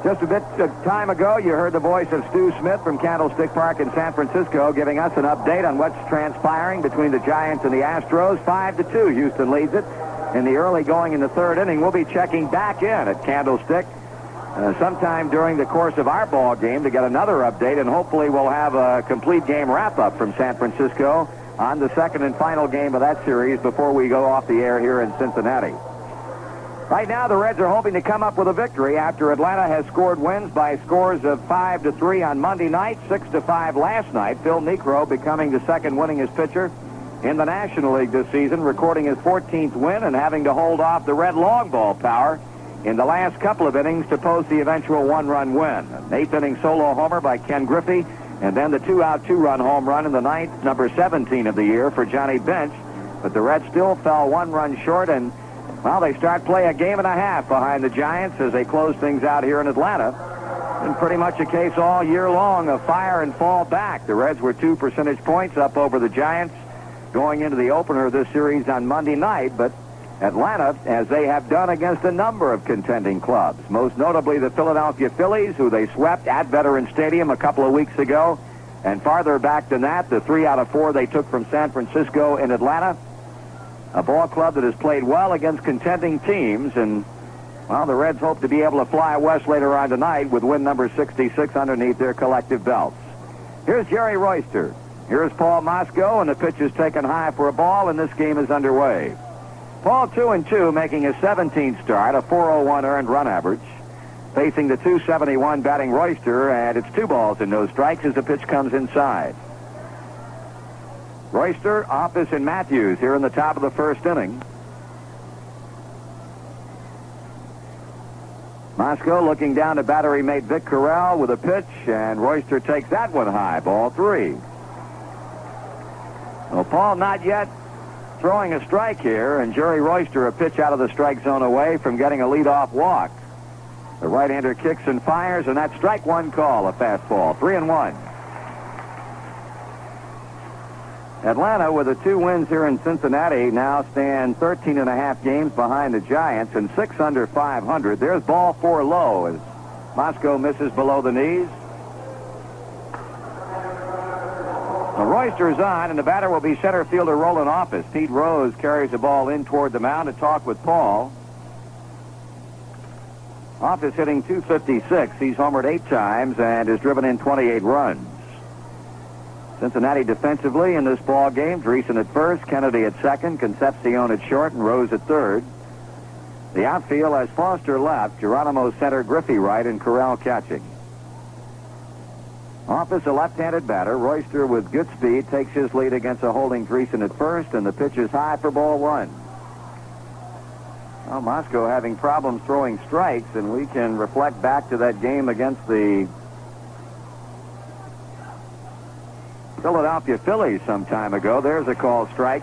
Just a bit of time ago, you heard the voice of Stu Smith from Candlestick Park in San Francisco giving us an update on what's transpiring between the Giants and the Astros. 5-2, Houston leads it in the early going in the third inning. We'll be checking back in at Candlestick sometime during the course of our ball game to get another update, and hopefully we'll have a complete game wrap-up from San Francisco on the second and final game of that series before we go off the air here in Cincinnati. Right now, the Reds are hoping to come up with a victory after Atlanta has scored wins by scores of 5-3 on Monday night, 6-5 last night. Phil Niekro becoming the second winningest pitcher in the National League this season, recording his 14th win and having to hold off the Red long ball power in the last couple of innings to post the eventual one-run win. An eighth-inning solo homer by Ken Griffey, and then the two-out, two-run home run in the ninth, number 17 of the year for Johnny Bench. But the Reds still fell one run short, and well, they start play a game and a half behind the Giants as they close things out here in Atlanta. And pretty much a case all year long of fire and fall back. The Reds were 2 percentage points up over the Giants going into the opener of this series on Monday night. But Atlanta, as they have done against a number of contending clubs, most notably the Philadelphia Phillies, who they swept at Veterans Stadium a couple of weeks ago. And farther back than that, the 3 out of 4 they took from San Francisco in Atlanta. A ball club that has played well against contending teams, and, well, the Reds hope to be able to fly west later on tonight with win number 66 underneath their collective belts. Here's Jerry Royster. Here's Paul Mosco, and the pitch is taken high for a ball, and this game is underway. Paul 2-2, making his 17th start, a 401 earned run average. Facing the 271 batting Royster, and it's 2 balls and no strikes as the pitch comes inside. Royster, Office, and Matthews here in the top of the first inning. Mosco looking down to battery mate Vic Corral with a pitch, and Royster takes that one high, ball 3. Well, Paul not yet throwing a strike here, and Jerry Royster a pitch out of the strike zone away from getting a leadoff walk. The right-hander kicks and fires, and that's strike one call, a fastball, 3-1. Atlanta, with the 2 wins here in Cincinnati, now stand 13.5 games behind the Giants and 6 under 500. There's ball 4 low as Mosco misses below the knees. The Royster's on, and the batter will be center fielder Roland Office. Pete Rose carries the ball in toward the mound to talk with Paul. Office hitting .256. He's homered 8 times and has driven in 28 runs. Cincinnati defensively in this ball game. Dreesen at first, Kennedy at second, Concepcion at short, and Rose at third. The outfield has Foster left, Geronimo center, Griffey right, and Corral catching. Office a left-handed batter. Royster with good speed takes his lead against a holding Dreesen at first, and the pitch is high for ball 1. Well, Mosco having problems throwing strikes, and we can reflect back to that game against the Philadelphia Phillies some time ago. There's a called strike.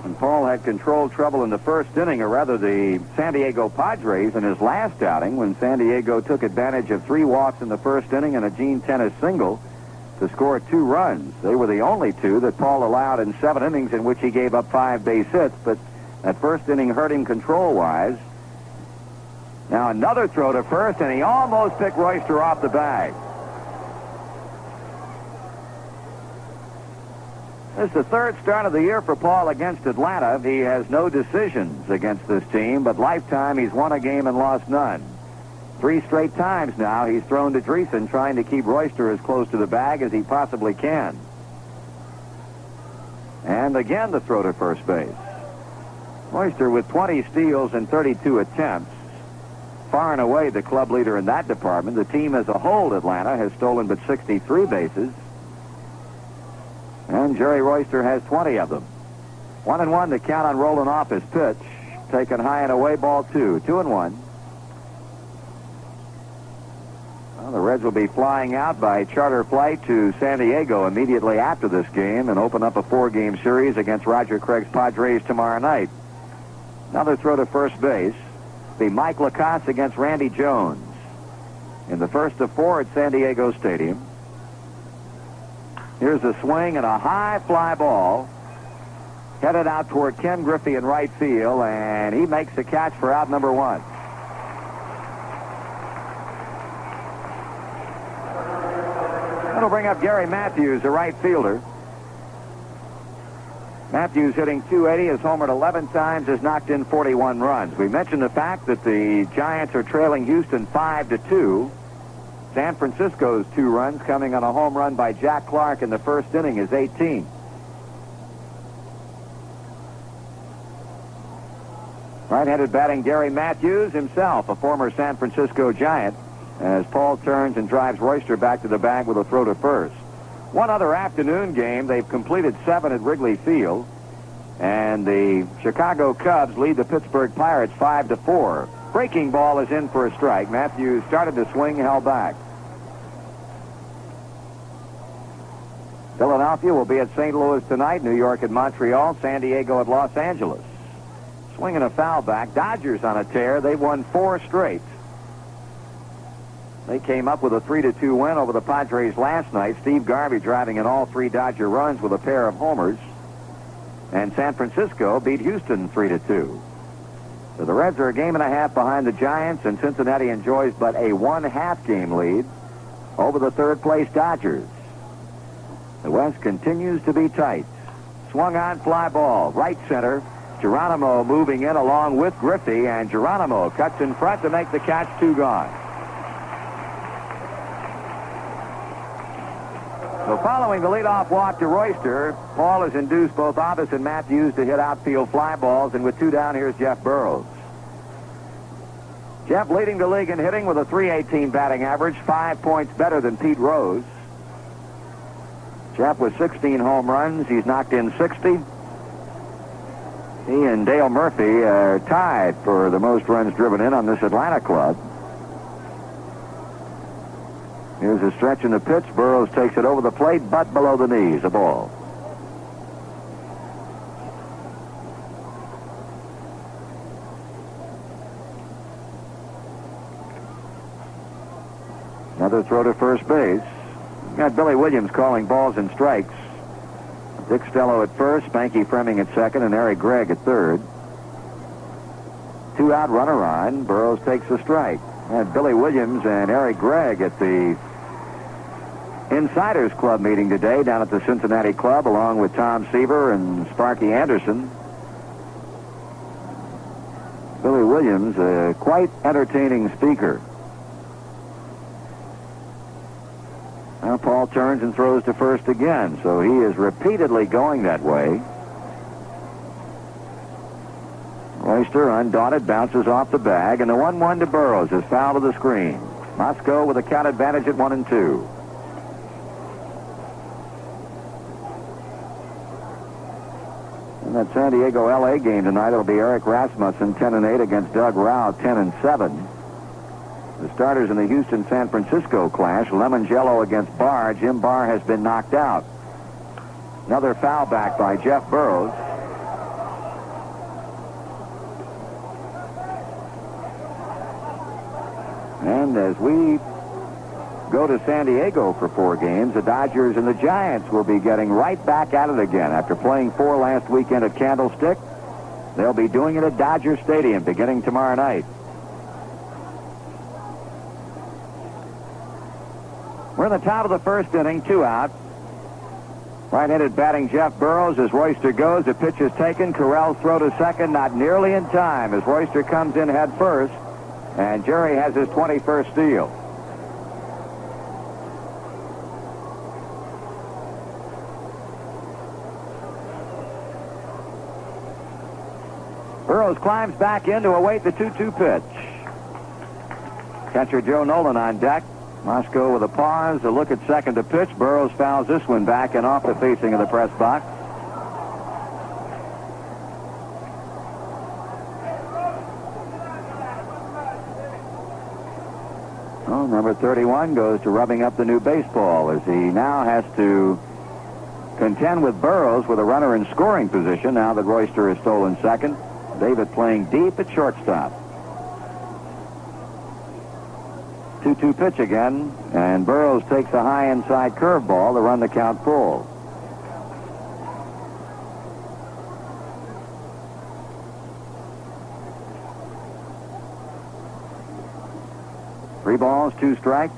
And Paul had controlled trouble in the first inning, or rather the San Diego Padres in his last outing, when San Diego took advantage of 3 walks in the first inning and a Gene Tennis single to score 2 runs. They were the only 2 that Paul allowed in 7 innings in which he gave up 5 base hits, but that first inning hurt him control-wise. Now another throw to first, and he almost picked Royster off the bag. This is the 3rd start of the year for Paul against Atlanta. He has no decisions against this team, but lifetime he's won a game and lost none. 3 straight times now he's thrown to Dreesen, trying to keep Royster as close to the bag as he possibly can. And again the throw to first base. Royster with 20 steals and 32 attempts. Far and away the club leader in that department. The team as a whole, Atlanta, has stolen but 63 bases. And Jerry Royster has 20 of them. 1-1 the count on Roland Office pitch. Taken high and away, ball 2. 2-1. Well, the Reds will be flying out by charter flight to San Diego immediately after this game and open up a 4-game series against Roger Craig's Padres tomorrow night. Another throw to first base. The Mike Lacoste against Randy Jones in the first of 4 at San Diego Stadium. Here's a swing and a high fly ball headed out toward Ken Griffey in right field, and he makes the catch for out number 1. That'll bring up Gary Matthews, the right fielder. Matthews hitting .280, has homered 11 times, has knocked in 41 runs. We mentioned the fact that the Giants are trailing Houston 5-2. San Francisco's 2 runs coming on a home run by Jack Clark in the first inning is 18. Right-handed batting Gary Matthews, himself a former San Francisco Giant, as Paul turns and drives Royster back to the bag with a throw to first. One other afternoon game, they've completed 7 at Wrigley Field, and the Chicago Cubs lead the Pittsburgh Pirates 5-4. Breaking ball is in for a strike. Matthews started to swing, held back. Philadelphia will be at St. Louis tonight, New York at Montreal, San Diego at Los Angeles. Swinging a foul back. Dodgers on a tear. They've won 4 straight. They came up with a 3-2 win over the Padres last night. Steve Garvey driving in all 3 Dodger runs with a pair of homers. And San Francisco beat Houston 3-2. So the Reds are a game and a half behind the Giants, and Cincinnati enjoys but a 1/2 game lead over the third-place Dodgers. The West continues to be tight. Swung on fly ball, right center. Geronimo moving in along with Griffey, and Geronimo cuts in front to make the catch. 2 gone. So following the leadoff walk to Royster, Paul has induced both Ovis and Matthews to hit outfield fly balls, and with 2 down, here's Jeff Burroughs. Jeff leading the league in hitting with a .318 batting average, 5 points better than Pete Rose. Jeff with 16 home runs. He's knocked in 60. He and Dale Murphy are tied for the most runs driven in on this Atlanta club. Here's a stretch in the pitch. Burroughs takes it over the plate, but below the knees, a ball. Another throw to first base. Got Billy Williams calling balls and strikes. Dick Stello at first, Spanky Fremming at second, and Eric Gregg at third. 2-out runner on. Burroughs takes the strike. And Billy Williams and Eric Gregg at the Insiders Club meeting today down at the Cincinnati Club, along with Tom Seaver and Sparky Anderson. Billy Williams, a quite entertaining speaker. Now Paul turns and throws to first again, so he is repeatedly going that way. Royster, undaunted, bounces off the bag, and the 1-1 to Burroughs is foul to the screen. Moscow with a count advantage at 1-2. In that San Diego-LA game tonight, it'll be Eric Rasmussen 10-8 against Doug Rao 10-7. The starters in the Houston-San Francisco clash, Lemongello against Barr. Jim Barr has been knocked out. Another foul back by Jeff Burroughs. And as we go to San Diego for 4 games, the Dodgers and the Giants will be getting right back at it again. After playing 4 last weekend at Candlestick, they'll be doing it at Dodger Stadium beginning tomorrow night. We're in the top of the first inning, 2 out. Right-handed batting Jeff Burroughs as Royster goes. The pitch is taken. Carell's throw to second, not nearly in time as Royster comes in head first. And Jerry has his 21st steal. Burroughs climbs back in to await the 2-2 pitch. Catcher Joe Nolan on deck. Moscow with a pause, a look at second to pitch. Burroughs fouls this one back and off the facing of the press box. Oh, number 31 goes to rubbing up the new baseball as he now has to contend with Burroughs with a runner in scoring position now that Royster has stolen second. David playing deep at shortstop. 2-2 pitch again, and Burroughs takes a high inside curveball to run the count full. Three balls, 2 strikes.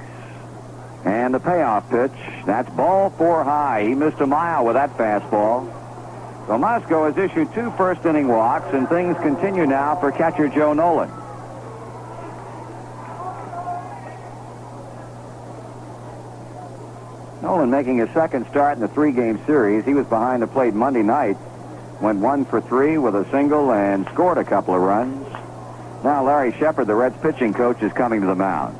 And the payoff pitch, that's ball 4 high. He missed a mile with that fastball. So Moscow has issued 2 first-inning walks, and things continue now for catcher Joe Nolan. Nolan making his second start in the 3-game series. He was behind the plate Monday night. Went 1 for 3 with a single and scored a couple of runs. Now Larry Shepard, the Reds pitching coach, is coming to the mound.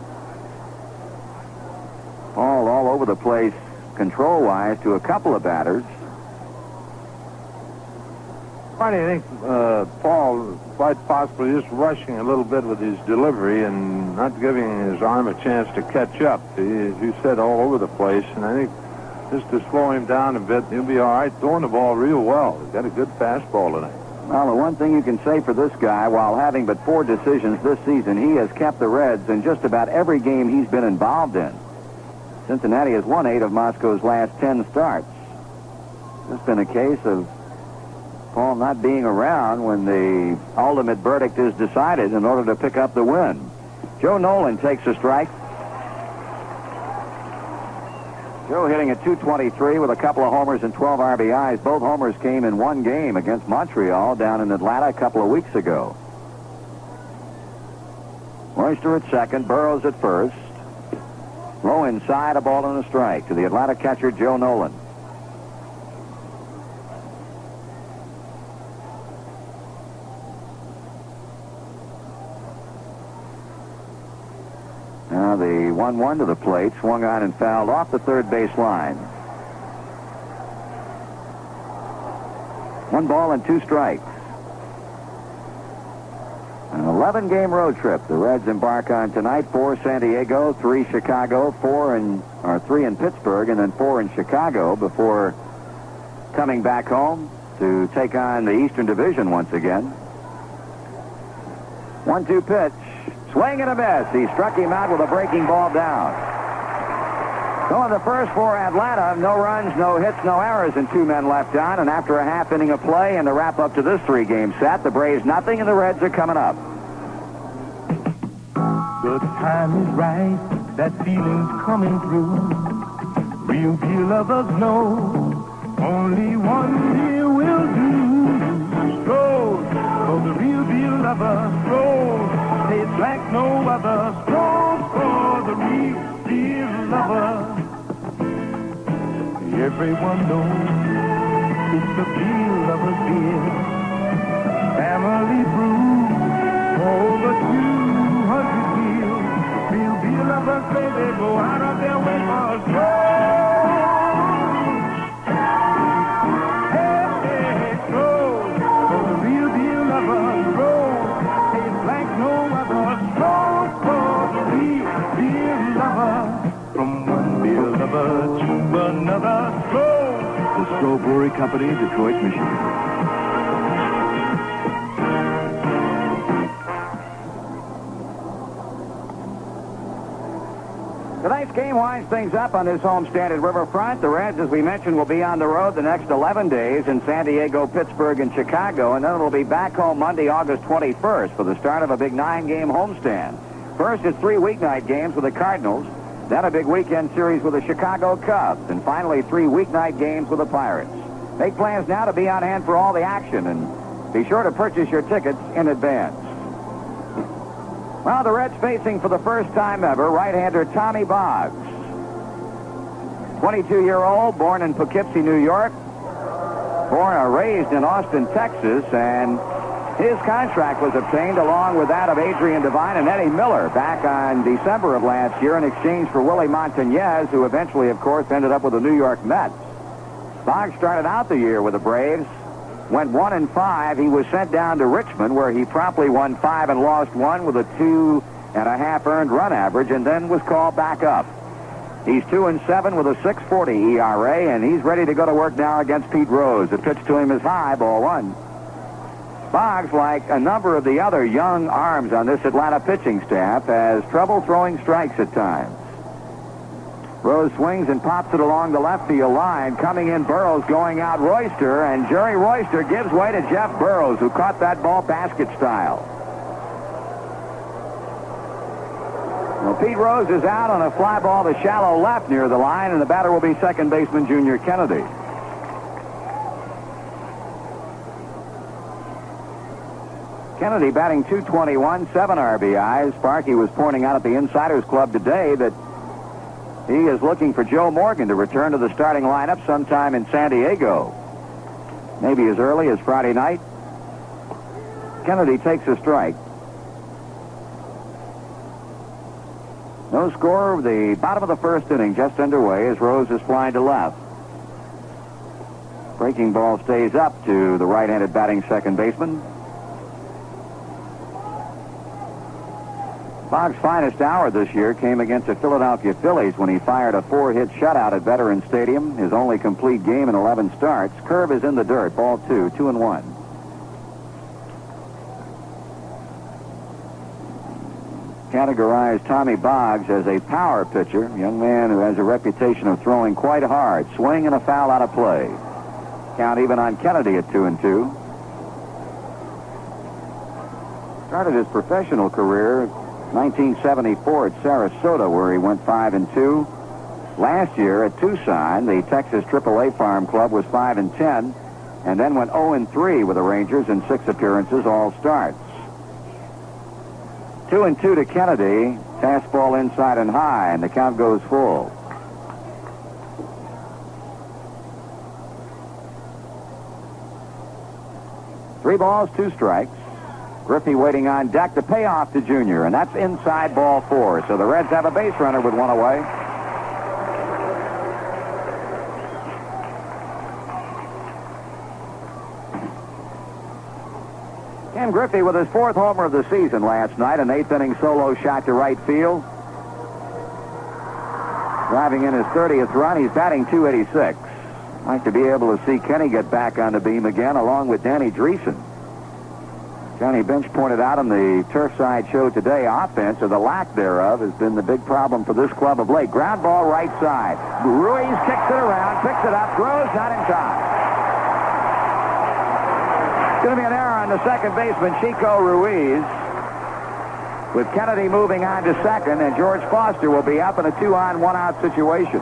Ball all over the place control-wise to a couple of batters. I think Paul quite possibly just rushing a little bit with his delivery and not giving his arm a chance to catch up. As you said, all over the place, and I think just to slow him down a bit, he'll be all right throwing the ball real well. He's got a good fastball tonight. Well, the one thing you can say for this guy, while having but 4 decisions this season, he has kept the Reds in just about every game he's been involved in. Cincinnati has won 8 of Moscow's last 10 starts. It's been a case of Paul not being around when the ultimate verdict is decided in order to pick up the win. Joe Nolan takes a strike. Joe hitting at .223 with a couple of homers and 12 RBIs. Both homers came in one game against Montreal down in Atlanta a couple of weeks ago. Royster at second, Burrows at first. Low inside, a ball and a strike to the Atlanta catcher Joe Nolan. Now the 1-1 to the plate, swung on and fouled off the third base line. 1 ball and 2 strikes. An 11-game road trip the Reds embark on tonight. 4 San Diego, 3 Chicago, 3 in Pittsburgh, and then 4 in Chicago before coming back home to take on the Eastern Division once again. 1-2 pitch. Swing and a miss. He struck him out with a breaking ball down. So in the first for Atlanta, no runs, no hits, no errors, and 2 men left on. And after a half inning of play and the wrap up to this 3-game set, the Braves nothing and the Reds are coming up. The time is right, that feeling's coming through. Real deal lovers know only one deal will do. Stroll for the real deal lover. Stroll, tastes like no other. Stroll for the real deal lover. Everyone knows it's the real lover beer. Family brew, over 200 years. Real deal lovers say they go out of their way for a stroll. Hey, hey, hey, stroll for the real deal lovers. Stroll, tastes like no other. Stroll for the real deal lover. From one beer lover to another. Stroll. The Stroh Brewery Company, Detroit, Michigan. Tonight's game winds things up on this homestand at Riverfront. The Reds, as we mentioned, will be on the road the next 11 days in San Diego, Pittsburgh, and Chicago, and then it'll be back home Monday, August 21st for the start of a big 9-game homestand. First, it's 3 weeknight games with the Cardinals, then a big weekend series with the Chicago Cubs, and finally 3 weeknight games with the Pirates. Make plans now to be on hand for all the action, and be sure to purchase your tickets in advance. Well, the Reds facing for the first time ever right-hander Tommy Boggs. 22-year-old, born in Poughkeepsie, New York. Raised in Austin, Texas, and his contract was obtained along with that of Adrian Devine and Eddie Miller back on December of last year in exchange for Willie Montañez, who eventually, of course, ended up with the New York Mets. Boggs started out the year with the Braves. Went 1-5. He was sent down to Richmond, where he promptly won 5 and lost 1 with a 2.5 earned run average, and then was called back up. He's 2-7 with a 6.40 ERA, and he's ready to go to work now against Pete Rose. The pitch to him is high, ball 1. Boggs, like a number of the other young arms on this Atlanta pitching staff, has trouble throwing strikes at times. Rose swings and pops it along the left field line. Coming in, Burrows going out Royster, and Jerry Royster gives way to Jeff Burrows, who caught that ball basket style. Well, Pete Rose is out on a fly ball to shallow left near the line, and the batter will be second baseman Junior Kennedy. Kennedy batting .221, 7 RBIs. Sparky was pointing out at the Insiders Club today that he is looking for Joe Morgan to return to the starting lineup sometime in San Diego. Maybe as early as Friday night. Kennedy takes a strike. No score. The bottom of the first inning just underway as Rose is flying to left. Breaking ball stays up to the right-handed batting second baseman. Boggs' finest hour this year came against the Philadelphia Phillies when he fired a 4-hit shutout at Veterans Stadium, his only complete game in 11 starts. Curve is in the dirt, ball 2, 2-1. Categorize Tommy Boggs as a power pitcher, a young man who has a reputation of throwing quite hard. Swing and a foul out of play. Count even on Kennedy at 2-2. Started his professional career 1974 at Sarasota, where he went 5-2. Last year at Tucson, the Texas AAA Farm Club was 5-10, and then went 0-3 with the Rangers in 6 appearances, all starts. 2-2 to Kennedy. Fastball inside and high, and the count goes full. Three balls, 2 strikes. Griffey waiting on deck. The payoff to Junior, and that's inside, ball 4. So the Reds have a base runner with 1 away. Ken Griffey with his 4th homer of the season last night, an 8th-inning solo shot to right field. Driving in his 30th run, he's batting .286. I'd like to be able to see Kenny get back on the beam again, along with Danny Dreesen. Johnny Bench pointed out on the Turfside show today, offense, or the lack thereof, has been the big problem for this club of late. Ground ball right side. Ruiz kicks it around, picks it up, throws, not in time. It's going to be an error on the second baseman, Chico Ruiz, with Kennedy moving on to second, and George Foster will be up in a 2-on, 1-out situation.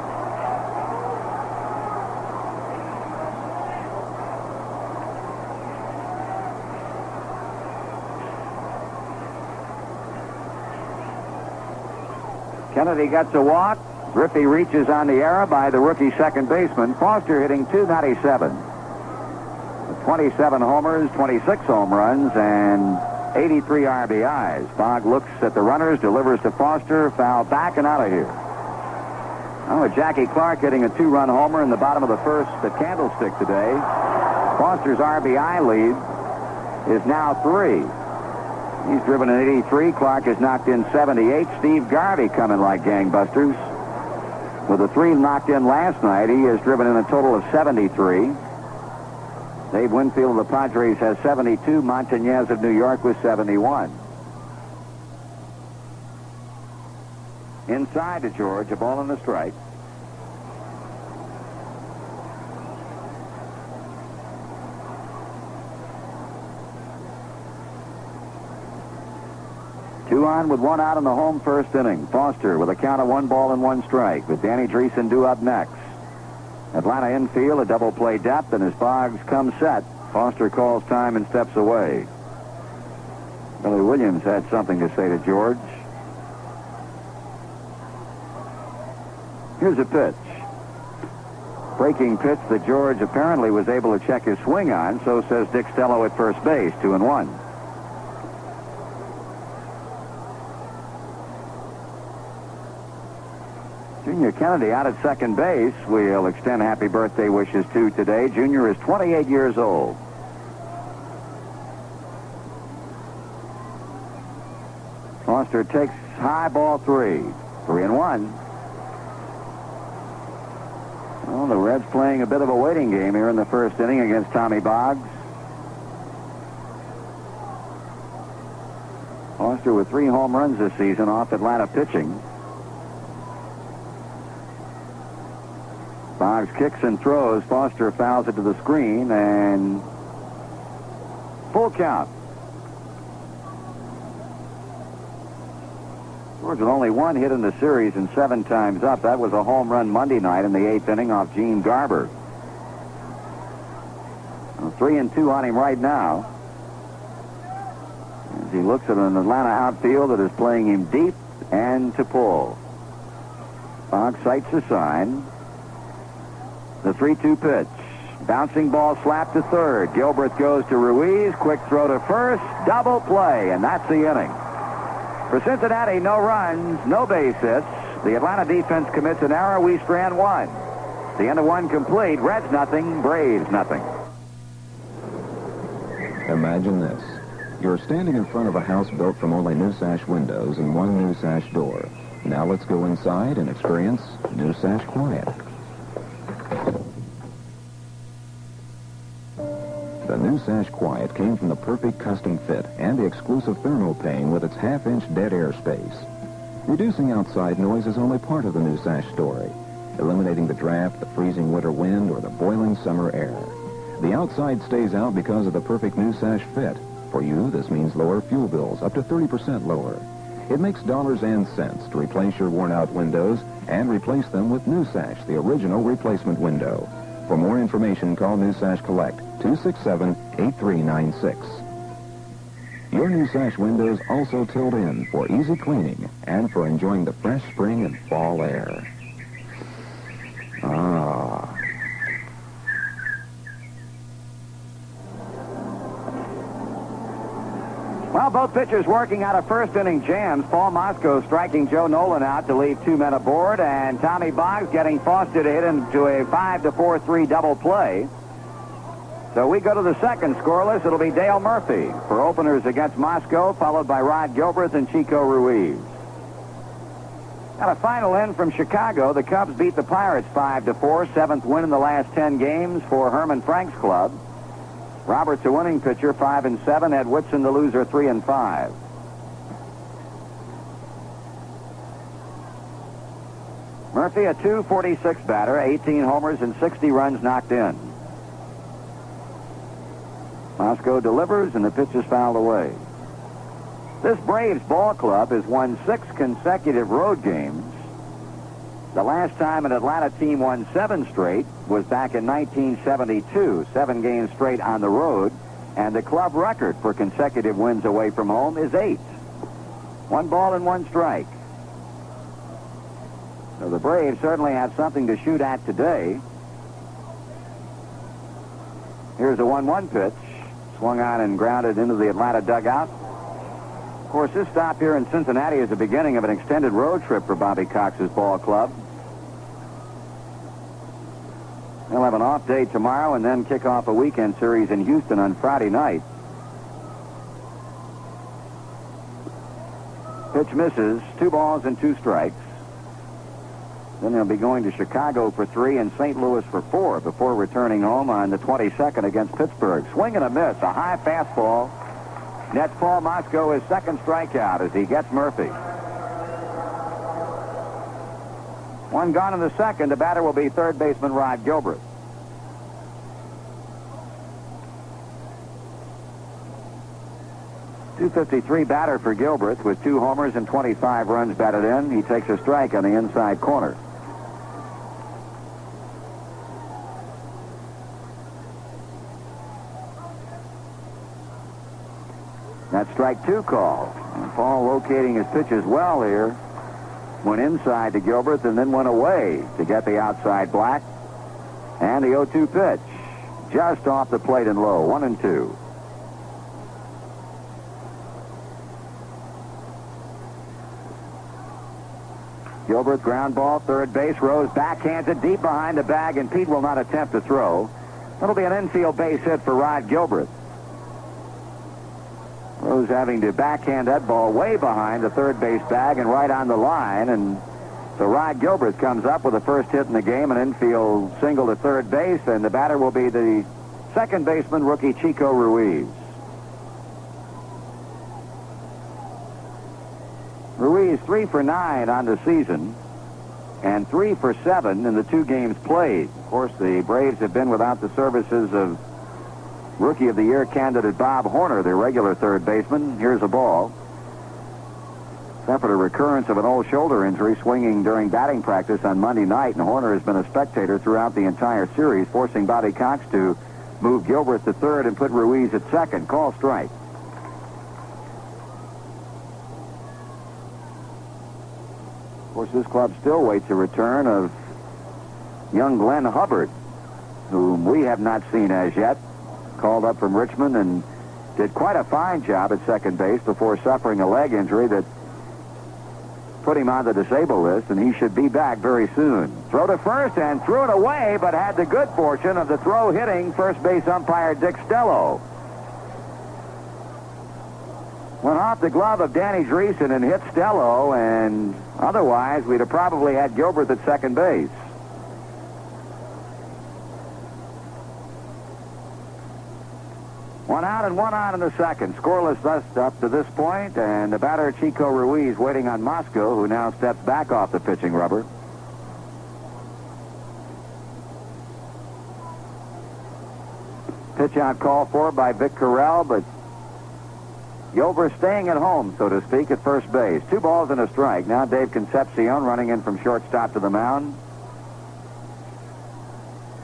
Kennedy gets a walk. Griffey reaches on the error by the rookie second baseman. Foster hitting .297. 27 homers, 26 home runs, and 83 RBIs. Boggs looks at the runners, delivers to Foster, foul back and out of here. Oh, with Jackie Clark hitting a 2-run homer in the bottom of the first at Candlestick today. Foster's RBI lead is now 3. He's driven an 83. Clark has knocked in 78. Steve Garvey coming like gangbusters. With the 3 knocked in last night, he has driven in a total of 73. Dave Winfield of the Padres has 72. Montañez of New York with 71. Inside to George, a ball and a strike. Two on with 1 out in the home first inning. Foster with a count of 1 ball and 1 strike, with Danny Dreesen due up next. Atlanta infield, a double play depth, and as Boggs comes set, Foster calls time and steps away. Billy Williams had something to say to George. Here's a pitch. Breaking pitch that George apparently was able to check his swing on, so says Dick Stello at first base, 2-1. Junior Kennedy out at second base. We'll extend happy birthday wishes to today. Junior is 28 years old. Foster takes high, ball 3. 3-1. Well, the Reds playing a bit of a waiting game here in the first inning against Tommy Boggs. Foster with 3 home runs this season off Atlanta pitching. Boggs kicks and throws. Foster fouls it to the screen, and full count. Scores with only one hit in the series and 7 times up. That was a home run Monday night in the 8th inning off Gene Garber. 3-2 on him right now, as he looks at an Atlanta outfield that is playing him deep and to pull. Boggs sights the sign. The 3-2 pitch. Bouncing ball slapped to third. Gilbert goes to Ruiz. Quick throw to first. Double play, and that's the inning. For Cincinnati, no runs, no base hits. The Atlanta defense commits an error. We strand one. The end of one complete. Reds nothing, Braves nothing. Imagine this. You're standing in front of a house built from only new sash windows and one new sash door. Now let's go inside and experience new sash quiet. The new sash quiet came from the perfect custom fit and the exclusive thermopane with its half-inch dead air space. Reducing outside noise is only part of the new sash story, eliminating the draft, the freezing winter wind, or the boiling summer air. The outside stays out because of the perfect new sash fit. For you, this means lower fuel bills, up to 30% lower. It makes dollars and cents to replace your worn-out windows and replace them with new sash, the original replacement window. For more information, call New Sash Collect, 267-8396. Your new sash windows also tilt in for easy cleaning and for enjoying the fresh spring and fall air. Ah. Well, both pitchers working out of first inning jams. Paul Mosco striking Joe Nolan out to leave 2 men aboard, and Tommy Boggs getting Foster to hit into a 5-4-3 double play. So we go to the second scoreless. It'll be Dale Murphy for openers against Mosco, followed by Rod Gilbert and Chico Ruiz. Got a final in from Chicago. The Cubs beat the Pirates 5-4, 7th win in the last 10 games for Herman Frank's club. Roberts, a winning pitcher, 5-7. Ed Whitson, the loser, 3-5. Murphy, a .246 batter, 18 homers and 60 runs knocked in. Mosco delivers, and the pitch is fouled away. This Braves ball club has won 6 consecutive road games. The last time an Atlanta team won 7 straight was back in 1972, 7 games straight on the road, and the club record for consecutive wins away from home is 8. 1 ball and 1 strike. So the Braves certainly have something to shoot at today. Here's a 1-1 pitch, swung on and grounded into the Atlanta dugout. Of course, this stop here in Cincinnati is the beginning of an extended road trip for Bobby Cox's ball club. They'll have an off day tomorrow and then kick off a weekend series in Houston on Friday night. Pitch misses, 2 balls and 2 strikes. Then they'll be going to Chicago for 3 and St. Louis for 4 before returning home on the 22nd against Pittsburgh. Swing and a miss, a high fastball. Nets Paul Mosco his second strikeout as he gets Murphy. 1 gone in the second. The batter will be third baseman Rod Gilbert. .253 batter for Gilbert with 2 homers and 25 runs batted in. He takes a strike on the inside corner. That strike 2 call. And Paul locating his pitches well here. Went inside to Gilbert and then went away to get the outside black. And the 0-2 pitch. Just off the plate and low. 1-2. Gilbert ground ball, third base. Rose backhands it deep behind the bag, and Pete will not attempt to throw. That'll be an infield base hit for Rod Gilbert. Rose having to backhand that ball way behind the third base bag and right on the line. And so Rod Gilbert comes up with the first hit in the game, an infield single to third base, and the batter will be the second baseman, rookie Chico Ruiz. Ruiz 3 for 9 on the season and 3 for 7 in the 2 games played. Of course, the Braves have been without the services of Rookie of the Year candidate Bob Horner, their regular third baseman. Here's a ball. suffered a recurrence of an old shoulder injury swinging during batting practice on Monday night, and Horner has been a spectator throughout the entire series, forcing Bobby Cox to move Gilbert to third and put Ruiz at second. Call strike. Of course, this club still waits a return of young Glenn Hubbard, whom we have not seen as yet. Called up from Richmond and did quite a fine job at second base before suffering a leg injury that put him on the disabled list, and he should be back very soon. Throw to first and threw it away, but had the good fortune of the throw hitting first base umpire Dick Stello. Went off the glove of Danny Dreesen and hit Stello, and otherwise we'd have probably had Gilbert at second base. One out and one on in the second. Scoreless thus up to this point, and the batter Chico Ruiz waiting on Moscow, who now steps back off the pitching rubber. Pitch out call for by Vic Carrell, but Gilbert staying at home, so to speak, at first base. 2 balls and a strike. Now Dave Concepcion running in from shortstop to the mound.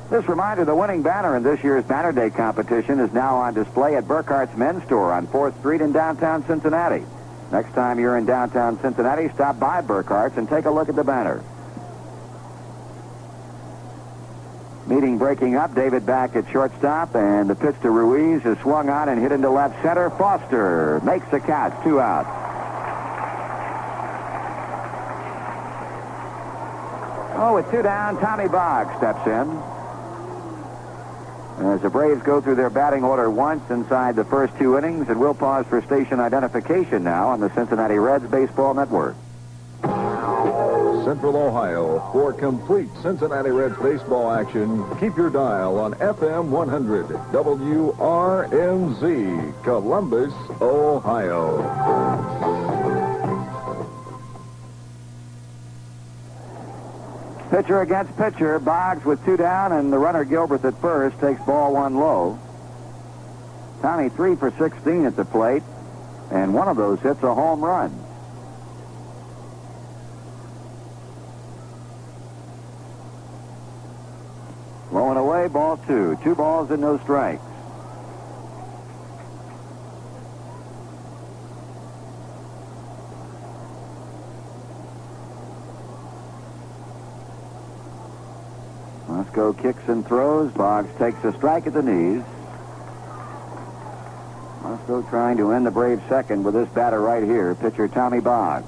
This reminder, the winning banner in this year's Banner Day competition is now on display at Burkhart's Men's Store on 4th Street in downtown Cincinnati. Next time you're in downtown Cincinnati, stop by Burkhart's and take a look at the banner. Meeting breaking up, David back at shortstop, and the pitch to Ruiz is swung on and hit into left center. Foster makes the catch, 2 out. Oh, with 2 down, Tommy Boggs steps in. As the Braves go through their batting order once inside the first 2 innings, and we'll pause for station identification now on the Cincinnati Reds Baseball Network. Central Ohio. For complete Cincinnati Reds baseball action, keep your dial on FM 100 WRNZ, Columbus, Ohio. Pitcher against pitcher. Boggs with 2 down, and the runner Gilbert at first takes ball 1 low. Tommy 3 for 16 at the plate, and one of those hits a home run. Low and away, ball 2. 2 balls and no strikes. Moscow kicks and throws. Boggs takes a strike at the knees. Moscow trying to end the Braves' second with this batter right here, pitcher Tommy Boggs.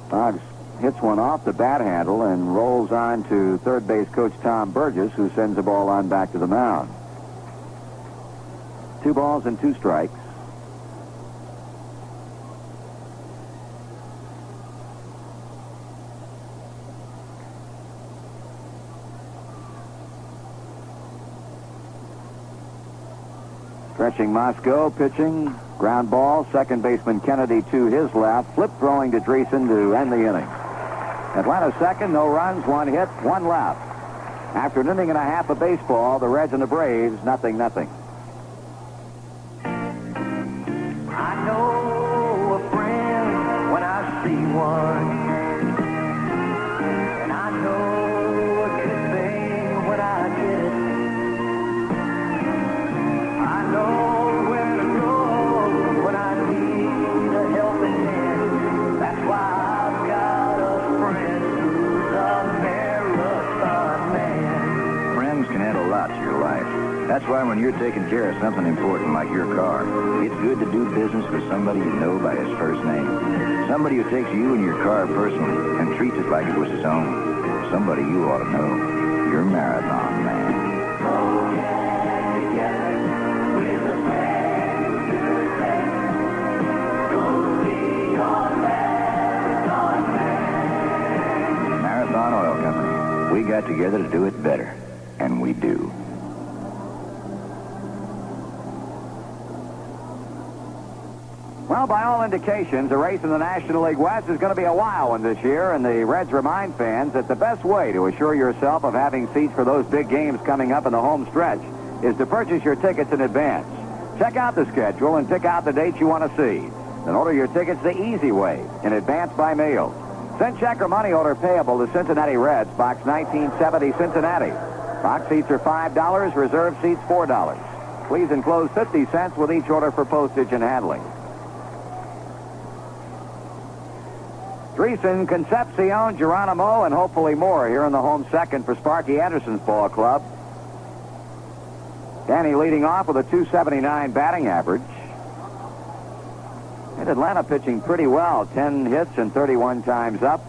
Boggs hits one off the bat handle and rolls on to third base coach Tom Burgess, who sends the ball on back to the mound. 2 balls and 2 strikes. Stretching Moscow, pitching, ground ball, second baseman Kennedy to his left, flip throwing to Dreesen to end the inning. Atlanta second, no runs, 1 hit, 1 left. After an inning and a half of baseball, the Reds and the Braves, 0-0. I know a friend when I see one, and I know a good thing when I get it. I know where to go when I need a helping hand. That's why I've got a friend who's a marathon man. Friends can add a lot to your life. That's why when you're taking care of something important like your car, it's good to do business with somebody you know by his first name. Somebody who takes you and your car personally and treats it like it was his own. Somebody you ought to know. Your Marathon Man. Marathon Oil Company. We got together to do it better, and we do. Well, by all indications, the race in the National League West is going to be a wild one this year, and the Reds remind fans that the best way to assure yourself of having seats for those big games coming up in the home stretch is to purchase your tickets in advance. Check out the schedule and pick out the dates you want to see. Then order your tickets the easy way, in advance by mail. Send check or money order payable to Cincinnati Reds, Box 1970, Cincinnati. Box seats are $5, reserve seats $4. Please enclose 50 cents with each order for postage and handling. Dreesen, Concepcion, Geronimo, and hopefully more here in the home second for Sparky Anderson's ball club. Danny leading off with a .279 batting average. And Atlanta pitching pretty well. 10 hits and 31 times up.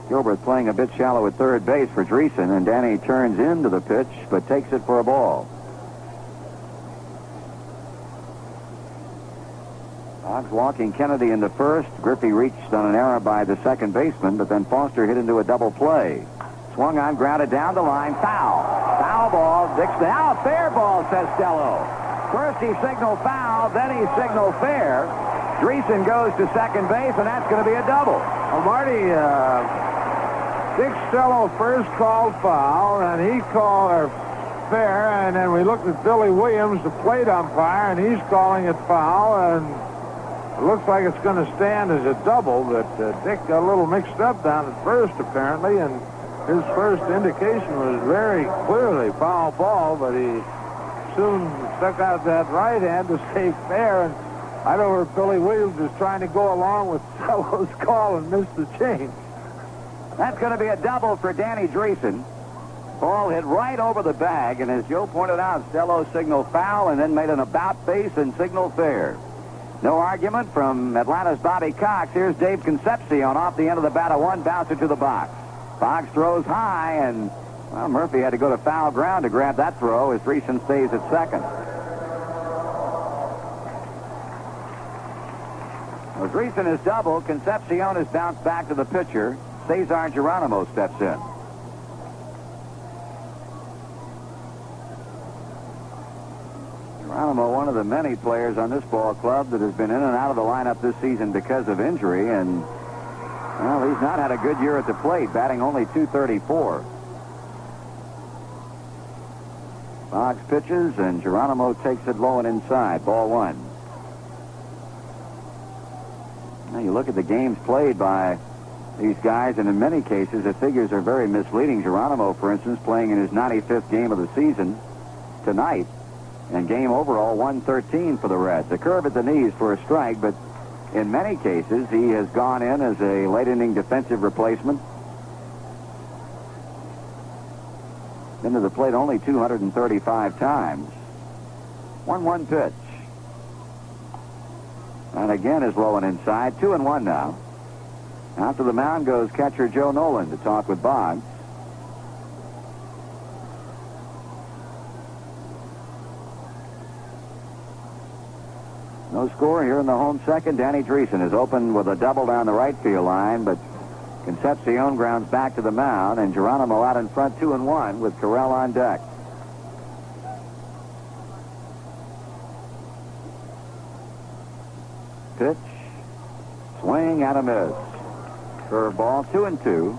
Gilbert playing a bit shallow at third base for Dreesen, and Danny turns into the pitch but takes it for a ball. Boggs walking Kennedy into first. Griffey reached on an error by the second baseman, but then Foster hit into a double play. Swung on, grounded down the line. Foul. Foul ball. Dixon. Now fair ball, says Stello. First he signaled foul, then he signaled fair. Dreesen goes to second base, and that's going to be a double. Well, Marty, Dick Stello first called foul, and he called fair, and then we looked at Billy Williams, the plate umpire, and he's calling it foul, and it looks like it's going to stand as a double, but Dick got a little mixed up down at first, apparently, and his first indication was very clearly foul ball, but he soon stuck out that right hand to say fair, and I know where Billy Williams is trying to go along with Stello's call and missed the change. That's going to be a double for Danny Dreesen. Ball hit right over the bag, and as Joe pointed out, Stello signaled foul and then made an about face and signaled fair. No argument from Atlanta's Bobby Cox. Here's Dave Concepcion off the end of the bat, a one bouncer to the box. Boggs throws high, and well, Murphy had to go to foul ground to grab that throw as Dreesen stays at second. Well, Dreesen is doubled. Concepcion has bounced back to the pitcher. Cesar Geronimo steps in. Geronimo, one of the many players on this ball club that has been in and out of the lineup this season because of injury, and well, he's not had a good year at the plate, batting only .234. Boggs pitches, and Geronimo takes it low and inside. Ball one. Now you look at the games played by these guys, and in many cases the figures are very misleading. Geronimo, for instance, playing in his 95th game of the season tonight, and game overall 113 for the Reds. A curve at the knees for a strike, but in many cases he has gone in as a late inning defensive replacement. Been to the plate only 235 times. 1-1 pitch. And again is low and inside. 2-1 now. Out to the mound goes catcher Joe Nolan to talk with Boggs. No score here in the home second. Danny Dreesen is open with a double down the right field line, but Concepcion grounds back to the mound, and Geronimo out in front 2-1 with Carell on deck. Pitch. Swing and a miss. Curveball, 2-2.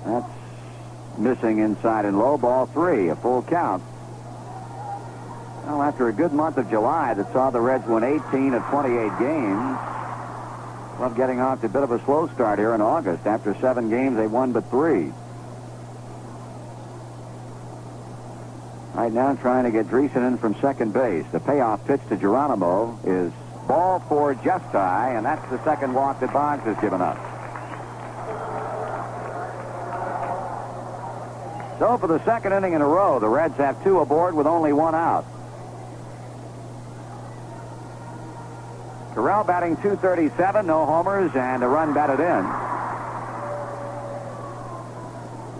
That's missing inside and low. Ball three, a full count. Well, after a good month of July that saw the Reds win 18 of 28 games, well, getting off to a bit of a slow start here in August. After 7 games, they won but 3. Right now, trying to get Dreesen in from second base. The payoff pitch to Geronimo is ball 4 just high, and that's the second walk that Boggs has given up. So for the second inning in a row, the Reds have 2 aboard with only 1 out. Carell batting .237, no homers, and a run batted in.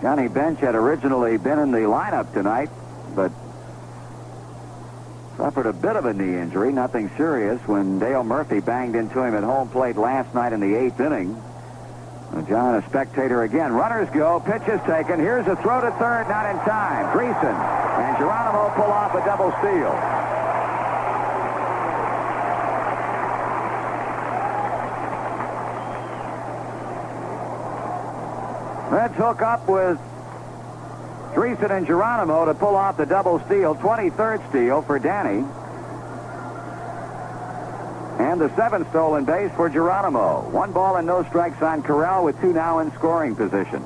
Johnny Bench had originally been in the lineup tonight, but suffered a bit of a knee injury, nothing serious, when Dale Murphy banged into him at home plate last night in the 8th inning. John, a spectator again. Runners go. Pitch is taken. Here's a throw to third, not in time. Dreesen and Geronimo pull off a double steal. Reds hook up with Dreesen and Geronimo to pull off the double steal. 23rd steal for Danny. And the 7th stolen base for Geronimo. 1 ball and no strikes on Corral with 2 now in scoring position.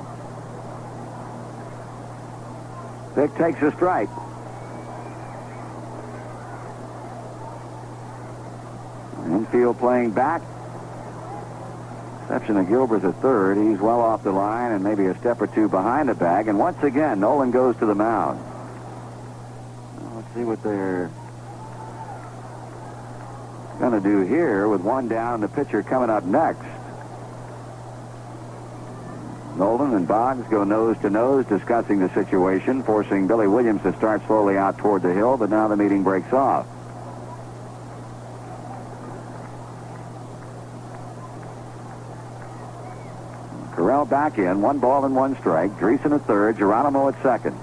Vic takes a strike. Infield playing back. Exception of Gilbert at third. He's well off the line and maybe a step or two behind the bag. And once again, Nolan goes to the mound. Well, let's see what they're going to do here with 1 down and the pitcher coming up next. Nolan and Boggs go nose to nose discussing the situation, forcing Billy Williams to start slowly out toward the hill, but now the meeting breaks off. Corral back in, 1 ball and 1 strike. Dreesen at third, Geronimo at second.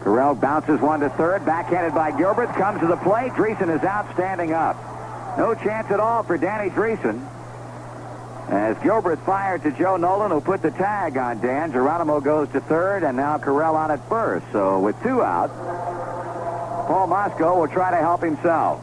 Corral bounces 1 to third, backhanded by Gilbert, comes to the plate. Dreesen is out, standing up. No chance at all for Danny Dreesen. As Gilbert fired to Joe Nolan, who put the tag on Dan. Geronimo goes to third, and now Corral on at first. So with 2 out, Paul Mosco will try to help himself.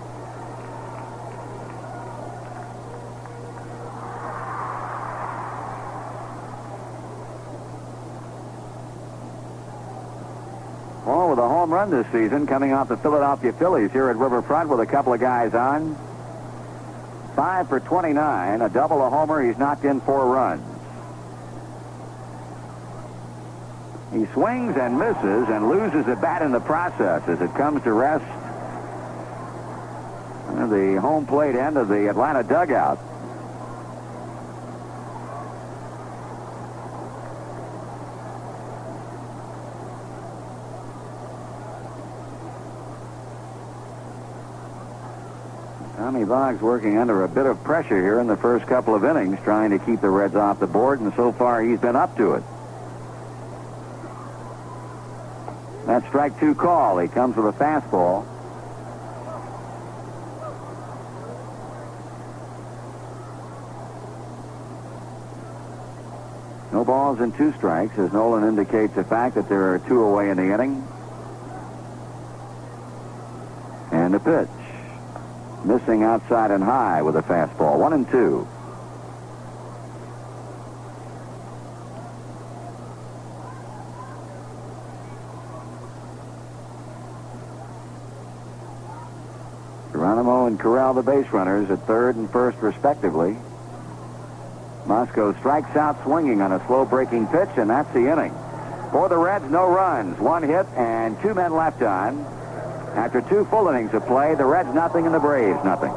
Paul with a home run this season, coming off the Philadelphia Phillies here at Riverfront with a couple of guys on. 5 for 29, a double, a homer. He's knocked in 4 runs. He swings and misses and loses a bat in the process as it comes to rest at the home plate end of the Atlanta dugout. Tommy Boggs working under a bit of pressure here in the first couple of innings, trying to keep the Reds off the board, and so far he's been up to it. That strike 2 call. He comes with a fastball. No balls and 2 strikes, as Nolan indicates the fact that there are 2 away in the inning. And a pitch. Missing outside and high with a fastball. 1-2. Geronimo and Corral, the base runners, at third and first respectively. Mosco strikes out swinging on a slow breaking pitch, and that's the inning. For the Reds, no runs, 1 hit, and 2 men left on. After 2 full innings of play, the Reds nothing and the Braves nothing.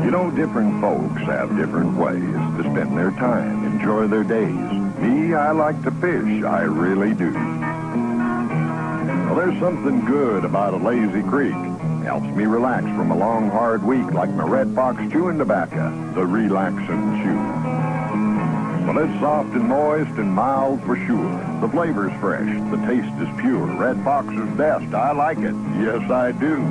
You know, different folks have different ways to spend their time, enjoy their days. Me, I like to fish. I really do. Well, there's something good about a lazy creek. Helps me relax from a long, hard week, like my Red Fox chewing tobacco, the relaxin' chew. Well, it's soft and moist and mild for sure. The flavor's fresh. The taste is pure. Red Fox is best. I like it. Yes, I do.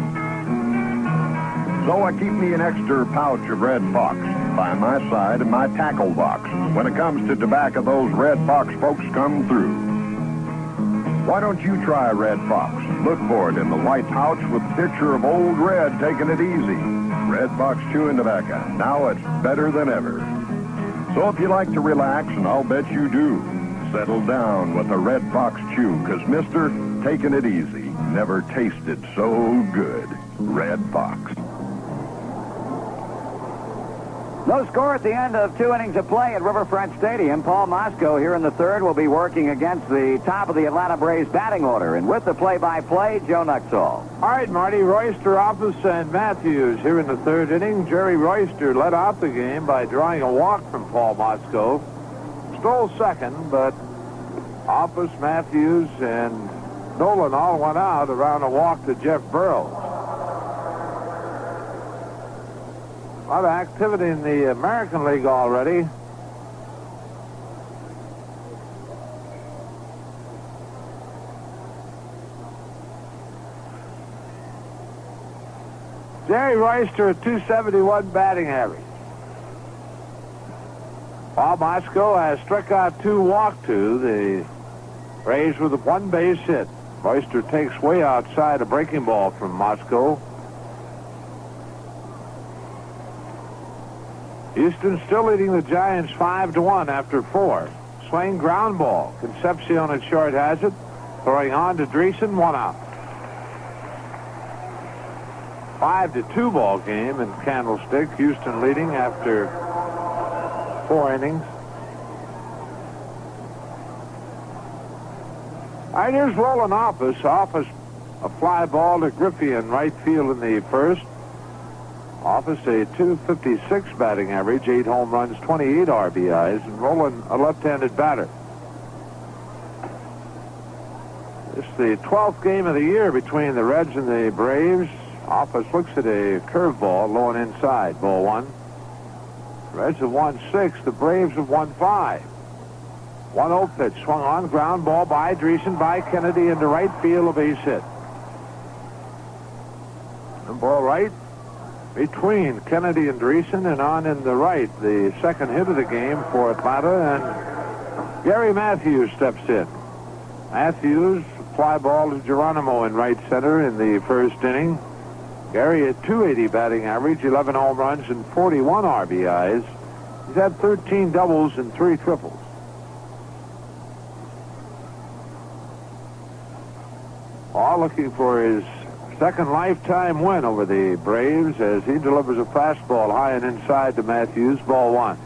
So I keep me an extra pouch of Red Fox by my side in my tackle box. When it comes to tobacco, those Red Fox folks come through. Why don't you try Red Fox? Look for it in the white pouch with a picture of Old Red taking it easy. Red Fox chewing tobacco. Now it's better than ever. So if you like to relax, and I'll bet you do, settle down with a Red Fox chew, because Mr. Taking It Easy never tasted so good. Red Fox. No score at the end of 2 innings of play at Riverfront Stadium. Paul Mosco here in the third will be working against the top of the Atlanta Braves batting order. And with the play-by-play, Joe Nuxall. All right, Marty, Royster, Office, and Matthews here in the third inning. Jerry Royster led off the game by drawing a walk from Paul Mosco. Stole second, but Office, Matthews, and Nolan all went out around a walk to Jeff Burrows. A lot of activity in the American League already. Jerry Royster, a .271 batting average. Paul Moscow has struck out 2, walked 2. The Braves with a 1 base hit. Royster takes way outside a breaking ball from Moscow. Houston still leading the Giants 5-1 after 4. Swing, ground ball. Concepcion at short has it. Throwing on to Dreesen, 1 out. 5-2 ball game in Candlestick. Houston leading after 4 innings. All right, here's Roland Office. Office, a fly ball to Griffey in right field in the first. Office, a .256 batting average, 8 home runs, 28 RBIs, and Roland, a left-handed batter. It's the 12th game of the year between the Reds and the Braves. Office looks at a curveball low and inside, ball 1. Reds have won 6. The Braves have won 5. 1-0 pitch swung on, ground ball by Dreesen, by Kennedy into right field, a base hit. And ball right between Kennedy and Dreesen, and on in the right, the second hit of the game for Atlanta, and Gary Matthews steps in. Matthews, fly ball to Geronimo in right center in the first inning. Gary at .280 batting average, 11 home runs and 41 RBIs. He's had 13 doubles and 3 triples. All looking for his second lifetime win over the Braves as he delivers a fastball high and inside to Matthews, ball 1.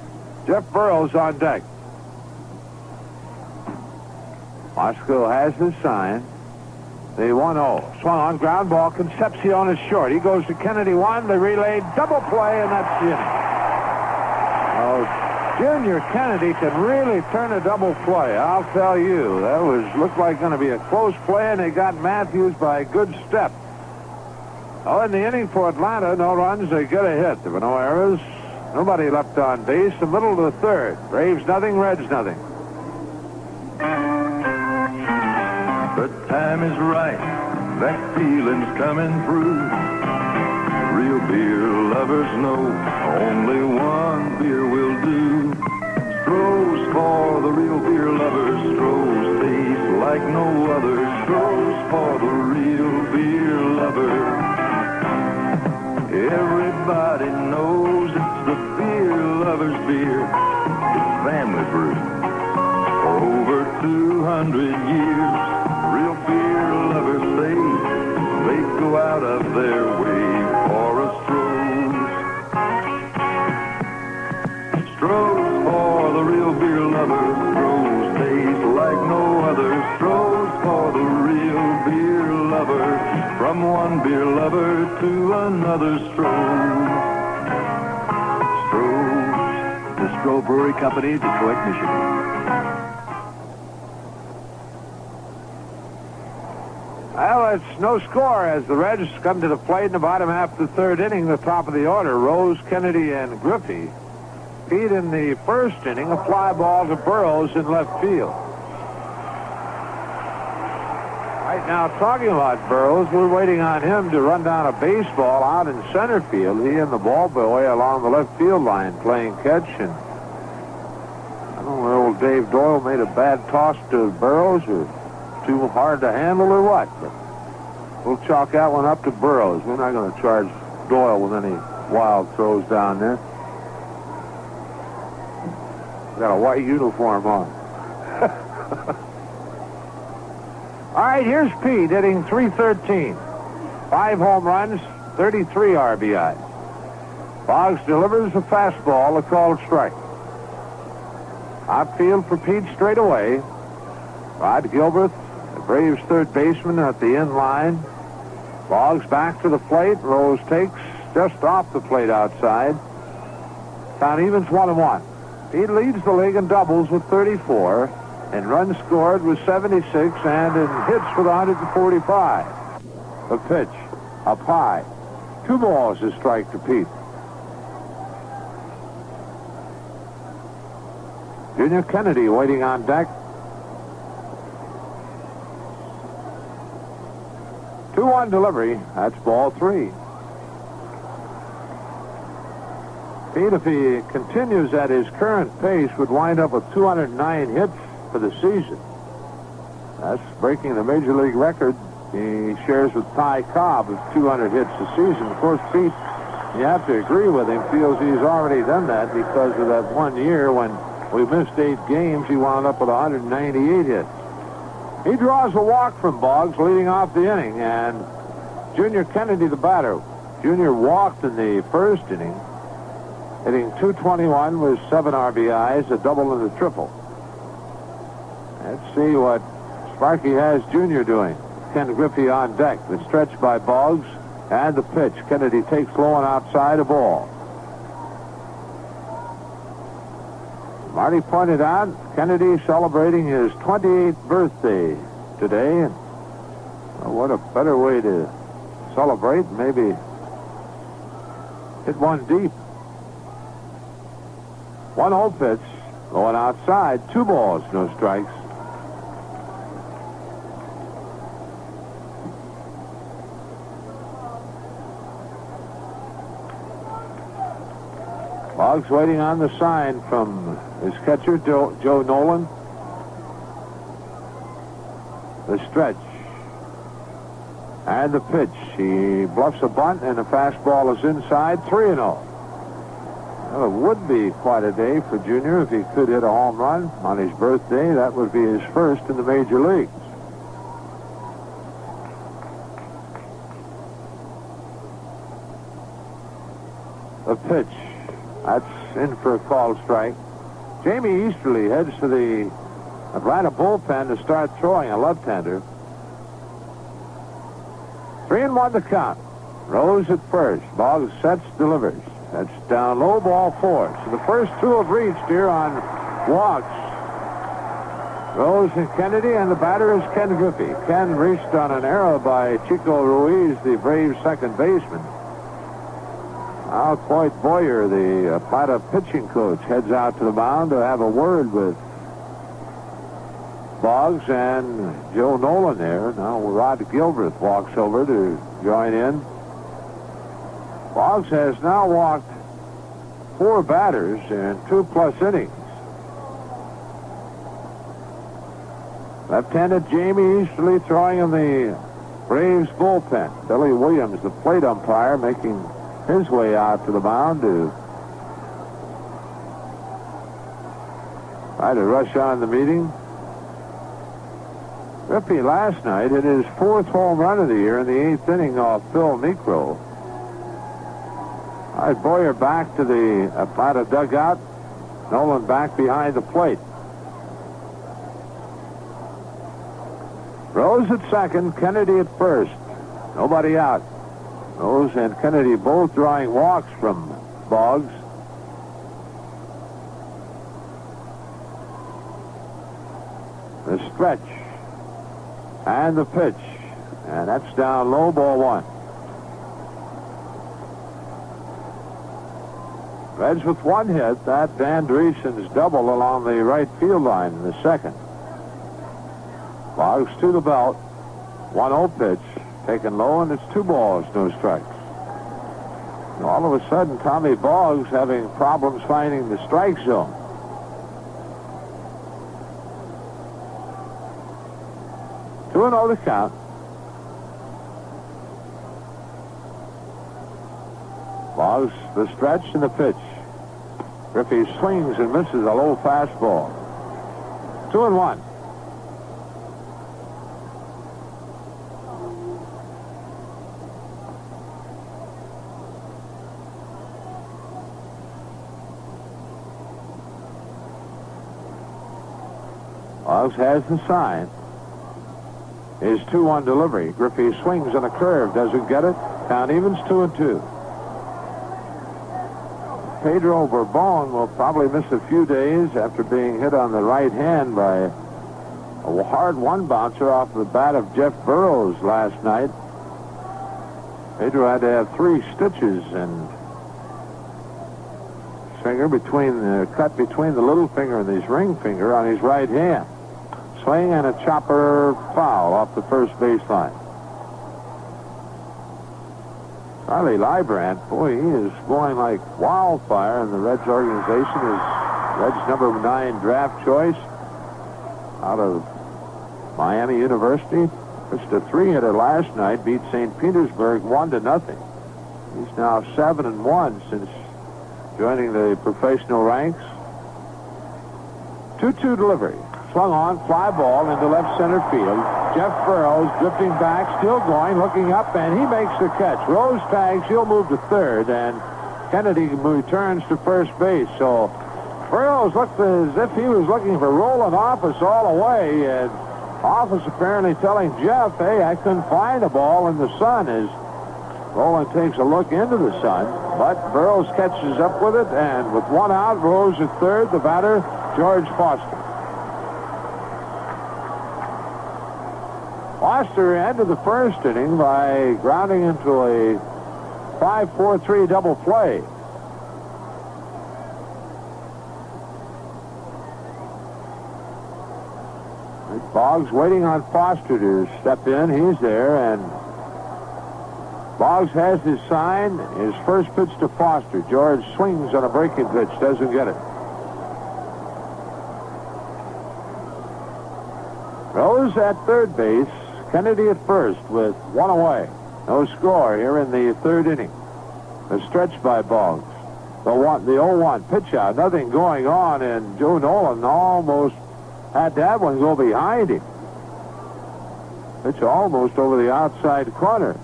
Jeff Burrows on deck. Moscow has his sign. The 1-0. Swung on, ground ball. Concepcion is short. He goes to Kennedy, 1. The relay, double play, and that's the inning. Oh, Junior Kennedy can really turn a double play. I'll tell you, that looked like going to be a close play, and they got Matthews by a good step. Oh, in the inning for Atlanta, no runs, they get a hit. There were no errors. Nobody left on base. The middle of the third. Braves nothing, Reds nothing. The time is right, that feeling's coming through. Real beer lovers know only one beer will do. Stroh's for the real beer lovers. Stroh's taste like no other. Stroh's for the real beer lover. Everybody knows it's the beer lover's beer. It's family brew for over 200 years. Real beer lovers say they go out of their way for a Stroh's. Stroh's for the real beer lovers. Stroh's taste like no other. Stroh's for the real beer lover. From one beer lover to another Stroh's. Stroh's. The Stroh Brewery Company, Detroit, Michigan. Well, it's no score as the Reds come to the plate in the bottom half of the third inning, the top of the order. Rose, Kennedy, and Griffey. Pete in the first inning, a fly ball to Burrows in left field. Right now, talking about Burrows, we're waiting on him to run down a baseball out in center field. He and the ball boy along the left field line playing catch, and I don't know whether old Dave Doyle made a bad toss to Burrows or too hard to handle or what, but we'll chalk that one up to Burrows. We're not going to charge Doyle with any wild throws down there. Got a white uniform on. All right, here's Pete hitting .313. 5 home runs, 33 RBIs. Boggs delivers a fastball, a called strike. Outfield for Pete straight away. Rod Gilbert, the Braves third baseman at the end line. Boggs back to the plate. Rose takes just off the plate outside. Count evens 1-1. Pete leads the league in doubles with 34, and runs scored with 76, and in hits with 145. The pitch up high. 2 balls a strike to Pete. Junior Kennedy waiting on deck. 2-1 delivery. That's ball 3. Pete, if he continues at his current pace, would wind up with 209 hits for the season. That's breaking the Major League record he shares with Ty Cobb of 200 hits a season. Of course, Pete, you have to agree with him, feels he's already done that because of that 1 year when we missed 8 games, he wound up with 198 hits. He draws a walk from Boggs leading off the inning, and Junior Kennedy, the batter. Junior walked in the first inning, hitting .221 with 7 RBIs, a double and a triple. Let's see what Sparky has Junior doing. Ken Griffey on deck. The stretch by Boggs and the pitch. Kennedy takes low and outside, a ball. Marty pointed out Kennedy celebrating his 28th birthday today. And what a better way to celebrate. Maybe hit one deep. 1-0 pitch. Going outside. 2 balls, no strikes. Boggs waiting on the sign from his catcher, Joe Nolan. The stretch. And the pitch. He bluffs a bunt, and the fastball is inside. 3-0. Well, it would be quite a day for Junior if he could hit a home run on his birthday. That would be his first in the major leagues. The pitch. That's in for a called strike. Jamie Easterly heads to the Atlanta bullpen to start throwing a left-hander. 3-1 the count. Rose at first. Boggs sets, delivers. That's down low, ball 4. So the first 2 have reached here on walks. Rose and Kennedy, and the batter is Ken Griffey. Ken reached on an error by Chico Ruiz, the Braves second baseman. Now Cloyd Boyer, the Atlanta pitching coach, heads out to the mound to have a word with Boggs and Joe Nolan there. Now Rod Gilbreth walks over to join in. Boggs has now walked 4 batters in 2+ innings. Left-handed Jamie Easterly throwing in the Braves bullpen. Billy Williams, the plate umpire, making his way out to the mound to try to rush on the meeting. Griffey last night hit his 4th home run of the year in the 8th inning off Phil Necro. All right, Boyer back to the Atlanta dugout. Nolan back behind the plate. Rose at second, Kennedy at first. Nobody out. Rose and Kennedy both drawing walks from Boggs. The stretch. And the pitch. And that's down low, ball 1. Reds with 1 hit. That Dan Dreesen's double along the right field line in the second. Boggs to the belt. 1-0 pitch. Taken low, and it's 2 balls, no strikes. And all of a sudden, Tommy Boggs having problems finding the strike zone. Two and 0 the count. Boggs, the stretch and the pitch. Griffey swings and misses a low fastball. 2-1. Boggs has the sign. His 2-1 delivery. Griffey swings on a curve. Doesn't get it. Count evens 2-2. Pedro Bourbon will probably miss a few days after being hit on the right hand by a hard one-bouncer off the bat of Jeff Burrows last night. Pedro had to have 3 stitches and finger between the cut between the little finger and his ring finger on his right hand. Swing and a chopper foul off the first baseline. Charlie Librand, boy, he is going like wildfire in the Reds organization. Is Reds number 9 draft choice out of Miami University. Pitched a 3-hitter last night, beat St. Petersburg 1-0. He's now 7-1 since joining the professional ranks. 2-2 delivery. Swung on, fly ball into left center field. Jeff Burrows drifting back, still going, looking up, and he makes the catch. Rose tags, he'll move to third, and Kennedy returns to first base. So Burrows looked as if he was looking for Roland Office all the way, and Office apparently telling Jeff, hey, I couldn't find a ball in the sun, as Roland takes a look into the sun. But Burrows catches up with it, and with one out, Rose at third, the batter, George Foster. Foster ended the first inning by grounding into a 5-4-3 double play. Boggs waiting on Foster to step in. He's there, and Boggs has his sign. His first pitch to Foster. George swings on a breaking pitch, doesn't get it. Rose at third base. Kennedy at first with one away. No score here in the third inning. A stretch by Boggs. The 0-1 pitch out. Nothing going on, and Joe Nolan almost had that one go behind him. Pitch almost over the outside corner.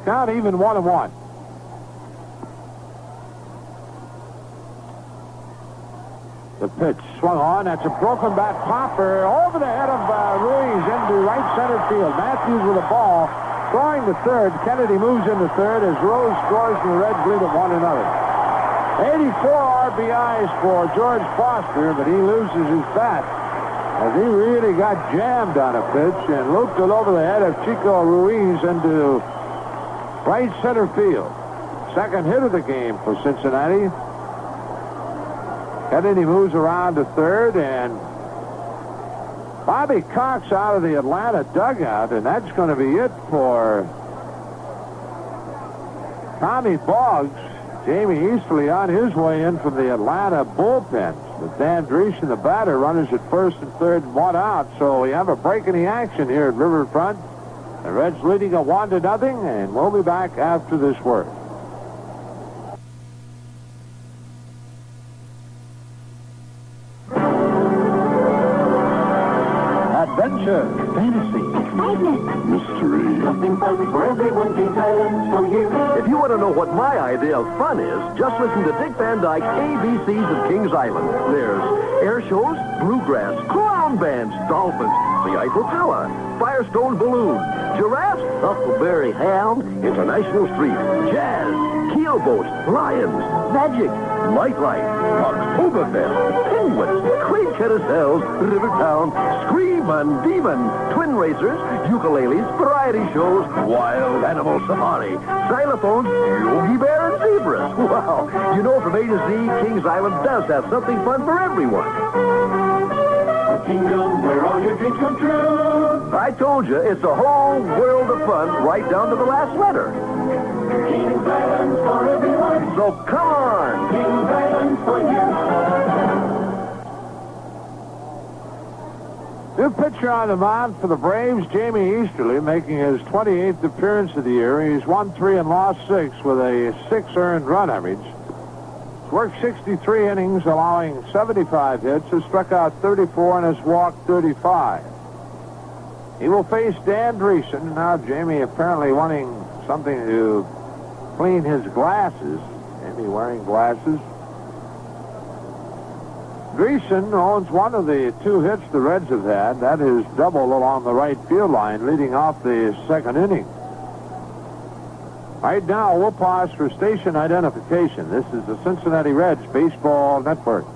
Count even 1-1. The pitch swung on. That's a broken bat popper over the head of Ruiz into right center field. Matthews with the ball. Throwing to third. Kennedy moves into third as Rose scores and the Reds lead at 1-0. 84 RBIs for George Foster, but he loses his bat as he really got jammed on a pitch and looped it over the head of Chico Ruiz into right center field. Second hit of the game for Cincinnati. Kennedy moves around to third, and Bobby Cox out of the Atlanta dugout, and that's going to be it for Tommy Boggs. Jamie Easterly on his way in from the Atlanta bullpen. But Dan Dreesen, the batter, runners at first and third and one out. So we have a break in the action here at Riverfront. The Reds leading a 1-0, and we'll be back after this word. Adventure, fantasy, excitement, mystery. Something fun for everyone. Kings Island for you. If you want to know what my idea of fun is, just listen to Dick Van Dyke's ABCs of Kings Island. There's air shows, bluegrass, clown bands, dolphins, the Eiffel Tower, Firestone Balloon, giraffes, Huckleberry Hound, International Street, jazz, keelboats, lions, magic, nightlife, Oktoberfest, penguins, crane carousels, Rivertown, Scream and Demon, twin racers, ukuleles, variety shows, wild animal safari, xylophones, Yogi Bear, and zebras. Wow. You know, from A to Z, Kings Island does have something fun for everyone. A kingdom where all your dreams come true. I told you, it's a whole world of fun right down to the last letter. Kings Island for everyone. So come on. Kings Island for you. New pitcher on the mound for the Braves, Jamie Easterly, making his 28th appearance of the year. He's won 3 and lost 6 with a 6 earned run average. He's worked 63 innings, allowing 75 hits, has struck out 34 and has walked 35. He will face Dan Dreesen. Now Jamie apparently wanting something to clean his glasses. Jamie wearing glasses. Dreesen owns one of the 2 hits the Reds have had. That is double along the right field line, leading off the second inning. Right now, we'll pause for station identification. This is the Cincinnati Reds Baseball Network.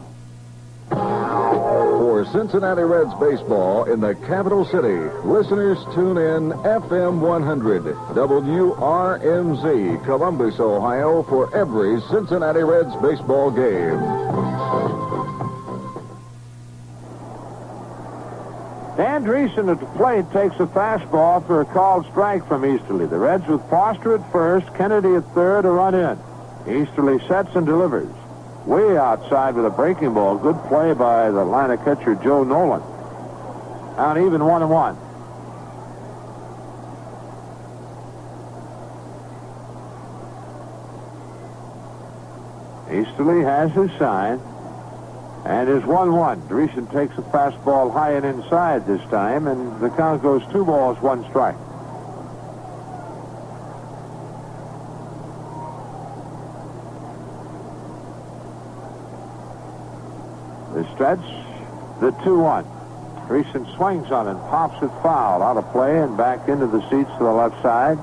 For Cincinnati Reds baseball in the capital city, listeners tune in FM 100, WRMZ, Columbus, Ohio, for every Cincinnati Reds baseball game. Dan Dreesen at the plate takes a fastball for a called strike from Easterly. The Reds with Foster at first, Kennedy at third, a run in. Easterly sets and delivers. Way outside with a breaking ball. Good play by the Atlanta catcher, Joe Nolan. Out even 1-1. Easterly has his sign. And is 1-1. Dreesen takes a fastball high and inside this time, and the count goes 2 balls, 1 strike. The stretch, the 2-1. Dreesen swings on it, pops it foul, out of play and back into the seats to the left side.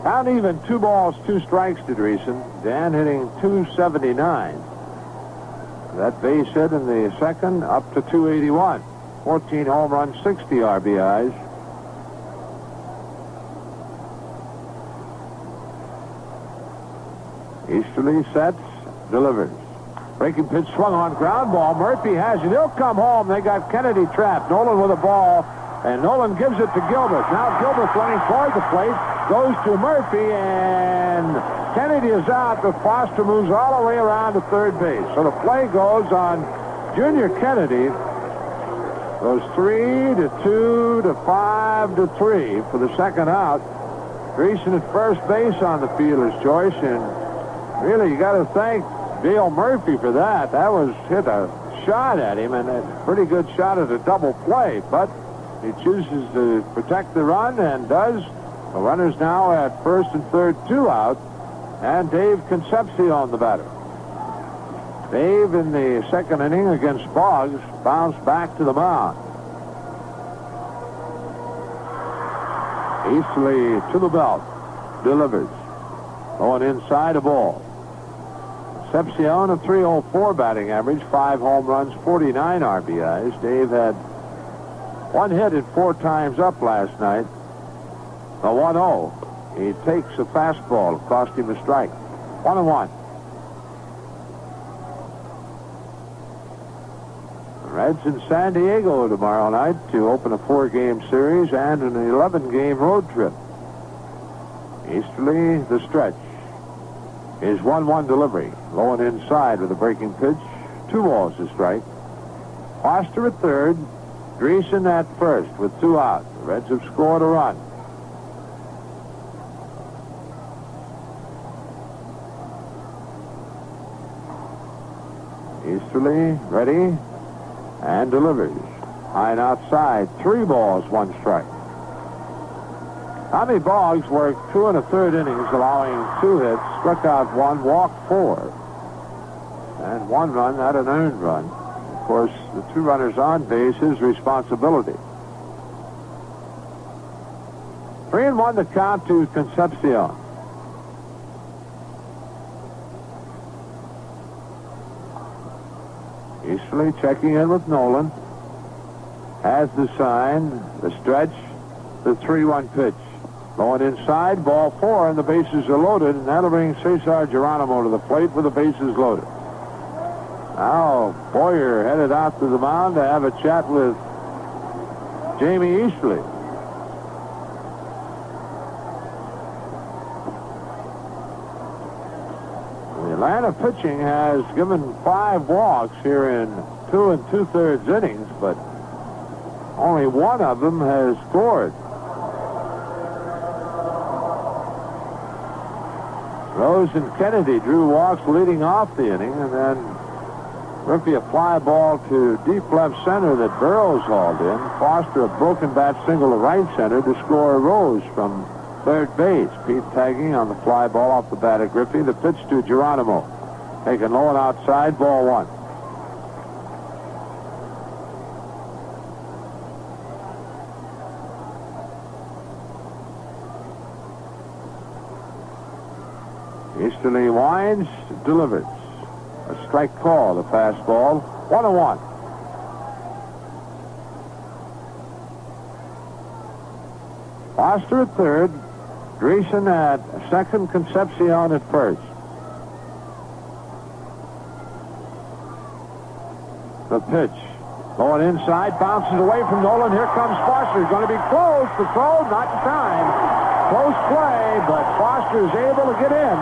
Count even, 2 balls, 2 strikes to Dreesen. Dan hitting .279. That base hit in the second up to .281. 14 home runs, 60 RBIs. Easterly sets, delivers. Breaking pitch swung on, ground ball. Murphy has it. He'll come home. They got Kennedy trapped. Nolan with a ball, and Nolan gives it to Gilbert. Now Gilbert running toward the plate. Goes to Murphy, and Kennedy is out, but Foster moves all the way around to third base. So the play goes on Junior Kennedy. Goes 3-2 to 5-3 for the second out. Dreesen at first base on the fielder's choice, and really you got to thank Dale Murphy for that. That was hit a shot at him, and a pretty good shot at a double play, but he chooses to protect the run and does. The runner's now at first and third, 2 out, and Dave Concepcion the batter. Dave in the second inning against Boggs bounced back to the mound. Easterly to the belt, delivers. Going inside, a ball. Concepcion a .304 batting average, 5 home runs, 49 RBIs. Dave had 1 hit at 4 times up last night. A 1-0. He takes a fastball. Cost him a strike. 1-1. The Reds in San Diego tomorrow night to open a 4-game series and an 11-game road trip. Easterly, the stretch. His 1-1 delivery. Low and inside with a breaking pitch. 2 balls a strike. Foster at third. Dreesen at first with 2 out. The Reds have scored a run. Easterly ready and delivers. High and outside. 3 balls, 1 strike. Tommy Boggs worked 2 1/3 innings, allowing 2 hits, struck out 1, walked 4, and 1 run, not an earned run. Of course, the 2 runners on base, his responsibility. 3-1 the count to Concepcion. Easterly checking in with Nolan. Has the sign, the stretch, the 3-1 pitch. Going inside, ball 4, and the bases are loaded, and that'll bring Cesar Geronimo to the plate with the bases loaded. Now, Boyer headed out to the mound to have a chat with Jamie Easterly. The Atlanta pitching has given 5 walks here in 2 2/3 innings, but only 1 of them has scored. Rose and Kennedy drew walks leading off the inning, and then Murphy a fly ball to deep left center that Burrows hauled in. Foster a broken bat single to right center to score Rose from third base. Pete tagging on the fly ball off the bat of Griffey. The pitch to Geronimo. Taken low and outside, ball 1. Easterly winds, delivers. A strike call, the fastball. 1-1. Foster at third. Dreesen at second. Concepcion at first. The pitch. Going inside, bounces away from Nolan. Here comes Foster. He's going to be close. The throw, not in time. Close play, but Foster is able to get in.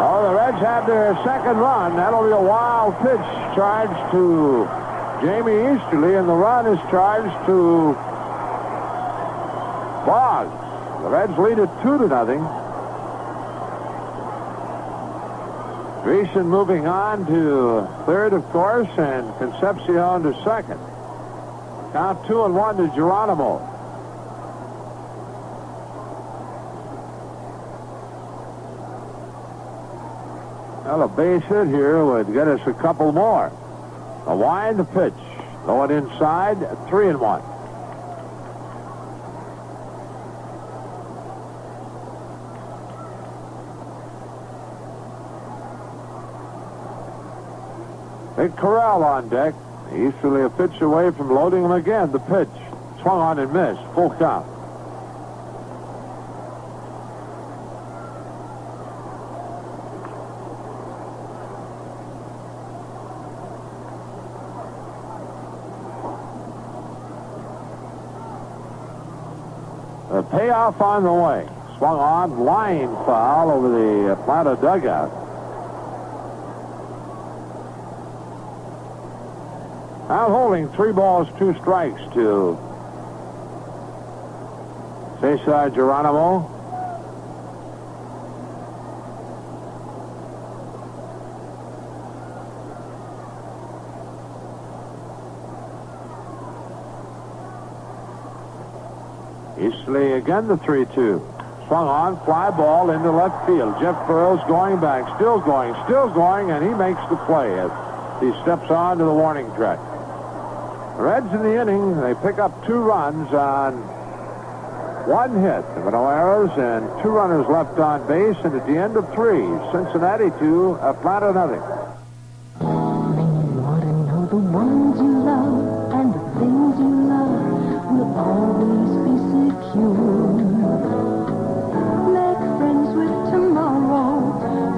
Oh, the Reds have their second run. That'll be a wild pitch charged to Jamie Easterly, and the run is charged to Boggs. The Reds lead it 2-0. Greason moving on to third, of course, and Concepcion to second. Count 2-1 to Geronimo. Well, a base hit here would get us a couple more. A wind, the pitch. Low it inside, 3-1. Big Corral on deck. Easterly a pitch away from loading him again. The pitch. Swung on and missed. Full count. The payoff on the way. Swung on. Line foul over the Atlanta dugout. Out holding, 3 balls, 2 strikes to Cesar Geronimo. Easterly again, the 3-2. Swung on, fly ball into left field. Jeff Burrows going back, still going, and he makes the play as he steps on to the warning track. The Reds in the inning, they pick up 2 runs on 1 hit. No errors and 2 runners left on base, and at the end of 3, Cincinnati 2, Atlanta 0. You want to know the ones you love and the things you love will always be secure. Make friends with tomorrow,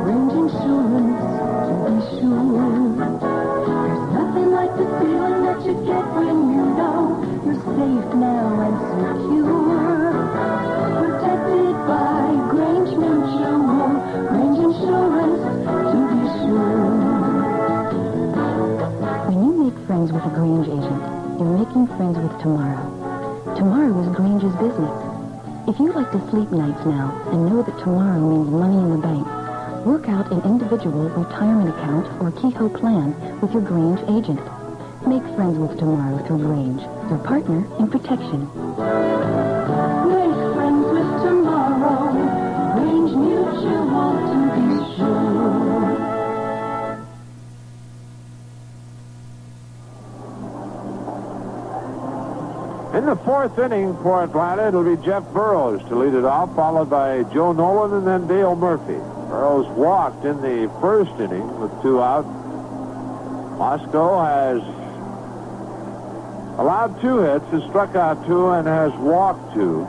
Range Insurance to be sure. There's nothing like the feeling that you get when you know you're safe now and secure. Protected by Grange Mutual, Range Insurance to be sure. When you make friends with a Grange agent, you're making friends with tomorrow. Tomorrow is Grange's business. If you like to sleep nights now and know that tomorrow means money in the bank, work out an individual retirement account or Kehoe plan with your Grange agent. Make friends with tomorrow through Grange, your partner in protection. Make friends with tomorrow, Grange Mutual to be sure. In the 4th inning for Atlanta, it'll be Jeff Burrows to lead it off, followed by Joe Nolan and then Dale Murphy. Burrows walked in the 1st inning with 2 out. Moscow has allowed 2 hits, has struck out 2, and has walked 2.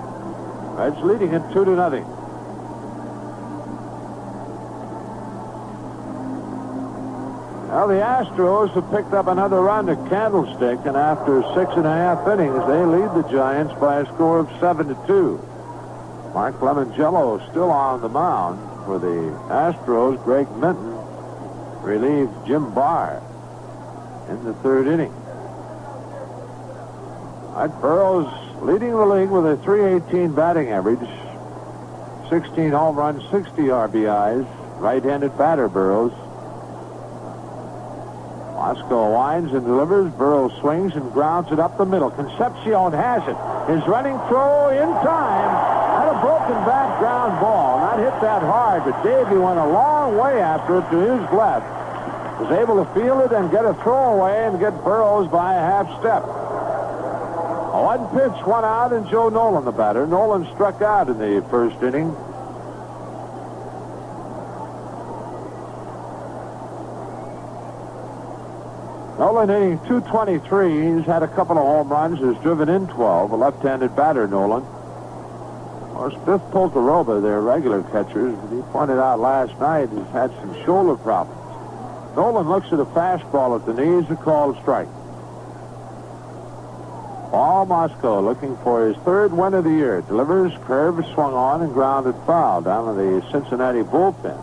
Reds leading it 2-0. Well, the Astros have picked up another run at Candlestick, and after 6.5 innings, they lead the Giants by a score of 7-2. Mark Lemongello still on the mound for the Astros. Greg Minton relieved Jim Barr in the 3rd inning. Burrows leading the league with a .318 batting average, 16 home runs, 60 RBIs. Right-handed batter, Burrows. Moscow winds and delivers. Burrows swings and grounds it up the middle. Concepcion has it. His running throw in time. Had a broken back ground ball. Not hit that hard, but Davey went a long way after it to his left. Was able to field it and get a throwaway and get Burrows by a half step. 1 pitch, 1 out, and Joe Nolan the batter. Nolan struck out in the 1st inning. Nolan hitting .223. He's had a couple of home runs. Has driven in 12. A left-handed batter, Nolan. Of course, Biff Polkaroba, their regular catchers, he pointed out last night, has had some shoulder problems. Nolan looks at a fastball at the knees, a called strike. Paul Mosco looking for his third win of the year. Delivers, curve swung on and grounded foul down to the Cincinnati bullpen.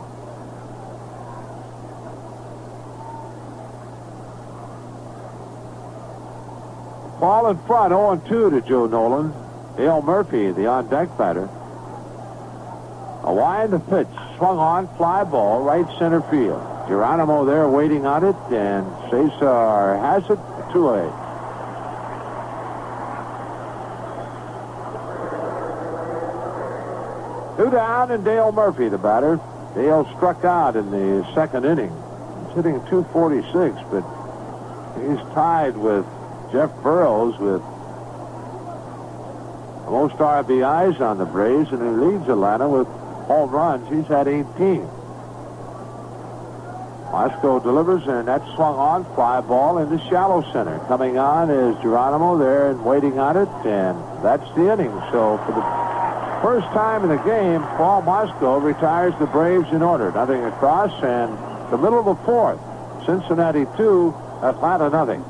Ball in front, 0-2 to Joe Nolan. Dale Murphy, the on-deck batter. A wind of pitch, swung on, fly ball, right center field. Geronimo there waiting on it, and Cesar has it, 2-A. Two down, and Dale Murphy, the batter. Dale struck out in the second inning. He's hitting .246, but he's tied with Jeff Burrows with the most RBIs on the Braves, and he leads Atlanta with home runs. He's had 18. Mosco delivers, and that's swung on, fly ball into shallow center. Coming on is Geronimo there and waiting on it, and that's the inning. So for the first time in the game, Paul Mosco retires the Braves in order. Nothing across, and the middle of the fourth. Cincinnati 2, Atlanta nothing.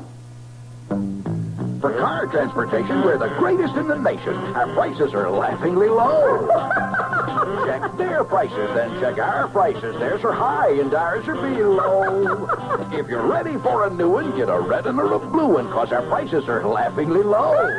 For car transportation, we're the greatest in the nation. Our prices are laughingly low. Check their prices, then check our prices. Theirs are high and ours are below. If you're ready for a new one, get a red and a blue one, because our prices are laughingly low.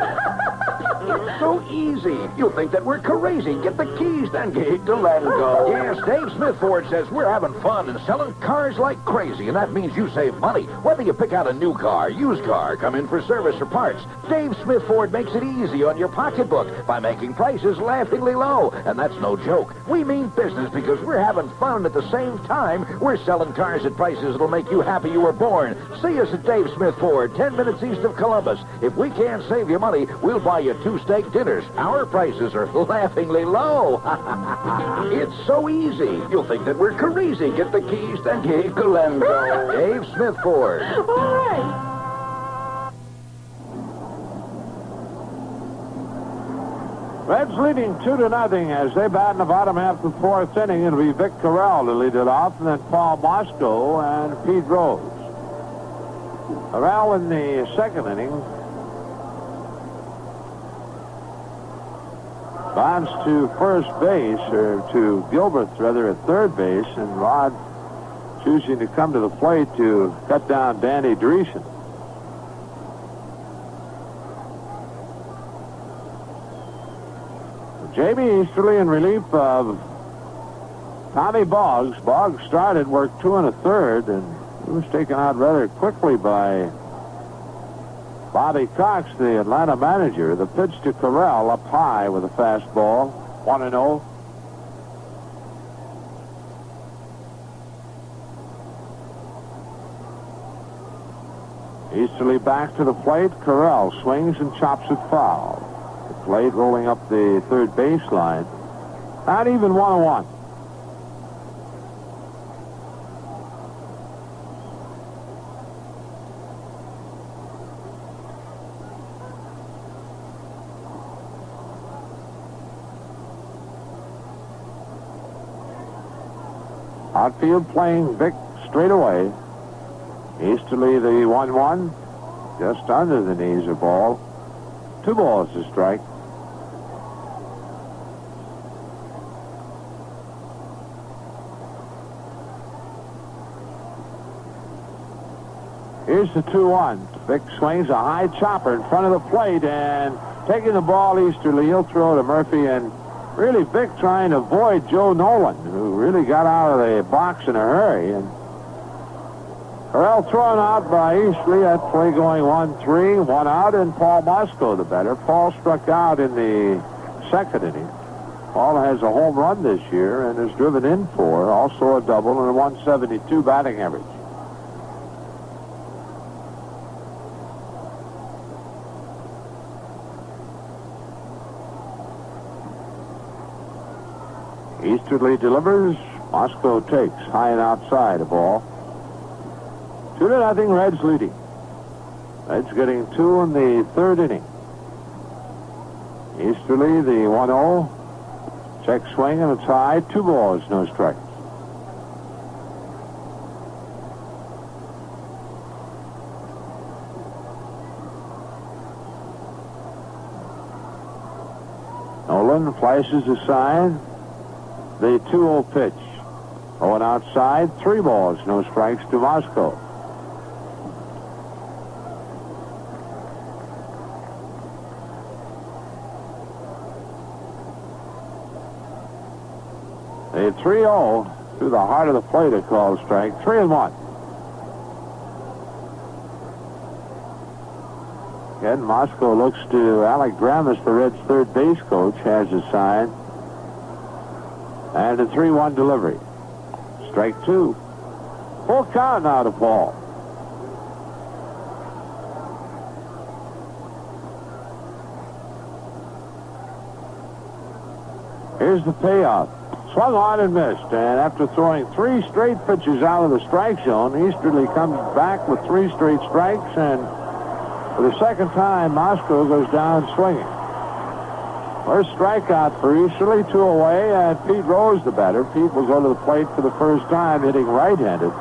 It's so easy. You'll think that we're crazy. Get the keys, then get to let go. Yes, Dave Smith Ford says we're having fun and selling cars like crazy, and that means you save money. Whether you pick out a new car, used car, come in for service or parts, Dave Smith Ford makes it easy on your pocketbook by making prices laughingly low. And that's no joke. We mean business because we're having fun at the same time. We're selling cars at prices that'll make you happy you were born. See us at Dave Smith Ford, 10 minutes east of Columbus. If we can't save you money, we'll buy you 2 steak dinners. Our prices are laughingly low. It's so easy. You'll think that we're crazy. Get the keys, then giggle and go. Dave Smith Ford. All right. Reds leading 2-0 as they bat in the bottom half of the fourth inning. It'll be Vic Corral to lead it off, and then Paul Mosco and Pete Rose. Corral in the second inning bonds to first base, or to Gilbert, rather, at third base, and Rod choosing to come to the plate to cut down Danny Dreesen. Jamie Easterly in relief of Tommy Boggs. Boggs started, worked 2 1/3, and he was taken out rather quickly by Bobby Cox, the Atlanta manager. The pitch to Corral up high with a fastball, 1-0. Easterly back to the plate. Corral swings and chops it foul. The plate rolling up the third baseline. Not even 1-1. Outfield playing Vic straight away. Easterly the 1-1. Just under the knees of ball. 2 balls to strike. Here's the 2-1. Vic swings a high chopper in front of the plate, and taking the ball Easterly, he'll throw to Murphy, and really Vic trying to avoid Joe Nolan, who really got out of the box in a hurry. And Corral thrown out by Easterly. That play going 1-3, 1 out, and Paul Mosco the better. Paul struck out in the second inning. Paul has a home run this year and has driven in 4, also a double and a 172 batting average. Easterly delivers. Mosco takes high and outside a ball. 2-0 Reds leading. Reds getting 2 in the third inning. Easterly the 1-0. Check swing and it's high. 2 balls, no strikes. Gilbert flashes the sign. The 2-0 pitch. Going outside, 3 balls, no strikes to Moscow. A 3-0 through the heart of the plate, a called strike. 3-1. Again, Moscow looks to Alec Dramis, the Reds' third base coach, has his sign. And a 3-1 delivery. Strike 2. Full count now to Paul. Here's the payoff. Swung on and missed, and after throwing 3 straight pitches out of the strike zone, Easterly comes back with 3 straight strikes, and for the second time, Moscow goes down swinging. First strikeout for Easterly, 2 away, and Pete Rose the batter. Pete will go to the plate for the first time, hitting right-handed.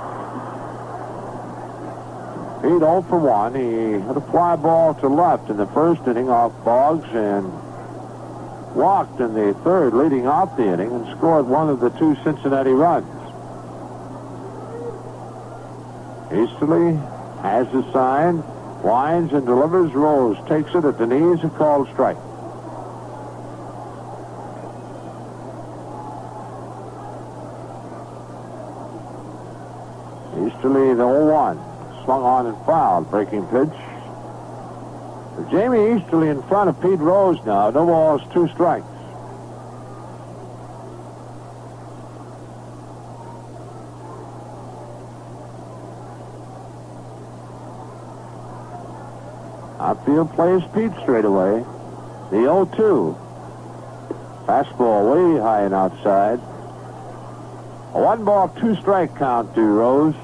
Pete 0 for 1. He hit a fly ball to left in the first inning off Boggs, and walked in the third, leading off the inning, and scored one of the 2 Cincinnati runs. Easterly has the sign, winds and delivers. Rose takes it at the knees, a called strike. Easterly, the 0-1. Swung on and fouled. Breaking pitch. Jamie Easterly in front of Pete Rose now. No balls, 2 strikes. Outfield plays Pete straight away. The 0-2. Fastball way high and outside. A 1-ball, 2-strike count to Rose.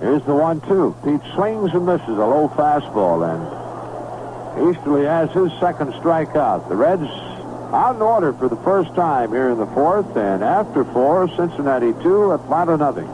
Here's the 1-2. Pete swings and misses a low fastball, and Easterly has his second strikeout. The Reds out in order for the first time here in the 4th, and after 4, Cincinnati 2, Atlanta nothing.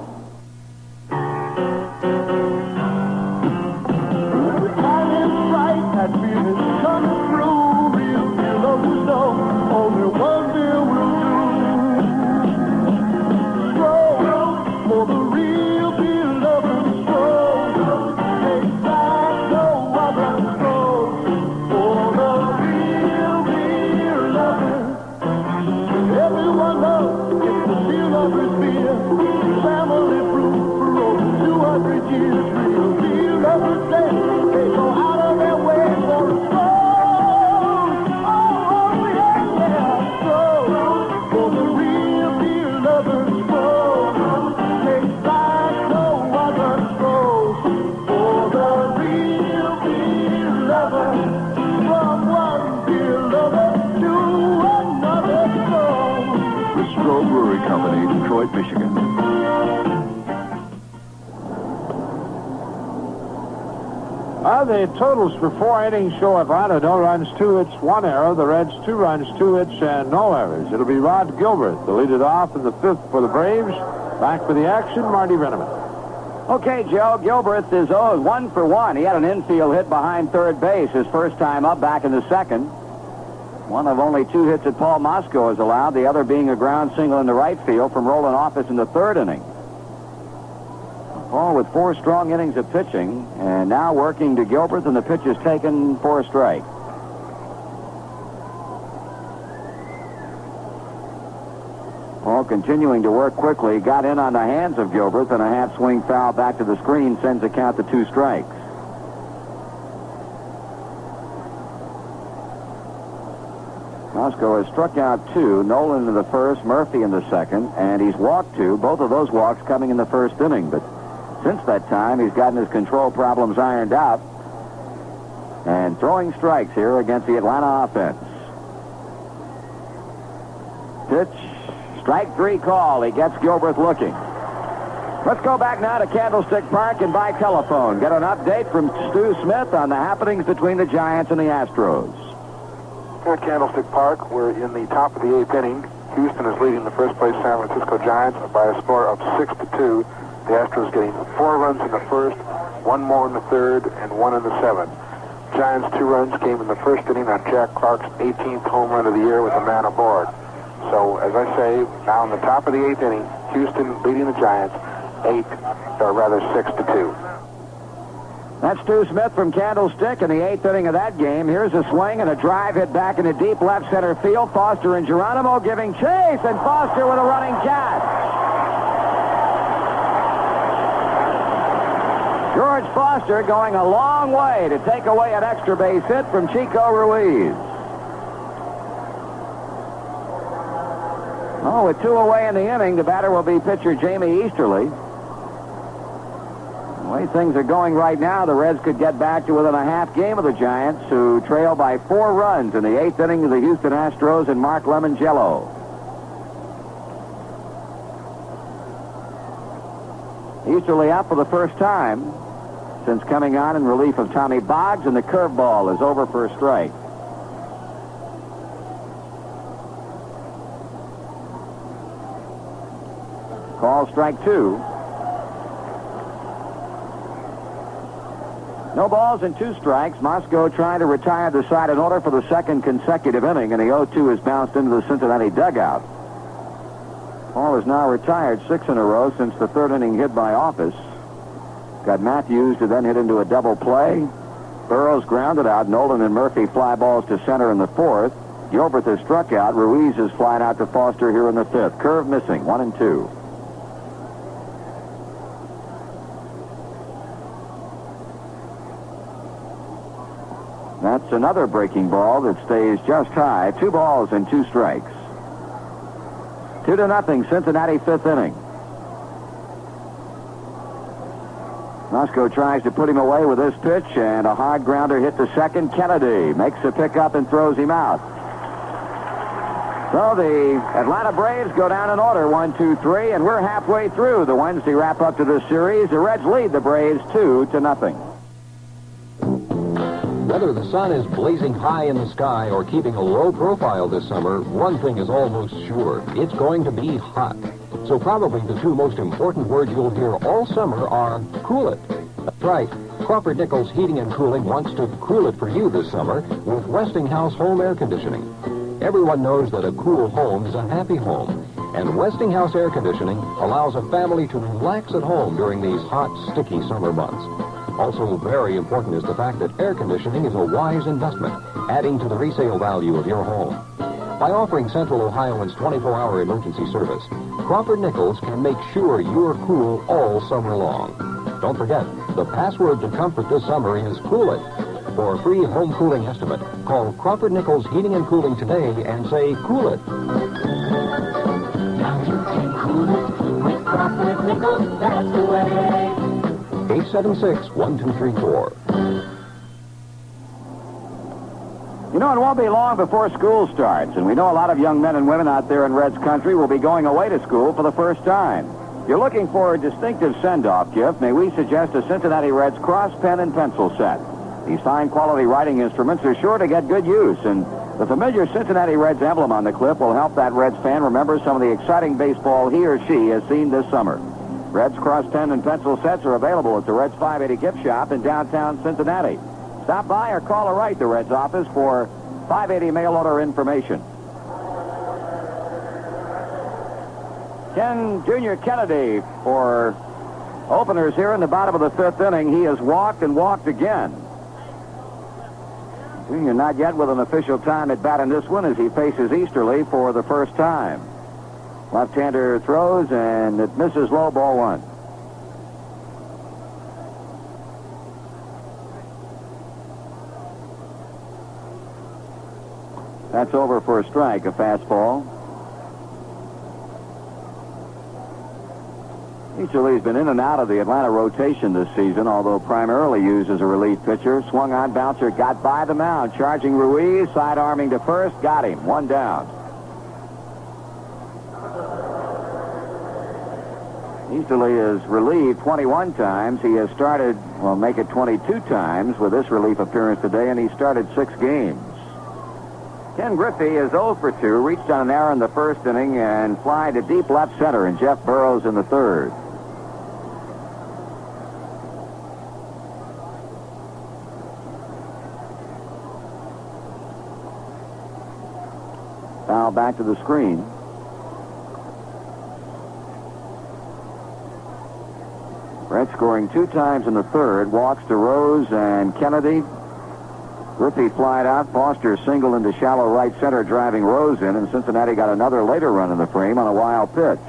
Michigan. The totals for 4 innings show Atlanta no runs, 2 hits, 1 error. The Reds 2 runs, 2 hits, and no errors. It'll be Rod Gilbert to lead it off in the 5th for the Braves. Back for the action, Marty Renneman. Okay, Joe, Gilbert is 1 for 1. He had an infield hit behind third base his first time up back in the 2nd. One of only 2 hits that Paul Moscow has allowed, the other being a ground single in the right field from Roland Office in the 3rd inning. Paul with 4 strong innings of pitching, and now working to Gilbert, and the pitch is taken for a strike. Paul continuing to work quickly, got in on the hands of Gilbert, and a half-swing foul back to the screen sends the count to 2 strikes. Moscow has struck out 2, Nolan in the 1st, Murphy in the 2nd, and he's walked 2, both of those walks coming in the 1st inning. But since that time, he's gotten his control problems ironed out, and throwing strikes here against the Atlanta offense. Pitch, strike 3 call. He gets Gilbert looking. Let's go back now to Candlestick Park and by telephone get an update from Stu Smith on the happenings between the Giants and the Astros. Here at Candlestick Park, we're in the top of the 8th inning. Houston is leading the first-place San Francisco Giants by a score of 6-2. The Astros getting 4 runs in the first, 1 more in the third, and 1 in the seventh. Giants' 2 runs came in the first inning on Jack Clark's 18th home run of the year with a man aboard. So, as I say, now in the top of the 8th inning, Houston leading the Giants 6-2. That's Stu Smith from Candlestick in the 8th inning of that game. Here's a swing and a drive hit back into deep left center field. Foster and Geronimo giving chase, and Foster with a running catch. George Foster going a long way to take away an extra base hit from Chico Ruiz. Oh, with 2 away in the inning, the batter will be pitcher Jamie Easterly. The way things are going right now, the Reds could get back to within a half game of the Giants, who trail by 4 runs in the 8th inning of the Houston Astros and Mark Lemongello. Easterly out for the first time since coming on in relief of Tommy Boggs, and the curveball is over for a strike. Call strike 2. No balls and 2 strikes. Moscow trying to retire the side in order for the second consecutive inning, and the 0-2 is bounced into the Cincinnati dugout. Paul is now retired 6 in a row since the 3rd inning hit by Office. Got Matthews to then hit into a double play. Burrows grounded out. Nolan and Murphy fly balls to center in the 4th. Gilbert has struck out. Ruiz is flying out to Foster here in the 5th. Curve missing, 1-2. That's another breaking ball that stays just high. 2 balls and 2 strikes. 2-0, Cincinnati 5th inning. Moscow tries to put him away with this pitch, and a hard grounder hit to second. Kennedy makes a pickup and throws him out. So the Atlanta Braves go down in order, 1-2-3, and we're halfway through the Wednesday wrap-up to this series. The Reds lead the Braves 2-0. Whether the sun is blazing high in the sky or keeping a low profile this summer, one thing is almost sure. It's going to be hot. So probably the 2 most important words you'll hear all summer are cool it. That's right. Crawford Nichols Heating and Cooling wants to cool it for you this summer with Westinghouse Home Air Conditioning. Everyone knows that a cool home is a happy home. And Westinghouse Air Conditioning allows a family to relax at home during these hot, sticky summer months. Also very important is the fact that air conditioning is a wise investment, adding to the resale value of your home. By offering Central Ohioans 24-hour emergency service, Crawford Nichols can make sure you're cool all summer long. Don't forget, the password to comfort this summer is Cool It. For a free home cooling estimate, call Crawford Nichols Heating and Cooling today and say Cool It. Now you can cool it with Crawford Nichols, that's the way. 876-1234. You know, it won't be long before school starts, and we know a lot of young men and women out there in Reds country will be going away to school for the first time. If you're looking for a distinctive send-off gift, may we suggest a Cincinnati Reds cross pen and pencil set. These fine quality writing instruments are sure to get good use, and the familiar Cincinnati Reds emblem on the clip will help that Reds fan remember some of the exciting baseball he or she has seen this summer. Reds cross pen and pencil sets are available at the Reds 580 gift shop in downtown Cincinnati. Stop by or call or write the Reds office for 580 mail order information. Ken Jr. Kennedy for openers here in the bottom of the 5th inning. He has walked and walked again. Jr. not yet with an official time at bat in this one as he faces Easterly for the first time. Left-hander throws, and it misses low, ball 1. That's over for a strike, a fastball. Easterly's been in and out of the Atlanta rotation this season, although primarily used as a relief pitcher. Swung on, bouncer, got by the mound. Charging Ruiz, side-arming to first, got him. 1 down. Easterly is relieved 21 times. He has started, well, make it 22 times with this relief appearance today, and he started 6 games. Ken Griffey is 0 for 2, reached on an error in the 1st inning and fly to deep left center, and Jeff Burrows in the 3rd. foul back to the screen. Reds scoring 2 times in the third. Walks to Rose and Kennedy. Griffey flied out. Foster singled into shallow right center, driving Rose in, and Cincinnati got another later run in the frame on a wild pitch.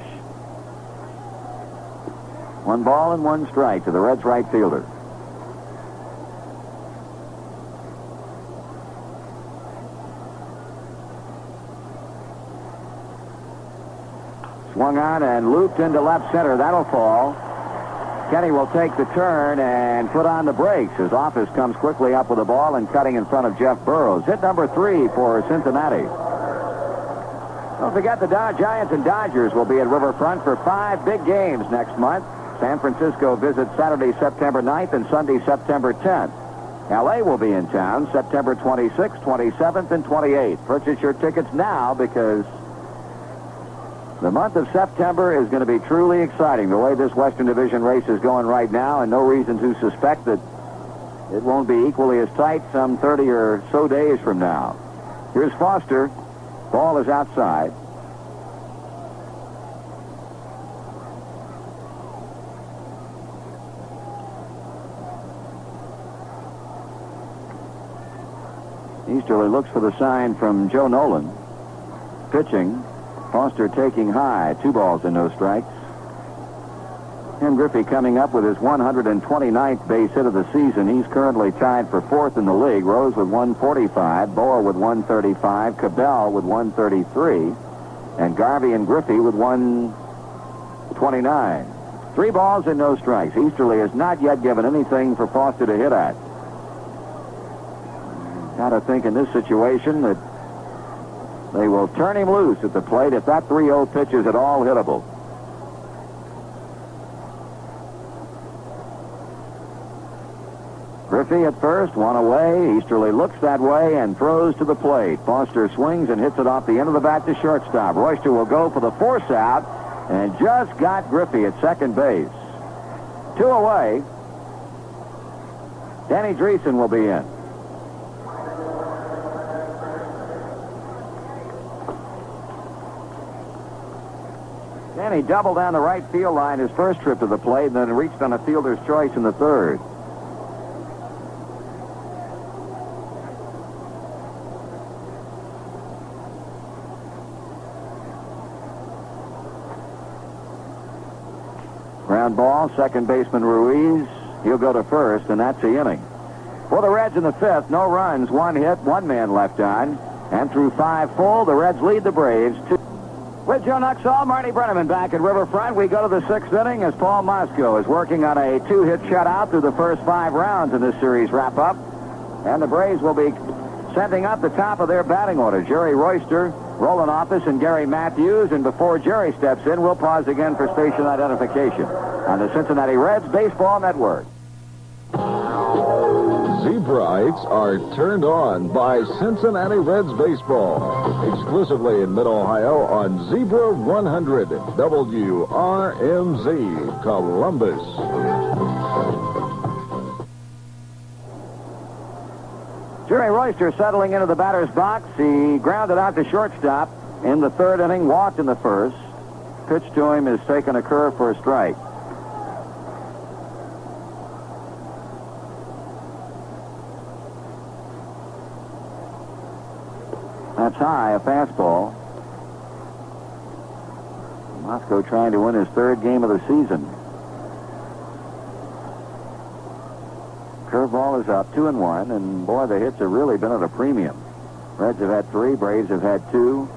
1 ball and 1 strike to the Reds right fielder. Swung on and looped into left center. That'll fall. Kenny will take the turn and put on the brakes. His office comes quickly up with the ball and cutting in front of Jeff Burrows. Hit number 3 for Cincinnati. Don't forget the Giants and Dodgers will be at Riverfront for 5 big games next month. San Francisco visits Saturday, September 9th and Sunday, September 10th. L.A. will be in town September 26th, 27th, and 28th. Purchase your tickets now because the month of September is going to be truly exciting. The way this Western Division race is going right now, and no reason to suspect that it won't be equally as tight some 30 or so days from now. Here's Foster. Ball is outside. Easterly looks for the sign from Joe Nolan. Pitching. Foster taking high. 2 balls and no strikes. Ken Griffey coming up with his 129th base hit of the season. He's currently tied for 4th in the league. Rose with 145, Boer with 135, Cabell with 133, and Garvey and Griffey with 129. 3 balls and no strikes. Easterly has not yet given anything for Foster to hit at. Got to think in this situation that they will turn him loose at the plate if that 3-0 pitch is at all hittable. Griffey at first, 1 away. Easterly looks that way and throws to the plate. Foster swings and hits it off the end of the bat to shortstop. Royster will go for the force out and just got Griffey at second base. 2 away. Danny Dreesen will be in. Danny doubled down the right field line his first trip to the plate and then reached on a fielder's choice in the third. Ground ball, second baseman Ruiz. He'll go to first, and that's the inning. For the Reds in the 5th, no runs, 1 hit, 1 man left on. And through 5 full, the Reds lead the Braves 2. With Joe Nuxall, Marty Brenneman back at Riverfront. We go to the 6th inning as Paul Mosco is working on a 2-hit shutout through the first 5 rounds in this series wrap-up. And the Braves will be sending up the top of their batting order. Jerry Royster, Roland Office, and Gary Matthews. And before Jerry steps in, we'll pause again for station identification on the Cincinnati Reds Baseball Network. Zebrites are turned on by Cincinnati Reds baseball. Exclusively in Mid-Ohio on Zebra 100, WRMZ, Columbus. Jerry Royster settling into the batter's box. He grounded out to shortstop in the 3rd inning, walked in the 1st. Pitch to him is taken a curve for a strike. That's high, a fastball. Mosco trying to win his 3rd game of the season. Curveball is up, 2-1, and boy, the hits have really been at a premium. Reds have had 3, Braves have had 2.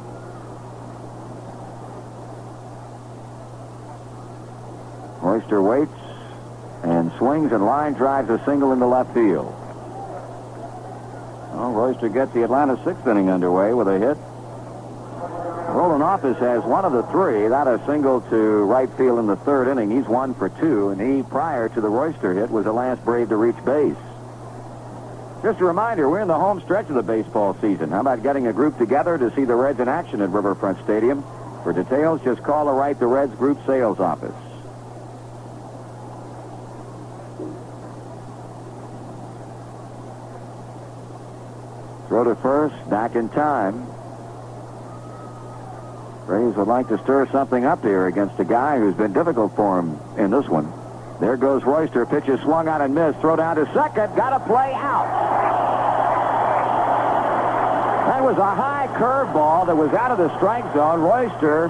Royster waits and swings and line drives a single into left field. Well, Royster gets the Atlanta 6th inning underway with a hit. Roland Office has 1 of the 3. That a single to right field in the 3rd inning. He's 1 for 2, and he, prior to the Royster hit, was the last Brave to reach base. Just a reminder, we're in the home stretch of the baseball season. How about getting a group together to see the Reds in action at Riverfront Stadium? For details, just call or write the Reds Group Sales Office. Throw to first, back in time. Braves would like to stir something up here against a guy who's been difficult for him in this one. There goes Royster. Pitch is swung on and missed. Throw down to second. Got to play out. That was a high curveball that was out of the strike zone. Royster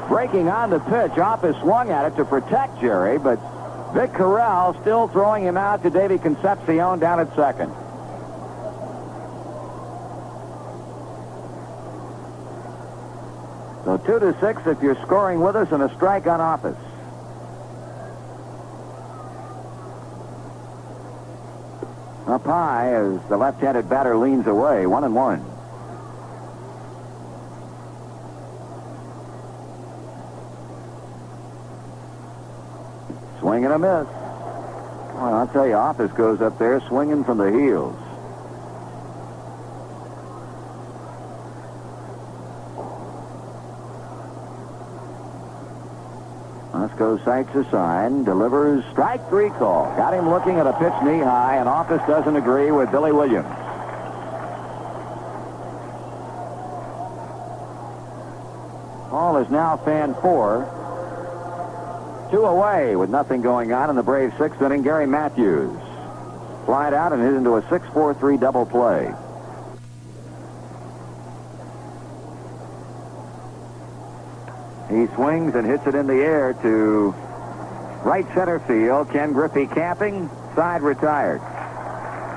breaking on the pitch. Office swung at it to protect Jerry, but Vic Corral still throwing him out to Davey Concepcion down at second. So 2-6 if you're scoring with us and a strike on Office. Up high as the left-handed batter leans away. 1-1. Swing and a miss. Well, I'll tell you, Office goes up there swinging from the heels. Goes sights aside, delivers strike 3 call. Got him looking at a pitch knee high, and Office doesn't agree with Billy Williams. Ball is now fan 4. 2 away with nothing going on in the Braves' 6th inning. Gary Matthews flied out and hit into a 6-4-3 double play. He swings and hits it in the air to right center field. Ken Griffey camping, side retired.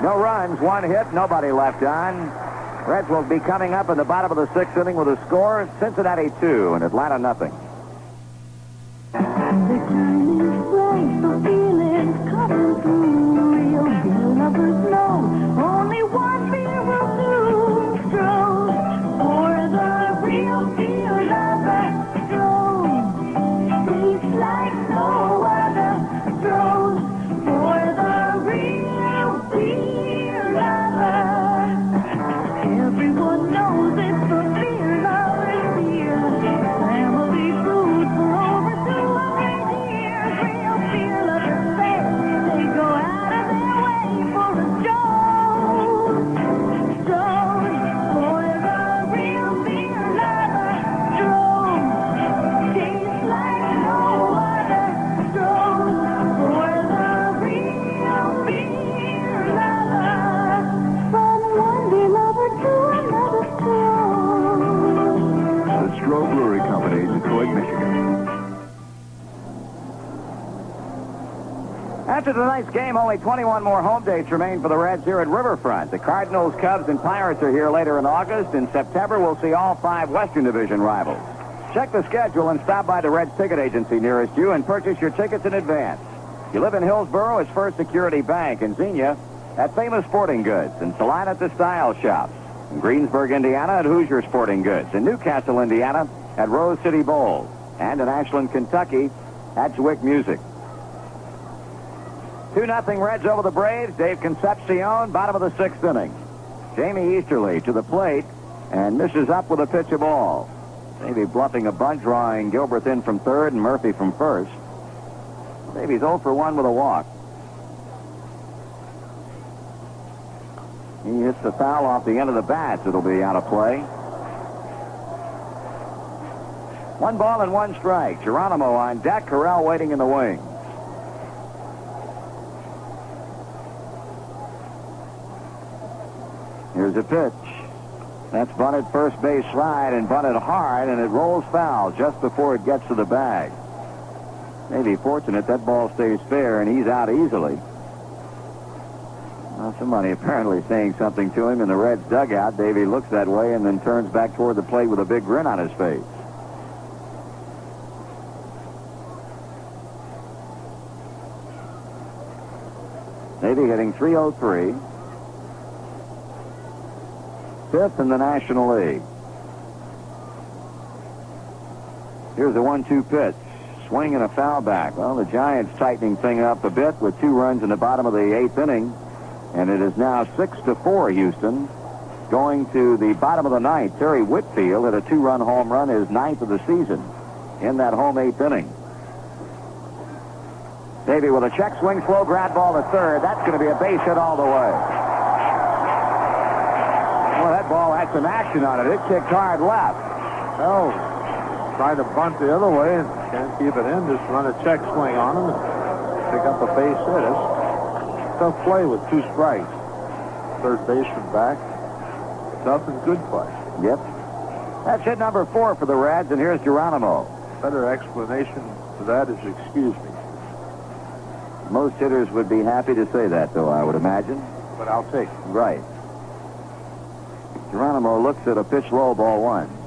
No runs, 1 hit, nobody left on. Reds will be coming up in the bottom of the 6th inning with a score, Cincinnati 2 and Atlanta nothing. The time is bright, the feeling's coming through. Real beer lovers know only one beer will do. Stroke for the real beer lover. Tastes like no other. Stroke for the real beer lover. Everyone knows it's the beer lover's beer. Family food for over 200 years. Real beer lovers say they go out of their way for a Jones. Jones for the real beer lover. Jones tastes like no other. Jones for the real beer lover. From one beer lover to another Jones. The Stroh Brewery Company, Detroit, Michigan. After tonight's game, only 21 more home dates remain for the Reds here at Riverfront. The Cardinals, Cubs, and Pirates are here later in August. In September, we'll see all 5 Western Division rivals. Check the schedule and stop by the Reds ticket agency nearest you and purchase your tickets in advance. If you live in Hillsboro, it's First Security Bank. In Xenia, at Famous Sporting Goods. In Salina, at the Style Shops. In Greensburg, Indiana, at Hoosier Sporting Goods. In Newcastle, Indiana, at Rose City Bowls. And in Ashland, Kentucky, at Zwick Music. 2-0 Reds over the Braves. Dave Concepcion, bottom of the 6th inning. Jamie Easterly to the plate and misses up with a pitch of ball. Maybe bluffing a bunt, drawing Gilbert in from third and Murphy from first. Maybe he's 0 for 1 with a walk. He hits the foul off the end of the bat. It'll be out of play. 1 ball and 1 strike. Geronimo on deck. Corral waiting in the wings. Here's a pitch. That's bunted first base slide and bunted hard, and it rolls foul just before it gets to the bag. Maybe fortunate that ball stays fair, and he's out easily. Well, somebody apparently saying something to him in the Reds dugout. Davey looks that way and then turns back toward the plate with a big grin on his face. Davey hitting .303. 5th in the National League. Here's a 1-2 pitch. Swing and a foul back. Well, the Giants tightening thing up a bit with 2 runs in the bottom of the 8th inning. And it is now 6-4 Houston. Going to the bottom of the 9th, Terry Whitfield hit a 2-run home run, his 9th of the season in that home 8th inning. Davey with a check swing, slow ground ball to third. That's going to be a base hit all the way. Well, that ball had some action on it. It kicked hard left. Oh, try to bunt the other way and can't keep it in. Just run a check swing on him and pick up a base hit. It's tough play with 2 strikes. Third baseman back. Tough and good play. Yep. That's hit number 4 for the Reds, and here's Geronimo. Better explanation for that is excuse me. Most hitters would be happy to say that, though, I would imagine. But I'll take it. Right. Geronimo looks at a pitch low, ball 1.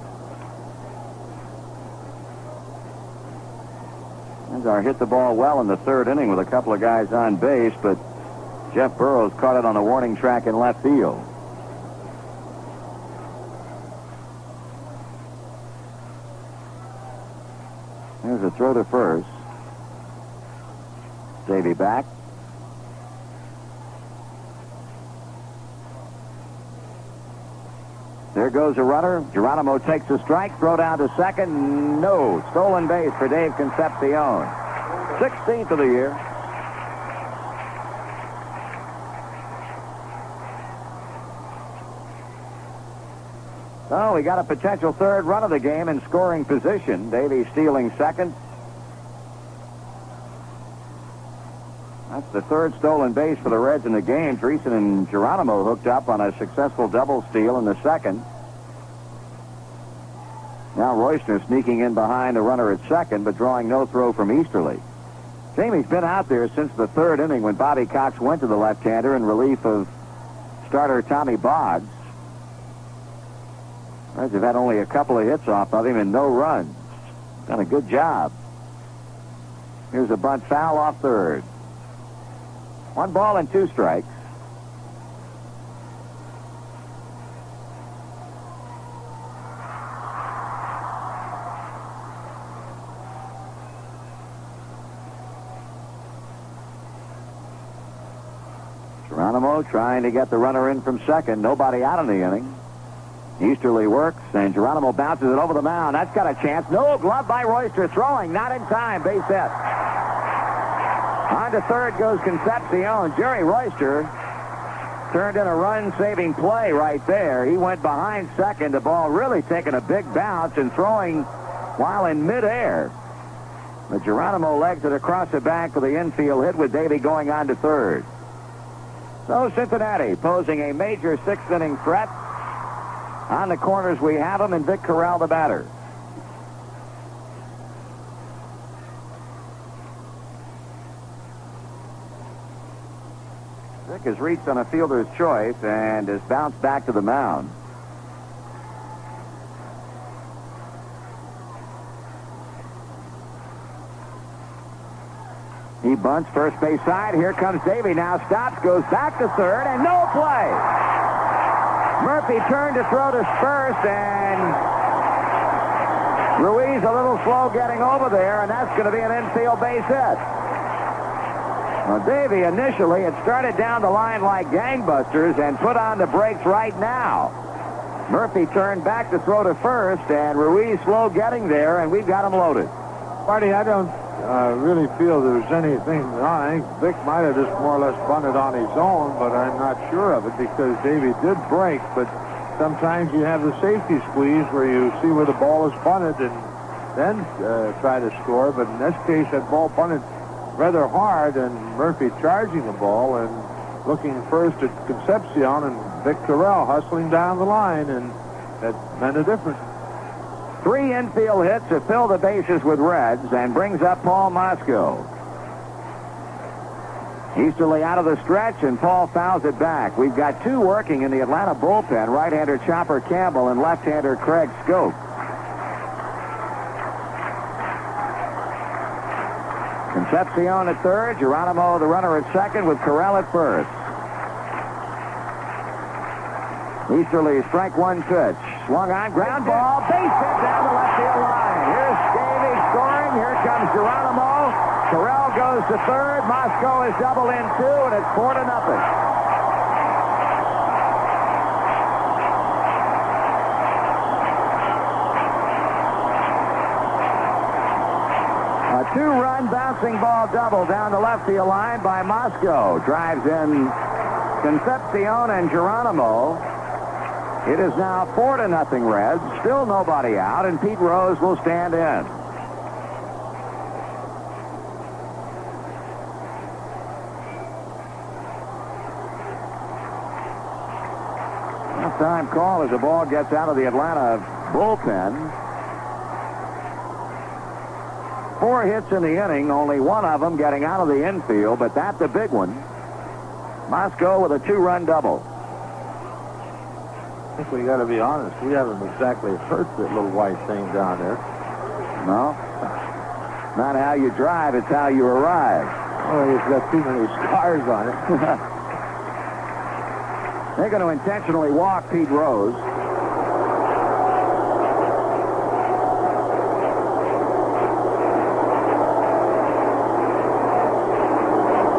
Azar hit the ball well in the 3rd inning with a couple of guys on base, but Jeff Burrows caught it on the warning track in left field. There's a throw to first. Davey back. There goes a runner. Geronimo takes a strike. Throw down to second. No. Stolen base for Dave Concepcion. 16th of the year. So we got a potential 3rd run of the game in scoring position. Davey stealing second. That's the 3rd stolen base for the Reds in the game. Threeson and Geronimo hooked up on a successful double steal in the 2nd. Now Royster sneaking in behind the runner at 2nd, but drawing no throw from Easterly. Jamie's been out there since the 3rd inning when Bobby Cox went to the left-hander in relief of starter Tommy Boggs. Reds have had only a couple of hits off of him and no runs. Done a good job. Here's a bunt foul off 3rd. 1 ball and 2 strikes. Geronimo trying to get the runner in from 2nd. Nobody out in the inning. Easterly works, and Geronimo bounces it over the mound. That's got a chance. No, glove by Royster. Throwing, not in time. Base hit. On to 3rd goes Concepcion. Jerry Royster turned in a run-saving play right there. He went behind 2nd. The ball really taking a big bounce and throwing while in midair. The Geronimo legs it across the back for the infield hit with Davey going on to 3rd. So Cincinnati posing a major 6th inning threat. On the corners we have him, and Vic Corral the batter. Vic has reached on a fielder's choice and has bounced back to the mound. He bunts first base side. Here comes Davey. Now stops, goes back to 3rd, and no play. Murphy turned to throw to first, and Ruiz a little slow getting over there, and that's going to be an infield base hit. Well, Davey initially had started down the line like gangbusters and put on the brakes right now. Murphy turned back to throw to first, and Ruiz slow getting there, and we've got him loaded. Marty, I don't really feel there's anything wrong. I think Vic might have just more or less bunted on his own, but I'm not sure of it because Davey did break. But sometimes you have the safety squeeze where you see where the ball is bunted and then try to score. But in this case, that ball bunted rather hard, and Murphy charging the ball and looking first at Concepcion and Vic Corral hustling down the line, and that meant a difference. 3 infield hits to fill the bases with Reds and brings up Paul Mosco. Easterly out of the stretch, and Paul fouls it back. We've got 2 working in the Atlanta bullpen, right-hander Chopper Campbell and left-hander Craig Scope. Concepcion at 3rd, Geronimo the runner at 2nd with Corral at 1st. Easterly, strike 1 pitch. Swung on, ground ball, base hit down the left field line. Here's Davey scoring. Here comes Geronimo. Corral goes to 3rd. Mosco is doubled in 2, and it's 4-0. A 2-run bouncing ball double down the left field line by Mosco. Drives in Concepcion and Geronimo. It is now 4-0 Reds. Still nobody out, and Pete Rose will stand in. Time call as the ball gets out of the Atlanta bullpen. 4 hits in the inning, only one of them getting out of the infield, but that's a big one. Moscow with a 2-run double. I think we got to be honest. We haven't exactly hurt that little white thing down there. No. Not how you drive, it's how you arrive. Oh, he's got too many scars on it. They're going to intentionally walk Pete Rose.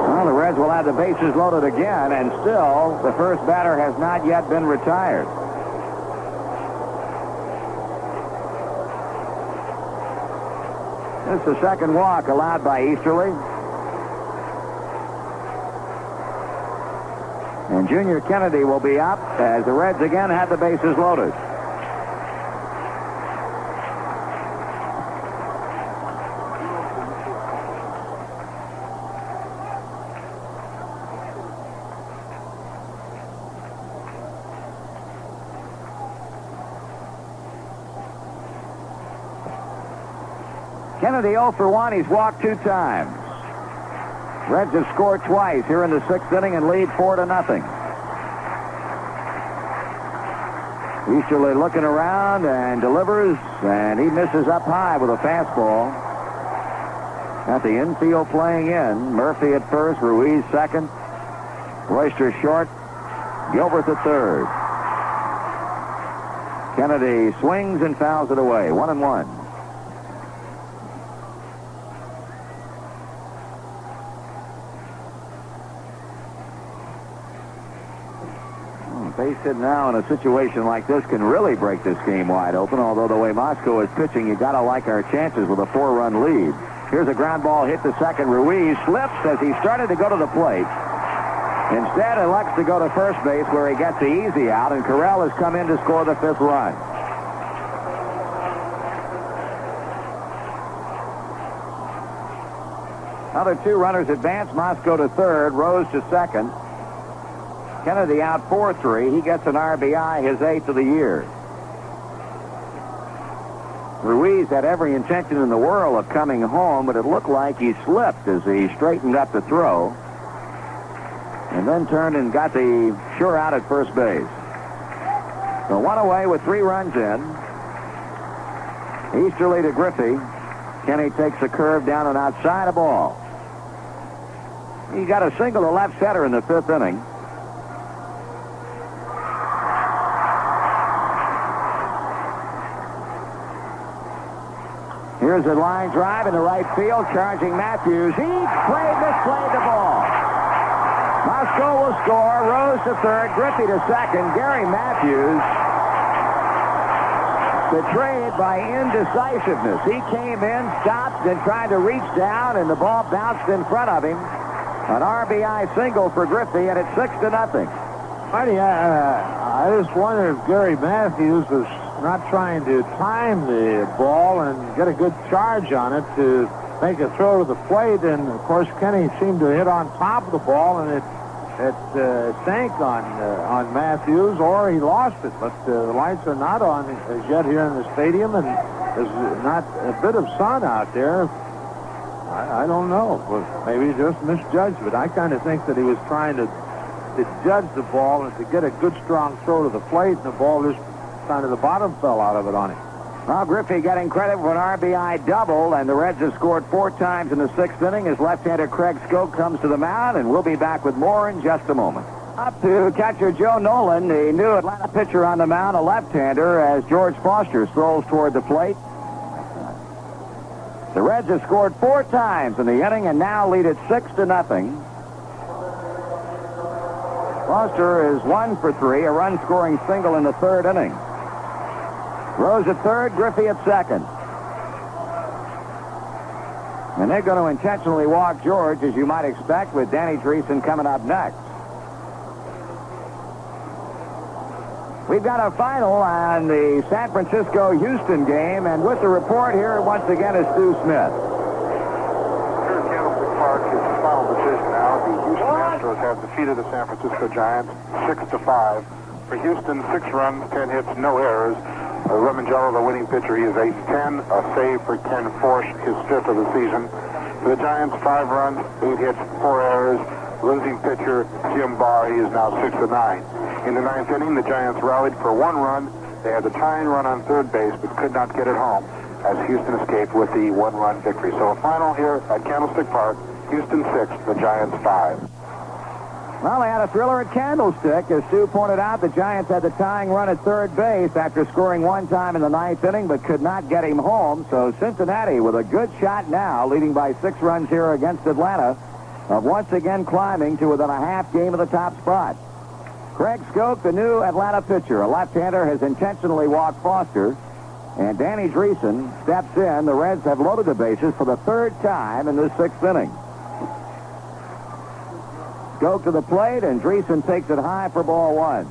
Well, the Reds will have the bases loaded again, and still the first batter has not yet been retired. It's the second walk allowed by Easterly. And Junior Kennedy will be up as the Reds again have the bases loaded. Kennedy 0 for 1. He's walked 2 times. Reds have scored twice here in the 6th inning and lead 4-0. Easterly looking around and delivers, and he misses up high with a fastball. At the infield playing in, Murphy at first, Ruiz second, Royster short, Gilbert at third. Kennedy swings and fouls it away, 1-1. Base hit now in a situation like this can really break this game wide open, although the way Moscow is pitching, you got to like our chances with a 4-run lead. Here's a ground ball hit to second. Ruiz slips as he started to go to the plate. Instead, elects to go to first base where he gets the easy out, and Carell has come in to score the 5th run. Other 2 runners advance. Moscow to third, Rose to second. Kennedy out 4-3. He gets an RBI, his 8th of the year. Ruiz had every intention in the world of coming home, but it looked like he slipped as he straightened up to throw. And then turned and got the sure out at first base. So 1 away with 3 runs in. Easterly to Griffey. Kenny takes a curve down and outside, a ball. He got a single to left center in the 5th inning. Here's a line drive into right field, charging Matthews. He misplayed the ball. Moscow will score. Rose to third, Griffey to second. Gary Matthews betrayed by indecisiveness. He came in, stopped, and tried to reach down, and the ball bounced in front of him. An RBI single for Griffey, and it's 6-0. Marty, I just wonder if Gary Matthews was not trying to time the ball and get a good charge on it to make a throw to the plate. And, of course, Kenny seemed to hit on top of the ball, and it sank on Matthews, or he lost it. But the lights are not on as yet here in the stadium, and there's not a bit of sun out there. I don't know. Well, maybe he just misjudged, but I kind of think that he was trying to judge the ball and to get a good, strong throw to the plate, and the ball just kind of the bottom fell out of it on him. Well, Griffey getting credit for an RBI double, and the Reds have scored 4 times in the 6th inning as left-hander Craig Skoke comes to the mound, and we'll be back with more in just a moment. Up to catcher Joe Nolan, the new Atlanta pitcher on the mound, a left-hander, as George Foster strolls toward the plate. The Reds have scored 4 times in the inning and now lead it 6-0. Foster is 1 for 3, a run-scoring single in the 3rd inning. Rose at third, Griffey at second. And they're going to intentionally walk George, as you might expect, with Danny Dreesen coming up next. We've got a final on the San Francisco-Houston game, and with the report here once again is Stu Smith. Here at Candlestick Park is the final decision now. The Houston Astros have defeated the San Francisco Giants 6-5. For Houston, 6 runs, 10 hits, no errors. Remangello, the winning pitcher, he is 8-10. A save for Ken Forsch, his 5th of the season. For the Giants, 5 runs, 8 hits, 4 errors. Losing pitcher Jim Barr, he is now 6-9. In the 9th inning, the Giants rallied for 1 run. They had the tying run on third base, but could not get it home as Houston escaped with the 1-run victory. So a final here at Candlestick Park, Houston 6, the Giants 5. Well, they had a thriller at Candlestick. As Stu pointed out, the Giants had the tying run at third base after scoring 1 time in the 9th inning, but could not get him home. So Cincinnati, with a good shot now, leading by 6 runs here against Atlanta, of once again climbing to within a half game of the top spot. Craig Skoke, the new Atlanta pitcher, a left-hander, has intentionally walked Foster, and Danny Dreesen steps in. The Reds have loaded the bases for the 3rd time in this 6th inning. Skoke to the plate, and Dreesen takes it high for ball 1.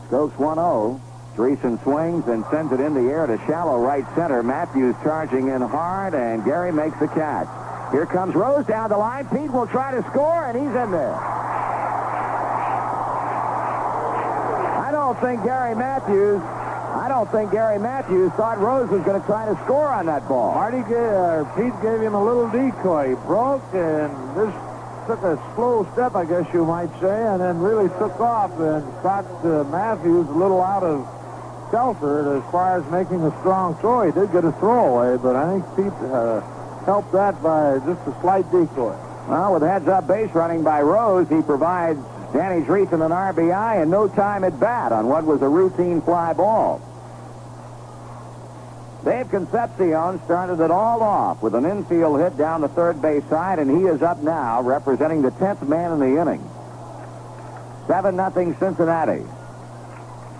Skoke's 1-0. Dreesen swings and sends it in the air to shallow right center. Matthews charging in hard, and Gary makes the catch. Here comes Rose down the line. Pete will try to score, and he's in there. I don't think Gary Matthews thought Rose was going to try to score on that ball. Pete gave him a little decoy. He broke, and this took a slow step, I guess you might say, and then really took off and caught Matthews a little out of shelter as far as making a strong throw. He did get a throwaway, but I think Pete helped that by just a slight decoy. Well, with heads-up base running by Rose, he provides Danny Dreesen an RBI and no time at bat on what was a routine fly ball. Dave Concepcion started it all off with an infield hit down the third base side, and he is up now representing the 10th man in the inning. 7-0 Cincinnati.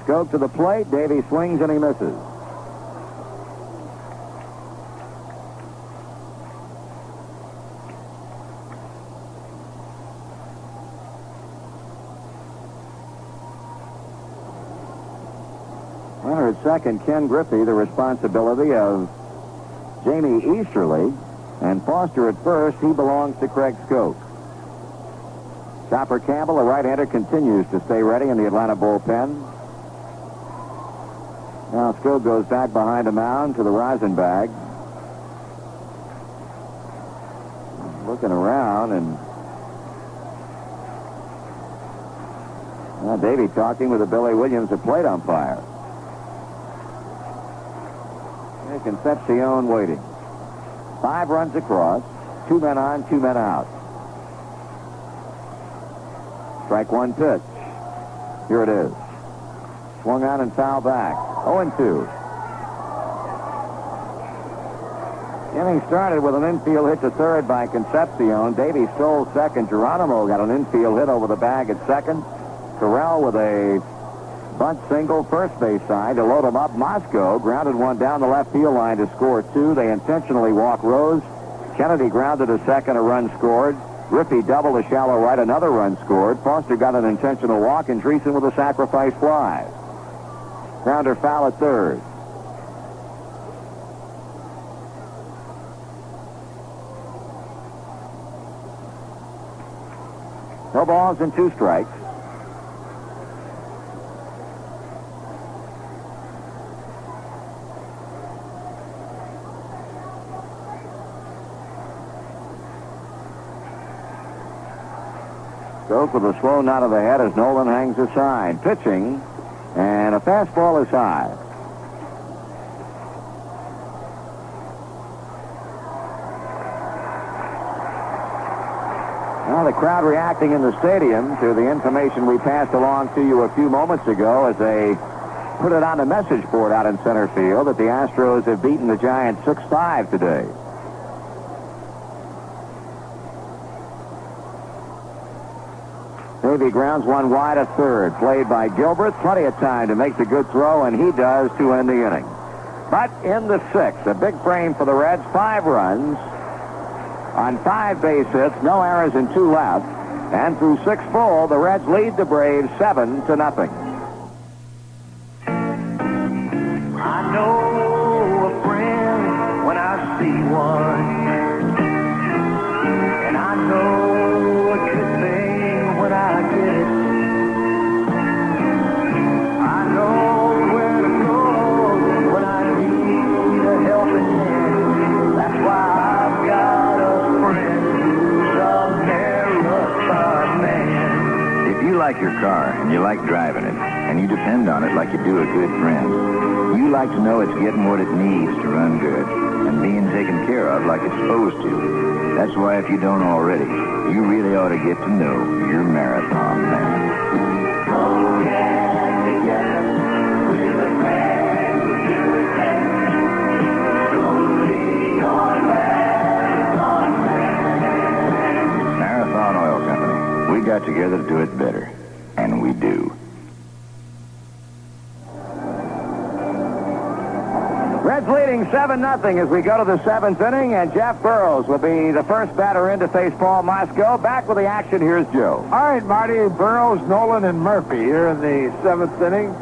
Skoke to the plate. Davey swings and he misses. Runner at second, Ken Griffey, the responsibility of Jamie Easterly, and Foster at first. He belongs to Craig Skoke. Chopper Campbell, the right-hander, continues to stay ready in the Atlanta bullpen. Now Skoke goes back behind the mound to the rosin bag. Looking around, and Davey talking with the Billy Williams, the plate umpire. Concepcion waiting. 5 runs across. 2 men on, 2 men out. Strike 1 pitch. Here it is. Swung on and foul back. 0-2. Inning started with an infield hit to third by Concepcion. Davey stole second. Geronimo got an infield hit over the bag at second. Terrell with a bunt single first base side to load him up. Moscow grounded one down the left field line to score 2. They intentionally walked Rose. Kennedy grounded a second, a run scored. Griffey doubled a shallow right, another run scored. Foster got an intentional walk, and Dreesen with a sacrifice fly. Grounder foul at third. No balls and 2 strikes. Skoke with a slow nod of the head as Nolan hangs aside. Pitching, and a fastball is high. Now the crowd reacting in the stadium to the information we passed along to you a few moments ago as they put it on the message board out in center field that the Astros have beaten the Giants 6-5 today. Davey grounds one wide at third. Played by Gilbert. Plenty of time to make the good throw, and he does to end the inning. But in the sixth, a big frame for the Reds, 5 runs on 5 base hits, no errors and 2 left. And through 6 full, the Reds lead the Braves 7-0. I know a friend when I see one. And I know a good thing when I get it. I know where to go when I need a helping hand. That's why I've got a friend who's a marathon man. If you like your car and you like driving it, and you depend on it like you do a good friend, you like to know it's getting what it needs to run good and being taken care of like it's supposed to. That's why if you don't already, you really ought to get to know your marathon man. Go get together with a friend who do it better. Go be your marathon man. Marathon Oil Company. We got together to do it better. And we do. Reds leading 7-0 as we go to the 7th inning, and Jeff Burroughs will be the first batter in to face Paul Moscow. Back with the action, here's Joe. All right, Marty, Burroughs, Nolan, and Murphy here in the 7th inning.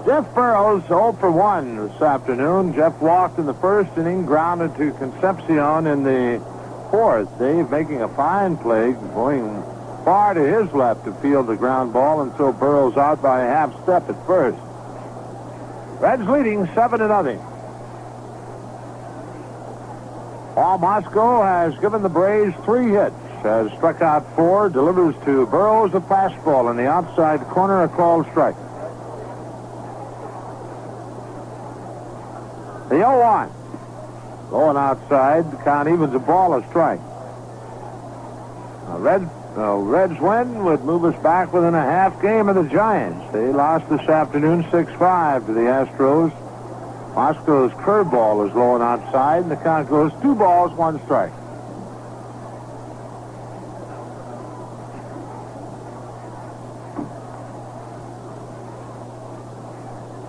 Jeff Burroughs 0 for 1 this afternoon. Jeff walked in the first inning, grounded to Concepcion in the 4th. Dave making a fine play, going far to his left to field the ground ball until Burroughs out by a half step at first. Reds leading 7-0. Paul Moscow has given the Braves 3 hits, has struck out 4, delivers to Burroughs a fastball in the outside corner, a called strike. The 0-1. Going outside, the count evens, a ball, a strike. Reds win would move us back within a half game of the Giants. They lost this afternoon 6-5 to the Astros. Moscow's curveball is low and outside, and the count goes 2 balls, 1 strike.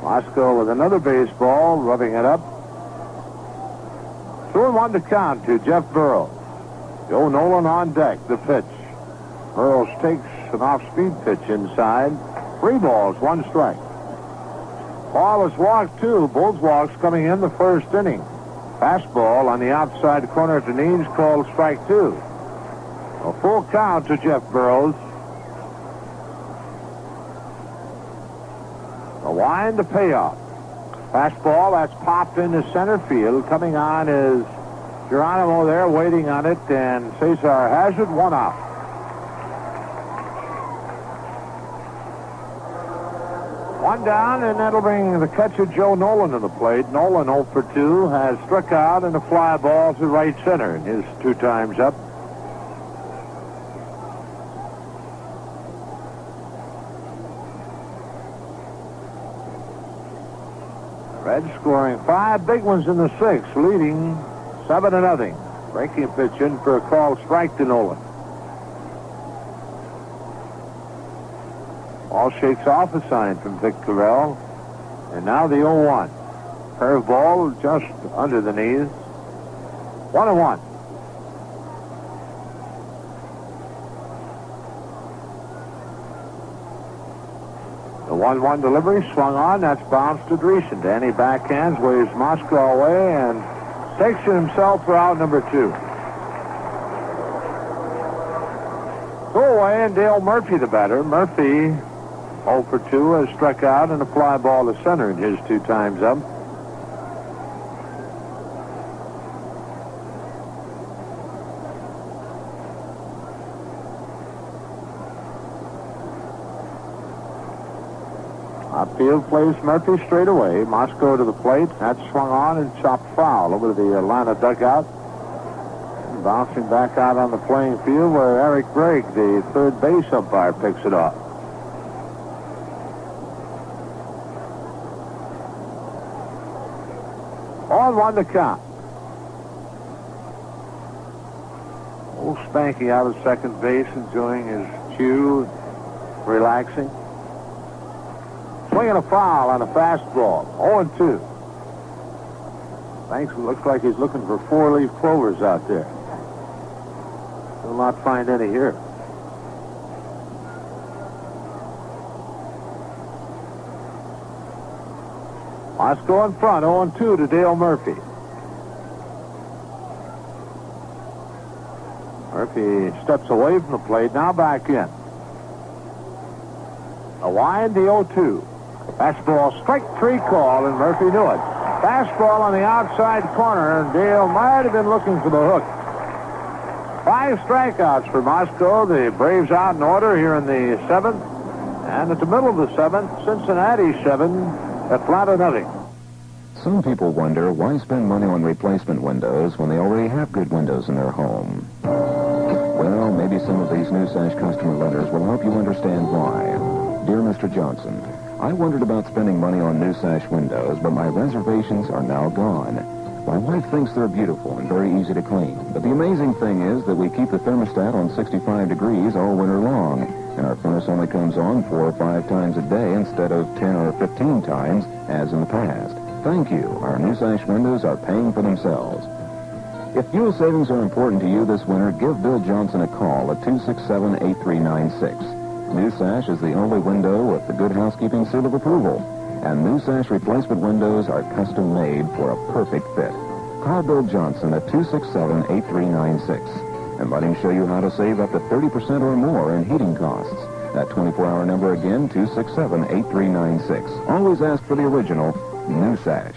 Moscow with another baseball, rubbing it up. 2-1 to count to Jeff Burroughs. Joe Nolan on deck, the pitch. Burroughs takes an off-speed pitch inside. 3 balls, 1 strike. Paul has walked 2, both walks coming in the first inning. Fastball on the outside corner to Neves, called strike 2. A full count to Jeff Burroughs. A wind to payoff. Fastball that's popped into center field. Coming on is Geronimo there waiting on it, and Cesar has it, 1 out. One down, and that'll bring the catcher Joe Nolan to the plate. Nolan 0 for 2 has struck out and a fly ball to right center in his 2 times up. Reds scoring 5 big ones in the 6th, leading 7-0. Breaking pitch in for a called strike to Nolan. Ball shakes off a sign from Vic Clarell. And now the 0-1. Curveball just under the knees. 1-1. The 1-1 delivery swung on. That's bounced to Dreesen. Danny backhands, waves Moscow away, and takes it himself for out number 2. 2 away, and Dale Murphy the batter. Murphy 0 for 2 has struck out and a fly ball to center in his 2 times up. Outfield plays Murphy straight away. Moscow to the plate. That's swung on and chopped foul over to the Atlanta dugout. And bouncing back out on the playing field where Eric Bragg, the third base umpire, picks it off. On 1 to count. Spanky out at second base, enjoying his chew, relaxing. Swinging a foul on a fastball. 0-2. Banks looks like he's looking for four-leaf clovers out there. Will not find any here. Moscow in front, 0-2 to Dale Murphy. Murphy steps away from the plate, now back in. A wind, the 0-2. Fastball, strike three call, and Murphy knew it. Fastball on the outside corner, and Dale might have been looking for the hook. 5 strikeouts for Moscow. The Braves out in order here in the 7th. And at the middle of the 7th, Cincinnati 7, Atlanta nothing. Some people wonder why spend money on replacement windows when they already have good windows in their home. Well, maybe some of these New Sash customer letters will help you understand why. Dear Mr. Johnson, I wondered about spending money on New Sash windows, but my reservations are now gone. My wife thinks they're beautiful and very easy to clean. But the amazing thing is that we keep the thermostat on 65 degrees all winter long, and our furnace only comes on 4 or 5 times a day instead of 10 or 15 times, as in the past. Thank you. Our New Sash windows are paying for themselves. If fuel savings are important to you this winter, give Bill Johnson a call at 267-8396. New Sash is the only window with the Good Housekeeping seal of approval. And New Sash replacement windows are custom made for a perfect fit. Call Bill Johnson at 267-8396 and let him show you how to save up to 30% or more in heating costs. That 24-hour number again, 267-8396. Always ask for the original New Sash.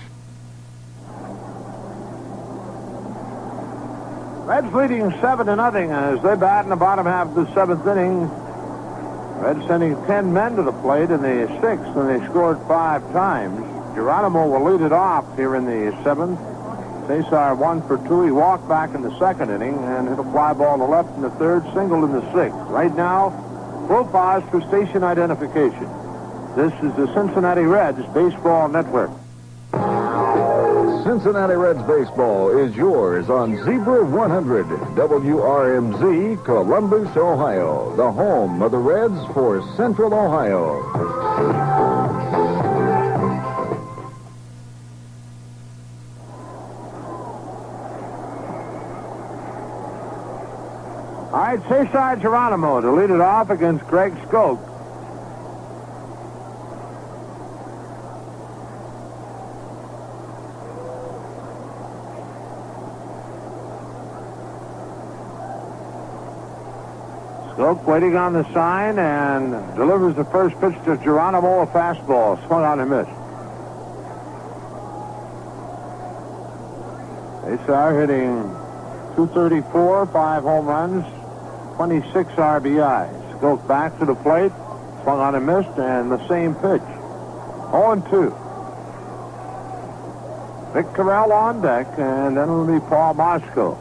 Reds leading 7-0 as they bat in the bottom half of the 7th inning. Reds sending 10 men to the plate in the 6th, and they scored 5 times. Geronimo will lead it off here in the 7th. Cesar 1 for 2. He walked back in the 2nd inning and hit a fly ball to left in the 3rd, single in the 6th. Right now, we'll pause for station identification. This is the Cincinnati Reds Baseball Network. Cincinnati Reds baseball is yours on Zebra 100, WRMZ, Columbus, Ohio, the home of the Reds for Central Ohio. All right, Cesar Geronimo to lead it off against Greg Skoke. Skoke waiting on the sign and delivers the first pitch to Geronimo, a fastball, swung on and missed. Cesar hitting .234, 5 home runs, 26 RBIs. Skoke back to the plate, swung on and missed, and the same pitch. 0-2. Vic Carell on deck, and then it'll be Paul Moscow.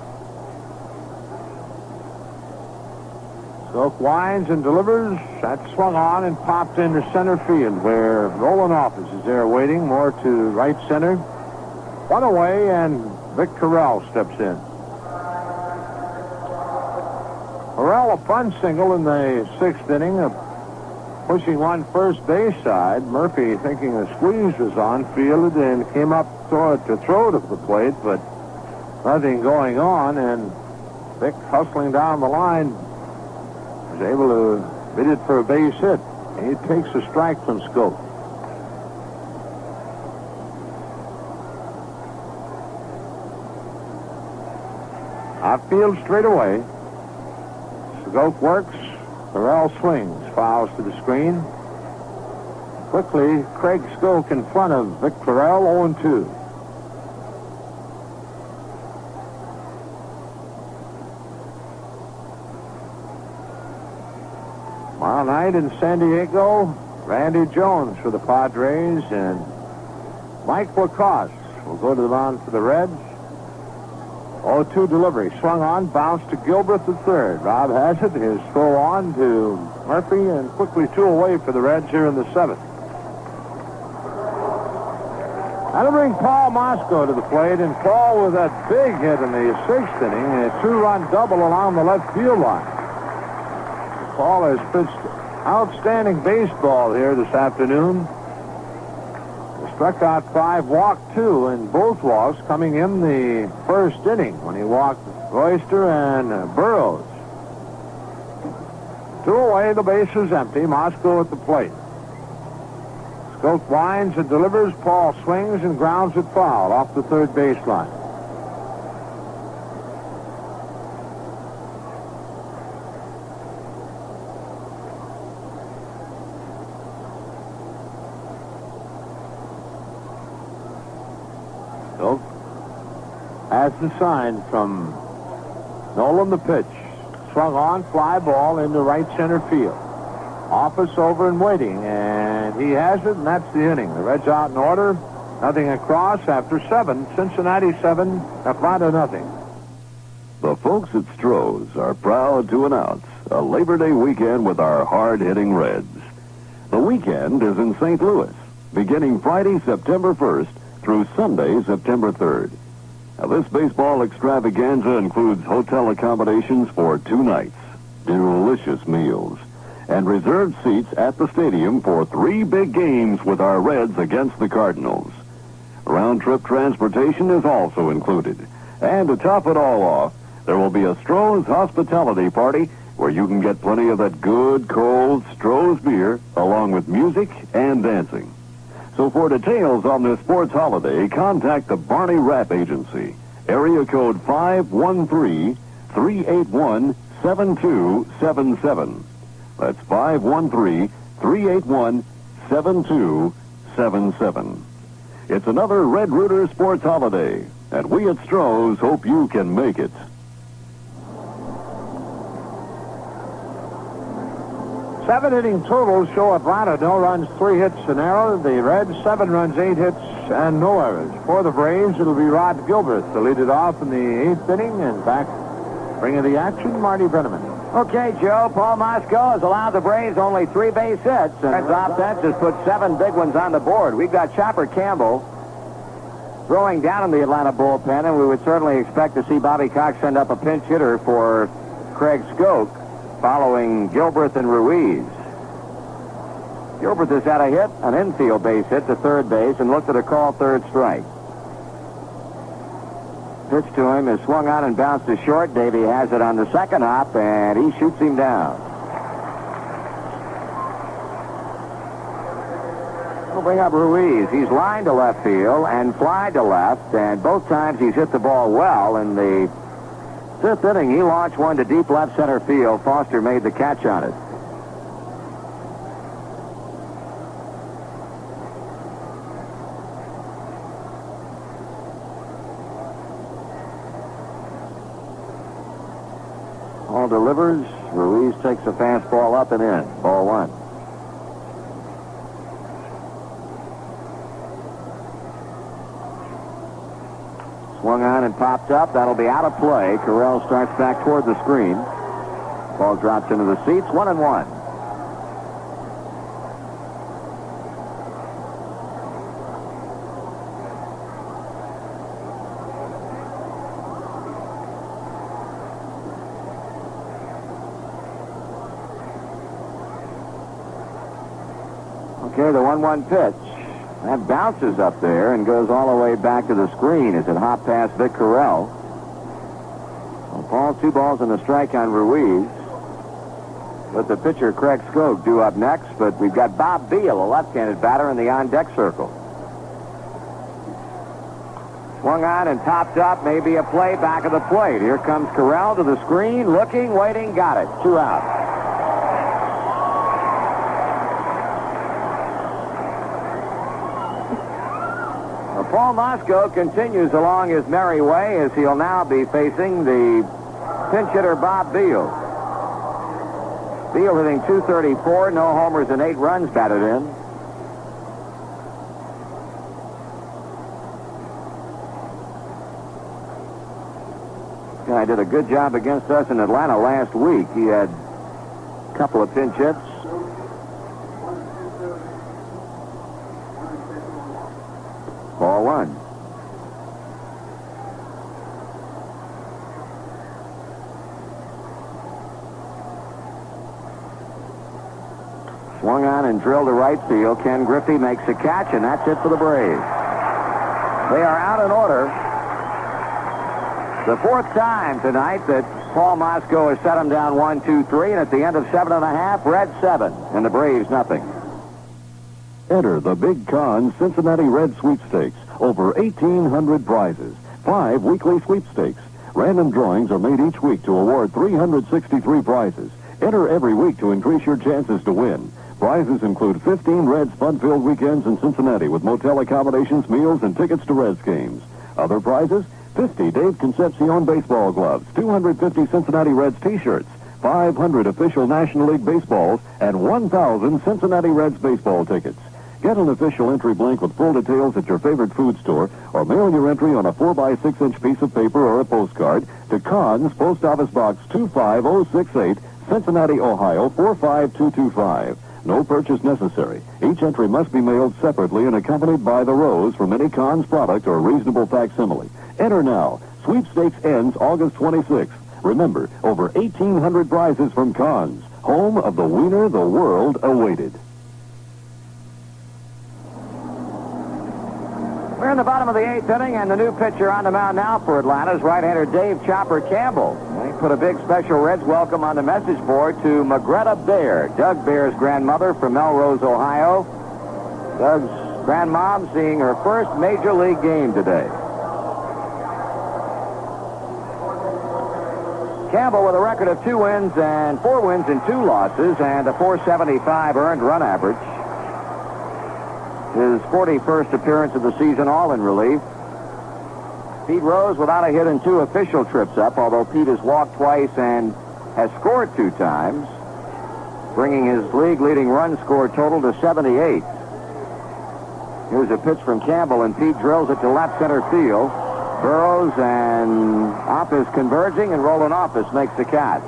Skoke winds and delivers. That swung on and popped into center field, where Roland Office is there waiting, more to right center. One away, and Vic Carell steps in. Carell, a bunt single in the 6th inning, pushing one first base side. Murphy, thinking the squeeze was on, fielded and came up to throw to the plate, but nothing going on, and Vic hustling down the line was able to hit it for a base hit. He takes a strike from Skoke. Outfield straight away. Skoke works. Carell swings. Fouls to the screen. Quickly, Craig Skoke in front of Vic Carell, 0-2. Tomorrow night in San Diego, Randy Jones for the Padres, and Mike Lacoste will go to the mound for the Reds. 0-2 delivery. Swung on, bounced to Gilbert the third. Rob has it. His throw on to Murphy, and quickly 2 away for the Reds here in the 7th. That'll bring Paul Moscow to the plate, and Paul with that big hit in the 6th inning, a 2-run double along the left field line. Paul has pitched outstanding baseball here this afternoon. He struck out 5, walked 2, and both walks coming in the 1st inning when he walked Royster and Burroughs. 2 away, the base is empty. Moscow at the plate. Scope winds and delivers. Paul swings and grounds it foul off the third baseline. Scope has the sign from Nolan, the pitch. Swung on, fly ball into right center field. Office over and waiting, and he has it, and that's the inning. The Reds out in order. Nothing across after 7. Cincinnati 7, Atlanta nothing. The folks at Stroh's are proud to announce a Labor Day weekend with our hard-hitting Reds. The weekend is in St. Louis, beginning Friday, September 1st through Sunday, September 3rd. Now, this baseball extravaganza includes hotel accommodations for 2 nights, delicious meals, and reserved seats at the stadium for 3 big games with our Reds against the Cardinals. Round-trip transportation is also included. And to top it all off, there will be a Stroh's hospitality party where you can get plenty of that good, cold Stroh's beer, along with music and dancing. So for details on this sports holiday, contact the Barney Rapp Agency, area code 513-381-7277. That's 513-381-7277. It's another Red Rooter sports holiday, and we at Stroh's hope you can make it. Seven-inning totals show Atlanta no runs, 3 hits, an error. The Reds 7 runs, 8 hits, and no errors. For the Braves, it'll be Rod Gilbert to lead it off in the 8th inning, and back bringing the action, Marty Brenneman. Okay, Joe, Paul Moscow has allowed the Braves only 3 base hits, and Reds offense has put 7 big ones on the board. We've got Chopper Campbell throwing down in the Atlanta bullpen, and we would certainly expect to see Bobby Cox send up a pinch hitter for Craig Skoke following Gilbert and Ruiz. Gilbert has had a hit, an infield base hit to third base, and looked at a call, 3rd strike. Pitch to him is swung on and bounced to short. Davey has it on the 2nd hop, and he shoots him down. We'll bring up Ruiz. He's lined to left field and fly to left, and both times he's hit the ball well. In the 5th inning, he launched one to deep left center field. Foster made the catch on it. Hall delivers. Ruiz takes a fastball up and in. Ball 1. Swung on and popped up. That'll be out of play. Carell starts back toward the screen. Ball drops into the seats. 1-1. Okay, the 1-1 pitch. That bounces up there and goes all the way back to the screen as it hopped past Vic Carell. Well, Paul, 2 balls and a strike on Ruiz. With the pitcher, Craig Skoke, due up next, but we've got Bob Beal, a left-handed batter, in the on-deck circle. Swung on and topped up, maybe a play back of the plate. Here comes Carell to the screen, looking, waiting, got it. 2 out. Paul Moscow continues along his merry way as he'll now be facing the pinch hitter Bob Beal. Beal hitting .234, no homers and 8 runs batted in. Guy did a good job against us in Atlanta last week. He had a couple of pinch hits. Ball one. Swung on and drilled to right field. Ken Griffey makes a catch, and that's it for the Braves. They are out in order. The fourth time tonight that Paul Mosco has set them down 1-2-3, and at the end of 7.5, Reds 7, and the Braves nothing. Enter the Big Con Cincinnati Red Sweepstakes. Over 1,800 prizes. 5 weekly sweepstakes. Random drawings are made each week to award 363 prizes. Enter every week to increase your chances to win. Prizes include 15 Reds fun-filled weekends in Cincinnati with motel accommodations, meals, and tickets to Reds games. Other prizes, 50 Dave Concepcion baseball gloves, 250 Cincinnati Reds t-shirts, 500 official National League baseballs, and 1,000 Cincinnati Reds baseball tickets. Get an official entry blank with full details at your favorite food store, or mail your entry on a 4x6-inch piece of paper or a postcard to Cons, Post Office Box 25068, Cincinnati, Ohio 45225. No purchase necessary. Each entry must be mailed separately and accompanied by the rose from any Cons product or reasonable facsimile. Enter now. Sweepstakes ends August 26th. Remember, over 1,800 prizes from Cons, home of the wiener the world awaited. We're in the bottom of the 8th inning, and the new pitcher on the mound now for Atlanta is right-hander Dave Chopper Campbell. They put a big special Reds welcome on the message board to Magretta Bear, Doug Bear's grandmother from Melrose, Ohio. Doug's grandmom seeing her first major league game today. Campbell with a record of 2 wins and 4 wins and 2 losses and a .475 earned run average. His 41st appearance of the season, all in relief. Pete Rose without a hit and 2 official trips up, although Pete has walked twice and has scored 2 times, bringing his league-leading run score total to 78. Here's a pitch from Campbell, and Pete drills it to left center field. Burrows and Office converging, and Roland Office makes the catch.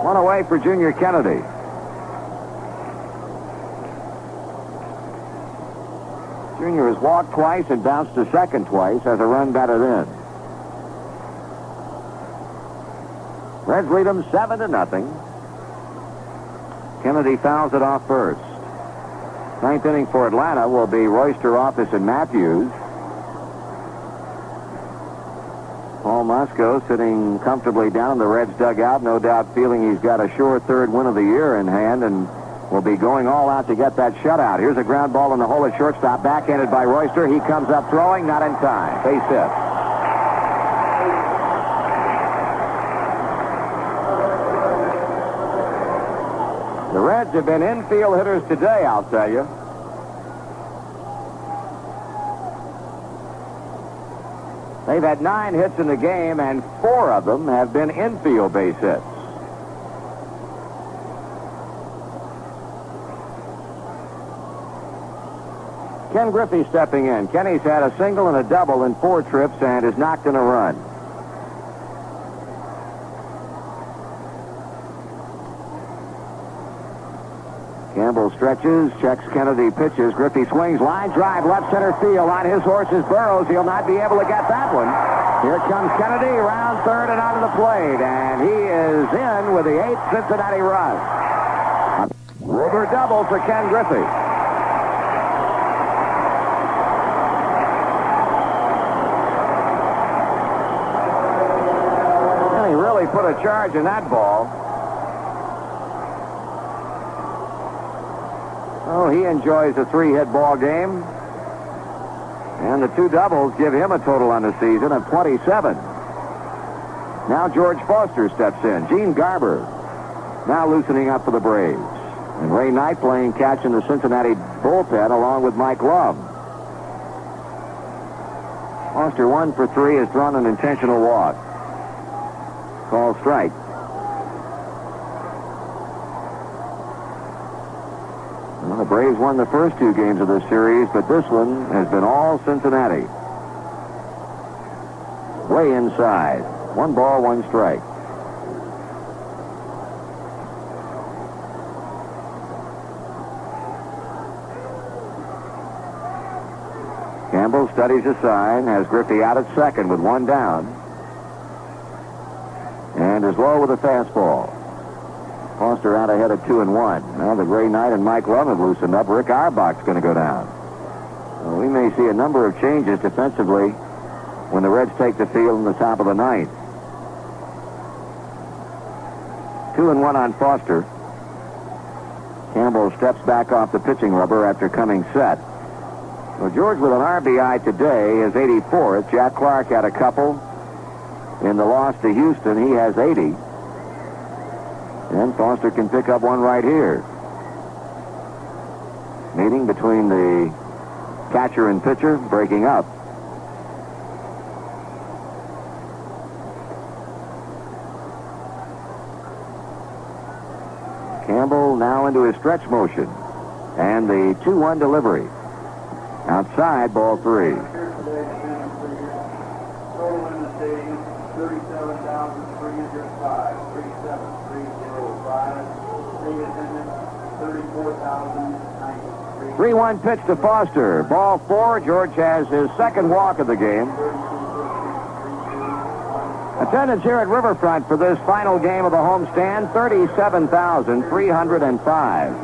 One away for Junior Kennedy. Junior has walked twice and bounced to second twice, has a run batted in. Reds lead them 7-0. Kennedy fouls it off first. 9th inning for Atlanta will be Royster, Office, and Matthews. Paul Mosco sitting comfortably down in the Reds dugout, no doubt feeling he's got a sure 3rd win of the year in hand and will be going all out to get that shutout. Here's a ground ball in the hole at shortstop, backhanded by Royster. He comes up throwing, not in time. Base hit. The Reds have been infield hitters today, I'll tell you. They've had 9 hits in the game, and 4 of them have been infield base hits. Ken Griffey stepping in. Kenny's had a single and a double in 4 trips and has knocked in a run. Campbell stretches, checks Kennedy, pitches. Griffey swings, line drive, left center field. On his horse is Burrows. He'll not be able to get that one. Here comes Kennedy, around third and out of the plate. And he is in with the 8th Cincinnati run. Rubber double for Ken Griffey. And he really put a charge in that ball. Oh, he enjoys a 3-hit ball game. And the 2 doubles give him a total on the season of 27. Now George Foster steps in. Gene Garber now loosening up for the Braves. And Ray Knight playing catch in the Cincinnati bullpen along with Mike Love. Foster 1 for 3 has thrown an intentional walk. Called strike. Well, the Braves won the first 2 games of this series, but this one has been all Cincinnati. Way inside. 1 ball, 1 strike. Campbell studies his sign, has Griffey out at second with one down. And is low with a fastball. Foster out ahead of 2-1. Now the Gray Knight and Mike Love have loosened up. Rick Auerbach's going to go down. Well, we may see a number of changes defensively when the Reds take the field in the top of the ninth. 2-1 on Foster. Campbell steps back off the pitching rubber after coming set. Well, George with an RBI today is 84th. Jack Clark had a couple. In the loss to Houston, he has 80. And Foster can pick up one right here. Meeting between the catcher and pitcher, breaking up. Campbell now into his stretch motion. And the 2-1 delivery. Outside, ball 3. Total in the stadium, 37,305. 37305. State attendance, 34,093. 3-1 pitch to Foster. Ball 4. George has his second walk of the game. Attendance here at Riverfront for this final game of the homestand, 37,305.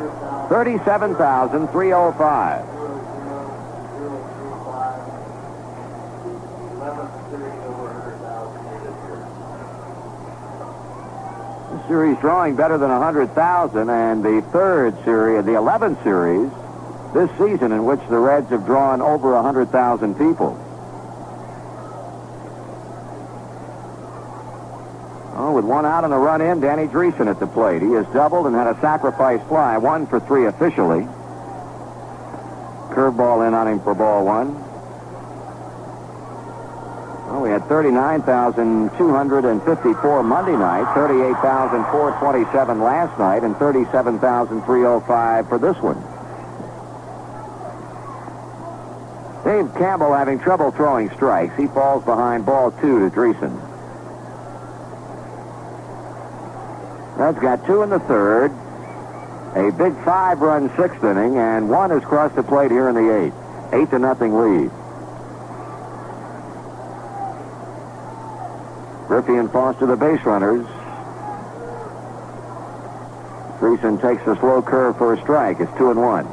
37,305. The series drawing better than 100,000, and the third series, the 11th series this season in which the Reds have drawn over 100,000 people. Oh, with one out and a run in, Danny Dreesen at the plate. He has doubled and had a sacrifice fly, 1 for 3 officially. Curveball in on him for ball 1. Well, we had 39,254 Monday night, 38,427 last night, and 37,305 for this one. Dave Campbell having trouble throwing strikes. He falls behind ball 2 to Dreesen. Red's got 2 in the third. A big 5-run 6th inning, and 1 has crossed the plate here in the 8th. 8-0 lead. Griffey and Foster the base runners. Dreesen takes the slow curve for a strike. It's 2-1.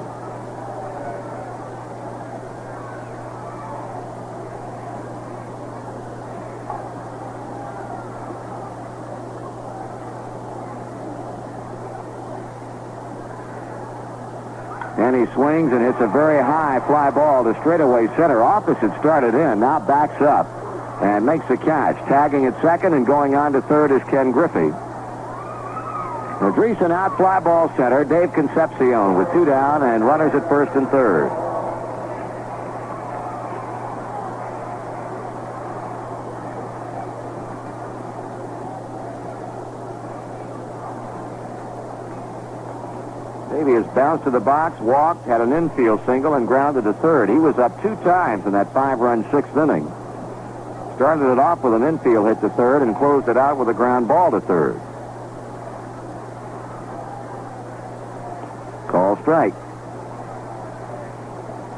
And he swings and hits a very high fly ball to straightaway center. Opposite started in, now backs up and makes the catch. Tagging at second and going on to third is Ken Griffey. Now Dreesen out, fly ball center. Dave Concepcion with 2 down and runners at first and third. Davey has bounced to the box, walked, had an infield single, and grounded to third. He was up 2 times in that 5-run 6th inning. Started it off with an infield hit to third and closed it out with a ground ball to third. Call strike.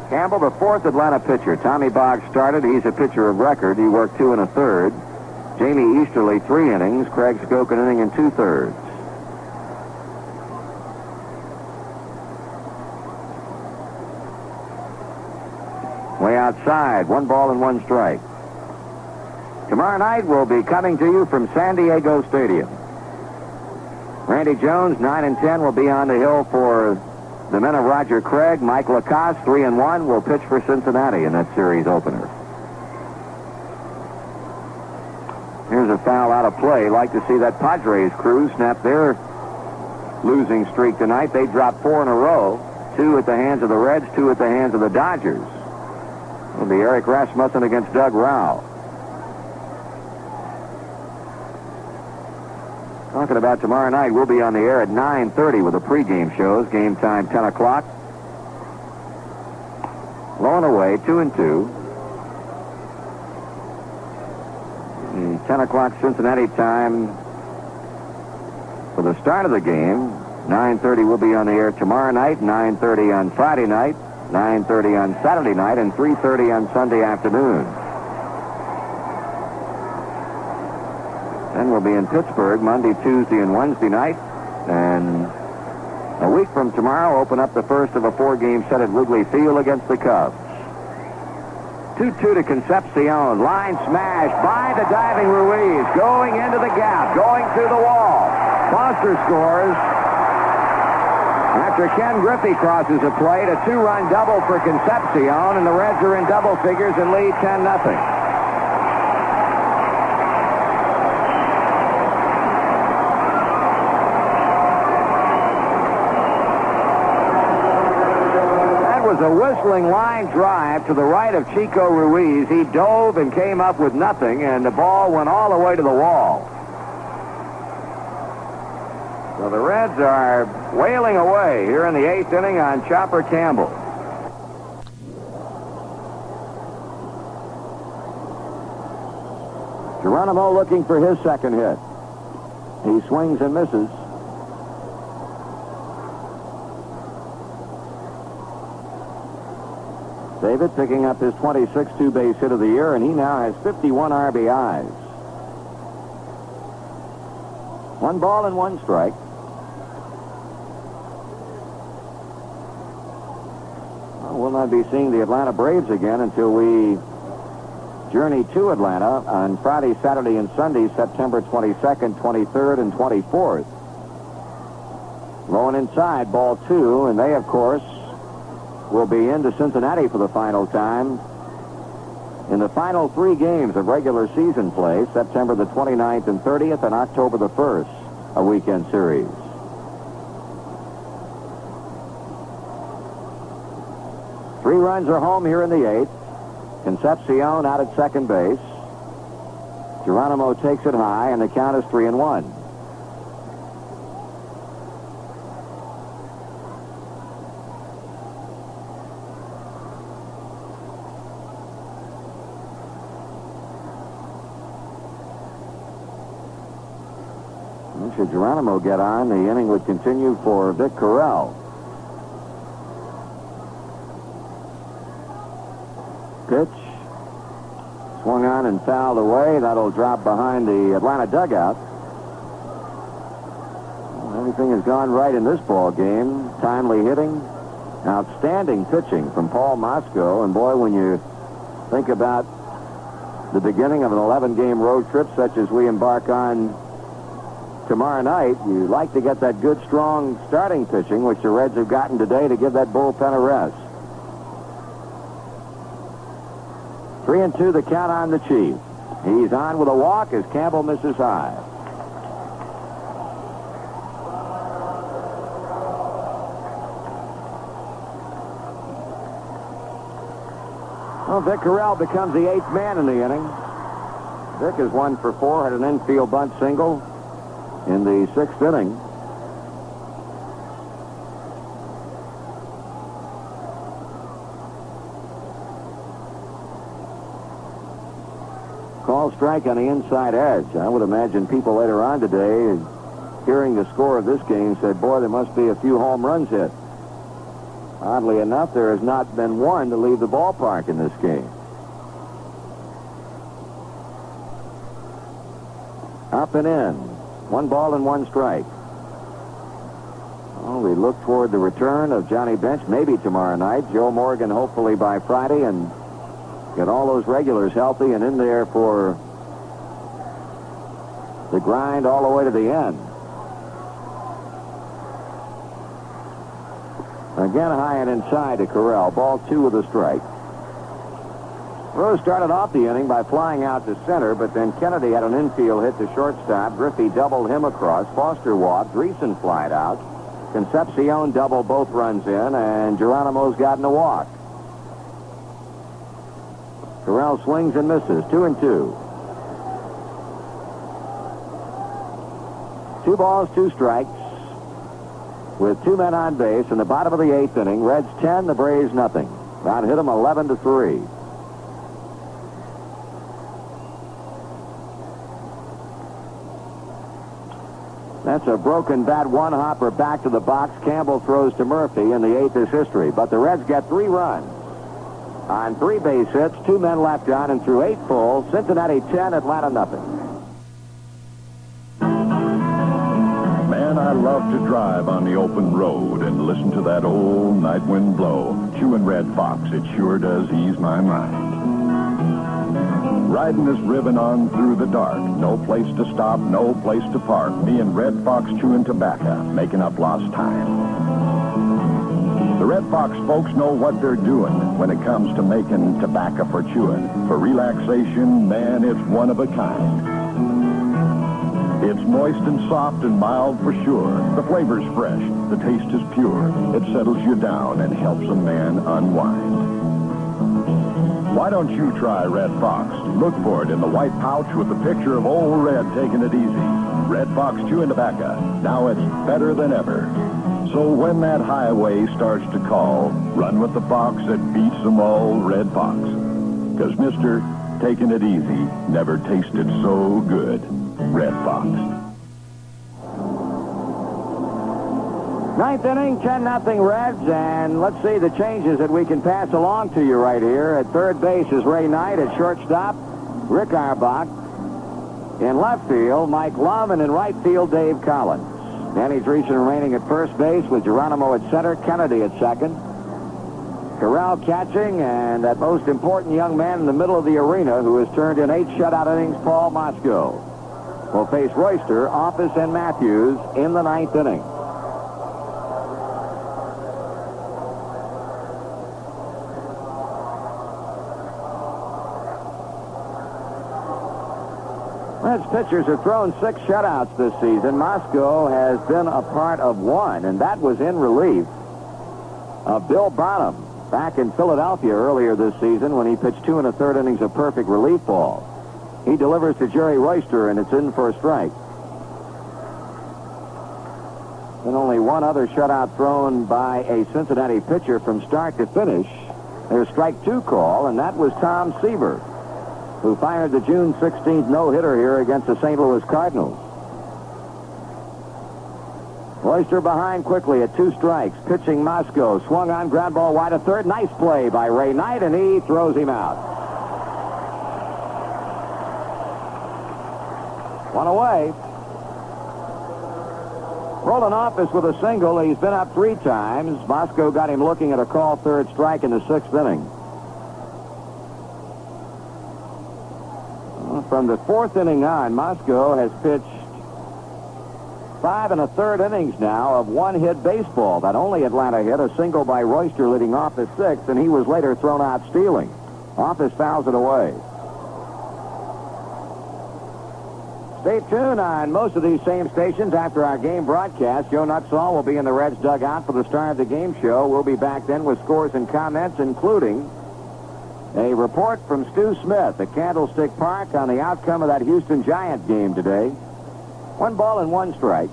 Campbell, the 4th Atlanta pitcher. Tommy Boggs started. He's a pitcher of record. He worked 2 1/3. Jamie Easterly 3 innings. Craig Skoke an inning and 2/3. Way outside, 1 ball and 1 strike. Tomorrow night we'll be coming to you from San Diego Stadium. Randy Jones, 9 and 10, will be on the hill for the men of Roger Craig. Mike Lacoste, 3 and 1, will pitch for Cincinnati in that series opener. Here's a foul out of play. Like to see that Padres crew snap their losing streak tonight. They dropped 4 in a row. 2 at the hands of the Reds, 2 at the hands of the Dodgers. It'll be Eric Rasmussen against Doug Rao. Talking about tomorrow night, we'll be on the air at 9:30 with the pregame shows. Game time 10 o'clock. Low and away, 2-2. The 10 o'clock Cincinnati time for the start of the game. 9:30 we'll be on the air tomorrow night, 9:30 on Friday night. 9:30 on Saturday night and 3:30 on Sunday afternoon. Then we'll be in Pittsburgh Monday, Tuesday, and Wednesday night. And a week from tomorrow, open up the first of a 4-game set at Wrigley Field against the Cubs. 2-2 to Concepcion. Line smash by the diving Ruiz. Going into the gap. Going through the wall. Foster scores. After Ken Griffey crosses a plate, a 2-run double for Concepcion, and the Reds are in double figures and lead 10-0. A whistling line drive to the right of Chico Ruiz. He dove and came up with nothing, and the ball went all the way to the wall. So the Reds are wailing away here in the 8th inning on Chopper Campbell. Geronimo looking for his second hit. He swings and misses. David picking up his 26th two-base hit of the year, and he now has 51 RBIs. 1 ball and 1 strike. Well, we'll not be seeing the Atlanta Braves again until we journey to Atlanta on Friday, Saturday, and Sunday, September 22nd, 23rd, and 24th. Low and inside, ball 2, and they, of course, will be into Cincinnati for the final time in the final 3 games of regular season play, September the 29th and 30th and October the 1st, a weekend series. Three runs are home here in the 8th. Concepcion out at second base. Geronimo takes it high, and the count is 3-1. Should Geronimo get on, the inning would continue for Vic Corral. Pitch. Swung on and fouled away. That'll drop behind the Atlanta dugout. Well, everything has gone right in this ball game. Timely hitting. Outstanding pitching from Paul Mosco. And boy, when you think about the beginning of an 11-game road trip such as we embark on tomorrow night, you like to get that good, strong starting pitching, which the Reds have gotten today, to give that bullpen a rest. 3-2 the count on the Chief. He's on with a walk as Campbell misses high. Well, Vic Corral becomes the 8th man in the inning. Vic is 1 for 4, had an infield bunt single in the 6th inning. Call strike on the inside edge. I would imagine people later on today, hearing the score of this game, said, boy, there must be a few home runs hit. Oddly enough, there has not been one to leave the ballpark in this game. Up and in. 1 ball and 1 strike. Well, we look toward the return of Johnny Bench maybe tomorrow night. Joe Morgan hopefully by Friday, and get all those regulars healthy and in there for the grind all the way to the end. Again, high and inside to Corral. Ball 2 with a strike. Rose started off the inning by flying out to center, but then Kennedy had an infield hit to shortstop. Griffey doubled him across. Foster walked. Dreesen flied out. Concepcion doubled both runs in, and Geronimo's gotten a walk. Corral swings and misses. 2-2. 2 balls, 2 strikes, with 2 men on base in the bottom of the 8th inning. Reds 10, the Braves nothing. That hit them 11-3. That's a broken bat, one hopper back to the box. Campbell throws to Murphy, and the 8th is history. But the Reds get 3 runs on 3 base hits, 2 men left on, and through 8 full. Cincinnati 10, Atlanta nothing. Man, I love to drive on the open road and listen to that old night wind blow. Chewing Red Fox, it sure does ease my mind. Riding this ribbon on through the dark. No place to stop, no place to park. Me and Red Fox chewing tobacco, making up lost time. The Red Fox folks know what they're doing when it comes to making tobacco for chewing. For relaxation, man, it's one of a kind. It's moist and soft and mild for sure. The flavor's fresh, the taste is pure. It settles you down and helps a man unwind. Why don't you try Red Fox? Look for it in the white pouch with the picture of Old Red taking it easy. Red Fox chewing tobacco. Now it's better than ever. So when that highway starts to call, run with the fox that beats them all, Red Fox. 'Cause Mister, taking it easy never tasted so good. Red Fox. 9th inning, 10-0 Reds, and let's see the changes that we can pass along to you right here. At third base is Ray Knight. At shortstop, Rick Auerbach. In left field, Mike Lum, and in right field, Dave Collins. Danny Dreesen remaining at first base with Geronimo at center, Kennedy at second. Corral catching, and that most important young man in the middle of the arena who has turned in 8 shutout innings, Paul Mosco, will face Royster, Office, and Matthews in the 9th inning. Reds pitchers have thrown 6 shutouts this season. Mosco has been a part of 1, and that was in relief of Bill Bonham back in Philadelphia earlier this season when he pitched 2 1/3 innings of perfect relief ball. He delivers to Jerry Royster, and it's in for a strike. And only one other shutout thrown by a Cincinnati pitcher from start to finish. There's strike 2 call, and that was Tom Seaver, who fired the June 16th no-hitter here against the St. Louis Cardinals. Royster behind quickly at 2 strikes. Pitching Mosco. Swung on, ground ball wide to third. Nice play by Ray Knight, and he throws him out. 1 away. Roland Office with a single. He's been up 3 times. Mosco got him looking at a call third strike in the 6th inning. From the 4th inning on, Mosco has pitched 5 1/3 innings now of 1-hit baseball. That only Atlanta hit, a single by Royster leading off the 6th, and he was later thrown out stealing. Office fouls it away. Stay tuned on most of these same stations after our game broadcast. Joe Nuxall will be in the Reds dugout for the start of the game show. We'll be back then with scores and comments, including a report from Stu Smith at Candlestick Park on the outcome of that Houston Giant game today. 1 ball and 1 strike.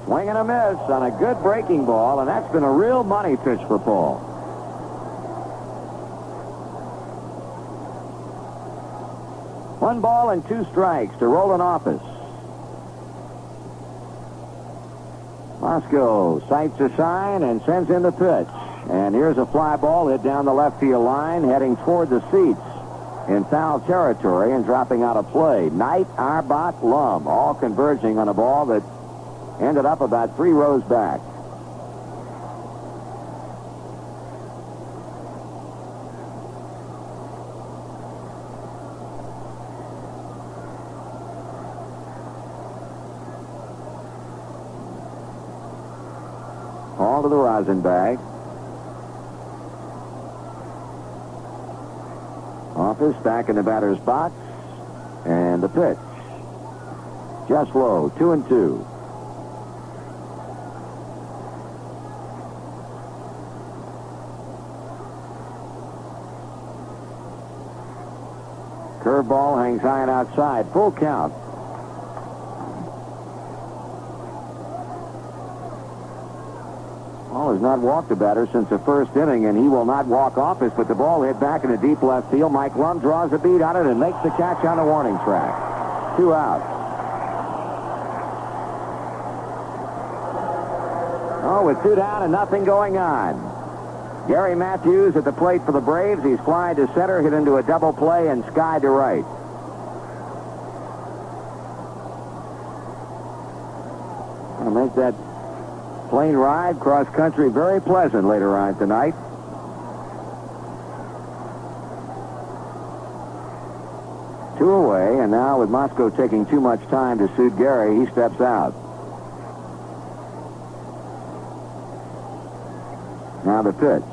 Swing and a miss on a good breaking ball, and that's been a real money pitch for Paul. One ball and 2 strikes to Roland Office. Mosco sights a sign and sends in the pitch. And here's a fly ball hit down the left field line, heading toward the seats in foul territory and dropping out of play. Knight, Auerbach, Lum, all converging on a ball that ended up about 3 rows back. All to the rosin bag. Office back in the batter's box. And the pitch. Just low, 2-2. Curveball hangs high and outside. Full count. Paul has not walked a batter since the first inning, and he will not walk office, but the ball hit back in the deep left field. Mike Lum draws a beat on it and makes the catch on the warning track. 2 out. Oh, with 2 down and nothing going on. Gary Matthews at the plate for the Braves. He's flying to center, hit into a double play, and skied to right. Going to make that plane ride cross country very pleasant later on tonight. Two away, and now with Moscow taking too much time to suit Gary, he steps out. Now the pitch.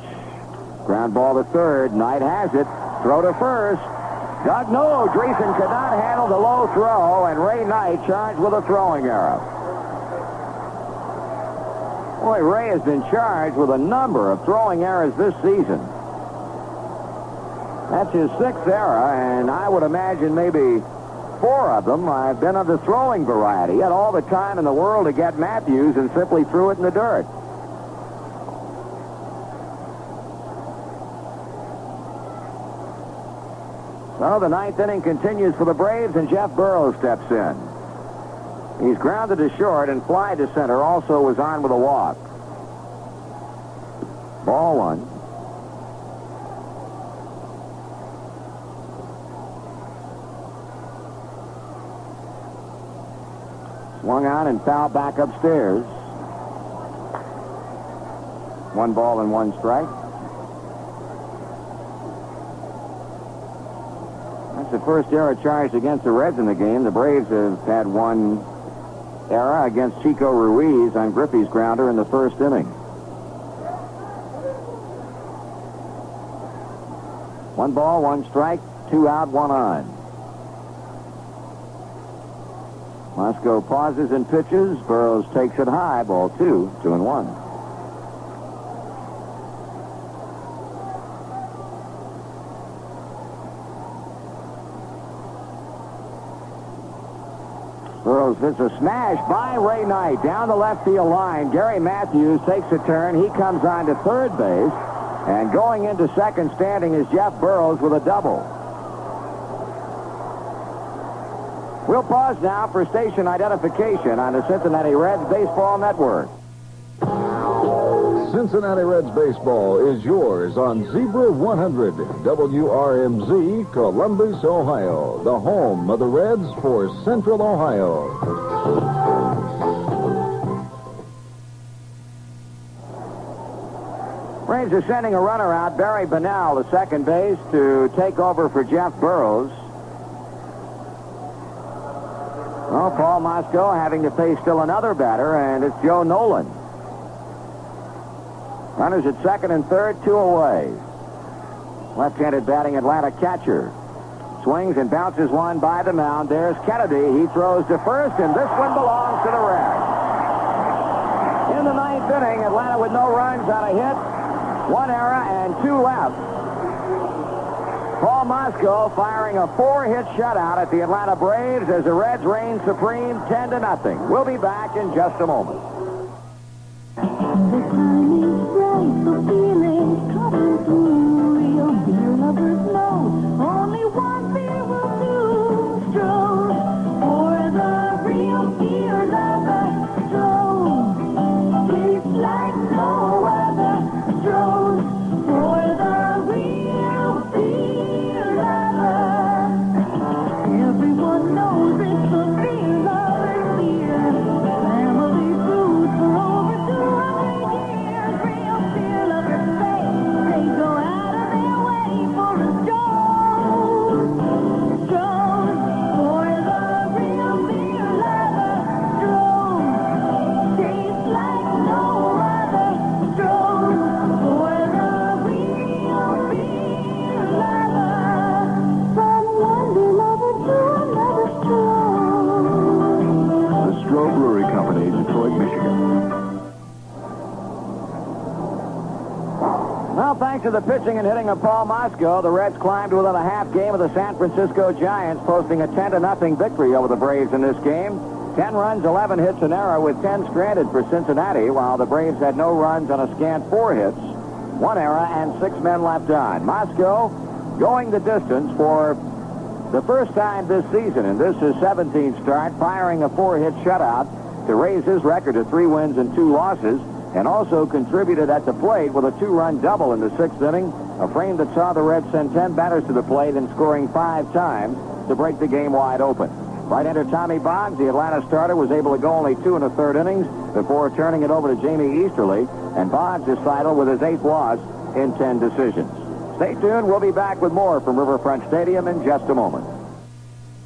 Ground ball to third. Knight has it. Throw to first. Doug, no. Dreesen could not handle the low throw, and Ray Knight charged with a throwing error. Boy, Ray has been charged with a number of throwing errors this season. That's his 6th error, and I would imagine maybe 4 of them have been of the throwing variety. He had all the time in the world to get Matthews and simply threw it in the dirt. So the 9th inning continues for the Braves, and Jeff Burrows steps in. He's grounded to short, and fly to center also was on with a walk. Ball 1. Swung on and fouled back upstairs. 1 ball and 1 strike. That's the first error charged against the Reds in the game. The Braves have had 1 error against Chico Ruiz on Griffey's grounder in the first inning. 1 ball, 1 strike, 2 out, 1 on. Moscow pauses and pitches. Burrows takes it high. Ball 2, 2-1. Burrows hits a smash by Ray Knight down the left field line. Gary Matthews takes a turn. He comes on to third base. And going into second standing is Jeff Burrows with a double. We'll pause now for station identification on the Cincinnati Reds Baseball Network. Cincinnati Reds baseball is yours on Zebra 100, WRMZ, Columbus, Ohio, the home of the Reds for Central Ohio. Braves are sending a runner out, Barry Bonnell, to second base to take over for Jeff Burrows. Well, Paul Moscow having to face still another batter, and it's Joe Nolan. Runners at second and third, 2 away. Left-handed batting Atlanta catcher. Swings and bounces one by the mound. There's Kennedy. He throws to first, and this one belongs to the Reds. In the 9th inning, Atlanta with no runs on a hit, 1 error, and 2 left. Paul Moscow firing a 4-hit shutout at the Atlanta Braves as the Reds reign supreme 10-0. We'll be back in just a moment. The time is right, the feeling's coming through. Real beer lovers know only one beer will do. Stroh for the real beer lover. Stroh tastes like no other. Stroh for the real beer lover. Everyone knows it's the beer lover's beer. Family food for over 200 years. Real beer lovers say they go out of their way for a Stroh. Stroh for the real beer lover. Stroh tastes like no other. Stroh for the real beer lover. From one beer lover to another Stroh. The Stroh Brewery Company, Detroit, Michigan. Well, thanks to the pitching and hitting of Paul Moscow, the Reds climbed within a half game of the San Francisco Giants, posting a 10-0 victory over the Braves in this game. 10 runs, 11 hits, an error with 10 stranded for Cincinnati, while the Braves had no runs on a scant 4 hits, 1 error, and 6 men left on. Moscow going the distance for the first time this season, and this is 17th start, firing a 4-hit shutout to raise his record to 3 wins and 2 losses, and also contributed at the plate with a 2-run double in the 6th inning, a frame that saw the Reds send 10 batters to the plate and scoring 5 times to break the game wide open. Right-hander Tommy Boggs, the Atlanta starter, was able to go only 2 1/3 innings before turning it over to Jamie Easterly, and Boggs is sidled with his 8th loss in 10 decisions. Stay tuned. We'll be back with more from Riverfront Stadium in just a moment.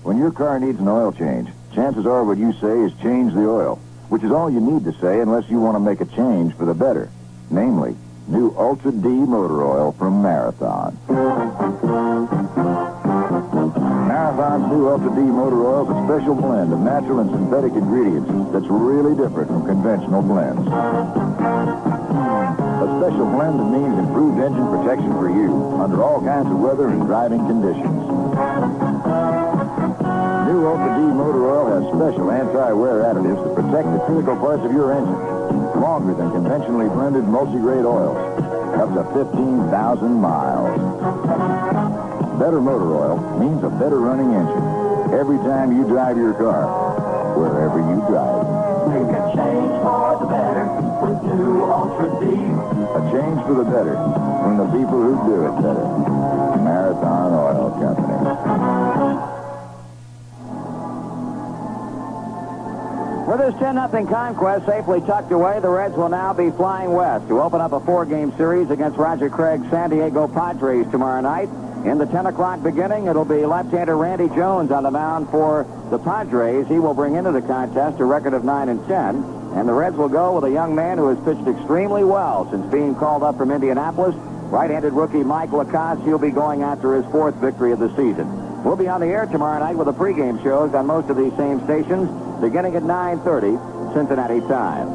When your car needs an oil change, chances are what you say is change the oil, which is all you need to say unless you want to make a change for the better. Namely, new Ultra D motor oil from Marathon. Marathon's new Ultra D motor oil is a special blend of natural and synthetic ingredients that's really different from conventional blends. A special blend that means improved engine protection for you under all kinds of weather and driving conditions. New Ultra D motor oil has special anti-wear additives to protect the critical parts of your engine, longer than conventionally blended multi-grade oils, up to 15,000 miles. Better motor oil means a better running engine every time you drive your car, wherever you drive. Make a change for the better with new Ultra D. A change for the better from the people who do it better. Marathon Oil Company. With this 10-0 conquest safely tucked away, the Reds will now be flying west to open up a 4-game series against Roger Craig's San Diego Padres tomorrow night. In the 10 o'clock beginning, it'll be left-hander Randy Jones on the mound for the Padres. He will bring into the contest a record of 9-10, and the Reds will go with a young man who has pitched extremely well since being called up from Indianapolis. Right-handed rookie Mike Lacoste. He'll be going after his 4th victory of the season. We'll be on the air tomorrow night with the pregame shows on most of these same stations, beginning at 9:30 Cincinnati time.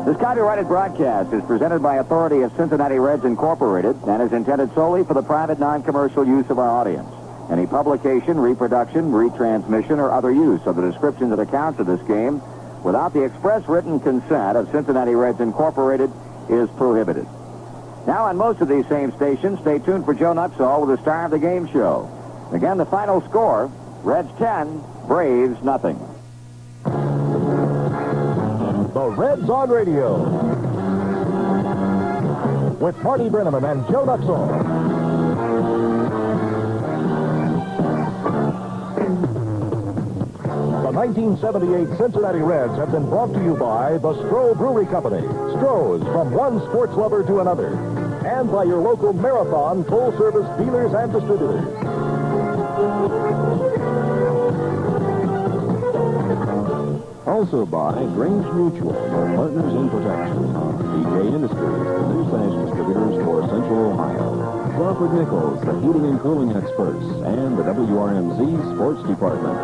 This copyrighted broadcast is presented by authority of Cincinnati Reds Incorporated and is intended solely for the private non-commercial use of our audience. Any publication, reproduction, retransmission, or other use of the descriptions and accounts of this game without the express written consent of Cincinnati Reds Incorporated is prohibited. Now on most of these same stations, stay tuned for Joe Nuxall with the star of the game show. Again, the final score, Reds 10, Braves nothing. The Reds on Radio with Marty Brenneman and Joe Nuxall. The 1978 Cincinnati Reds have been brought to you by the Stroh Brewery Company. Stroh's, from one sports lover to another. And by your local Marathon full-service dealers and distributors. Also by Grange Mutual, your partners in protection. PK Industries, the Newsflash distributors for Central Ohio. Crawford Nichols, the heating and cooling experts, and the WRMZ Sports Department.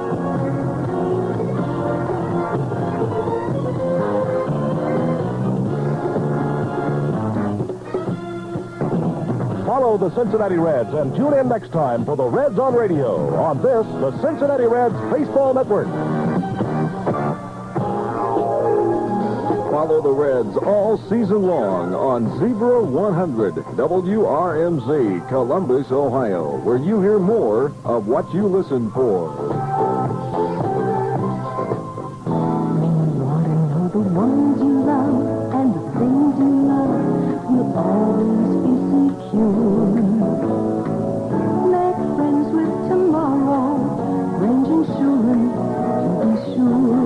Follow the Cincinnati Reds and tune in next time for the Reds on Radio on this, the Cincinnati Reds Baseball Network. Follow the Reds all season long on Zebra 100 WRMZ, Columbus, Ohio, where you hear more of what you listen for. You want to know the ones you love and the things you love will always be secure. Make friends with tomorrow. Range Insurance, to be sure.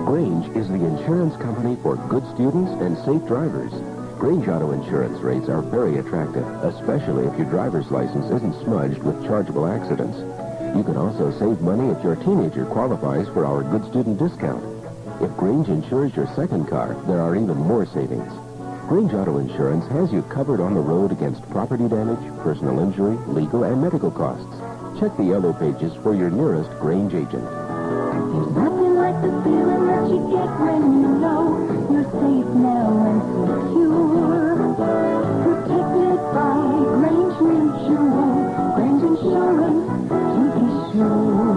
Grange is the insurance company for good students and safe drivers. Grange Auto Insurance rates are very attractive, especially if your driver's license isn't smudged with chargeable accidents. You can also save money if your teenager qualifies for our good student discount. If Grange insures your second car, there are even more savings. Grange Auto Insurance has you covered on the road against property damage, personal injury, legal, and medical costs. Check the yellow pages for your nearest Grange agent. There's nothing like the feeling that you get when you know you're safe now and secure. Protected by Grange Mutual, Grange Insurance, to be sure.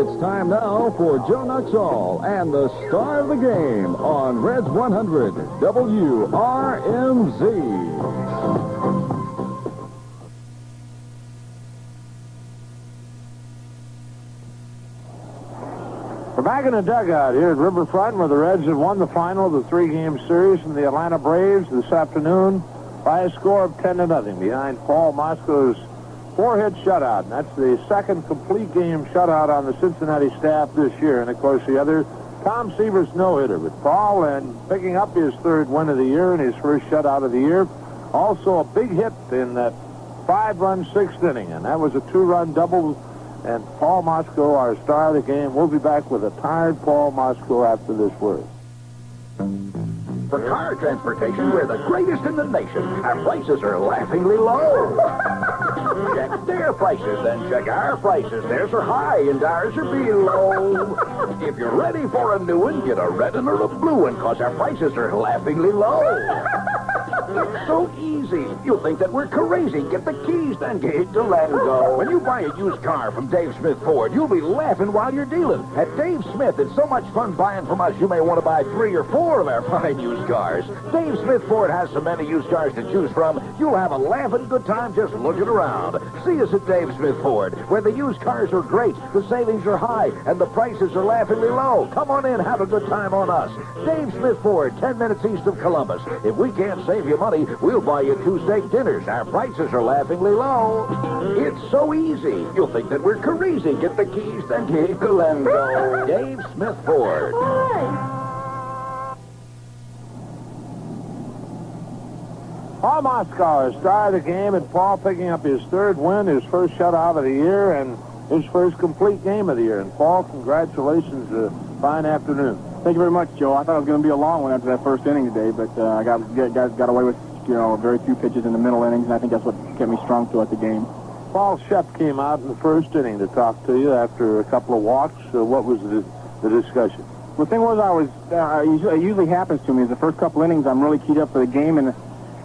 It's time now for Joe Nuxall and the star of the game on Reds 100 WRMZ. We're back in the dugout here at Riverfront, where the Reds have won the final of the three-game series from the Atlanta Braves this afternoon by a score of 10-0 behind Paul Mosco's four-hit shutout. And that's the second complete game shutout on the Cincinnati staff this year. And, of course, the other, Tom Seaver's no-hitter. But Paul, and picking up his third win of the year and his first shutout of the year, also a big hit in that 5-run sixth inning. And that was a 2-run double. And Paul Mosco, our star of the game, will be back with a tired Paul Mosco after this word. For car transportation, we're the greatest in the nation. Our prices are laughingly low. Check their prices, then check our prices. Theirs are high and ours are below. If you're ready for a new one, get a red one or a blue one, because our prices are laughingly low. It's so easy. You'll think that we're crazy. Get the keys, then get to let go. When you buy a used car from Dave Smith Ford, you'll be laughing while you're dealing. At Dave Smith, it's so much fun buying from us, you may want to buy 3 or 4 of our fine used cars. Dave Smith Ford has so many used cars to choose from, you'll have a laughing good time just looking around. See us at Dave Smith Ford, where the used cars are great, the savings are high, and the prices are laughingly low. Come on in, have a good time on us. Dave Smith Ford, 10 minutes east of Columbus. If we can't save you money, we'll buy you 2 steak dinners. Our prices are laughingly low. It's so easy. You'll think that we're crazy. Get the keys, then get to let go. Dave Smith Ford. Paul Moscow, star of the game, and Paul picking up his third win, his first shutout of the year, and his first complete game of the year. And Paul, congratulations. Fine afternoon. Thank you very much, Joe. I thought it was going to be a long one after that first inning today, but I got away with very few pitches in the middle innings, and I think that's what kept me strong throughout the game. Paul Shep came out in the first inning to talk to you after a couple of walks. What was the discussion? The thing was, it usually happens to me is the first couple innings I'm really keyed up for the game, and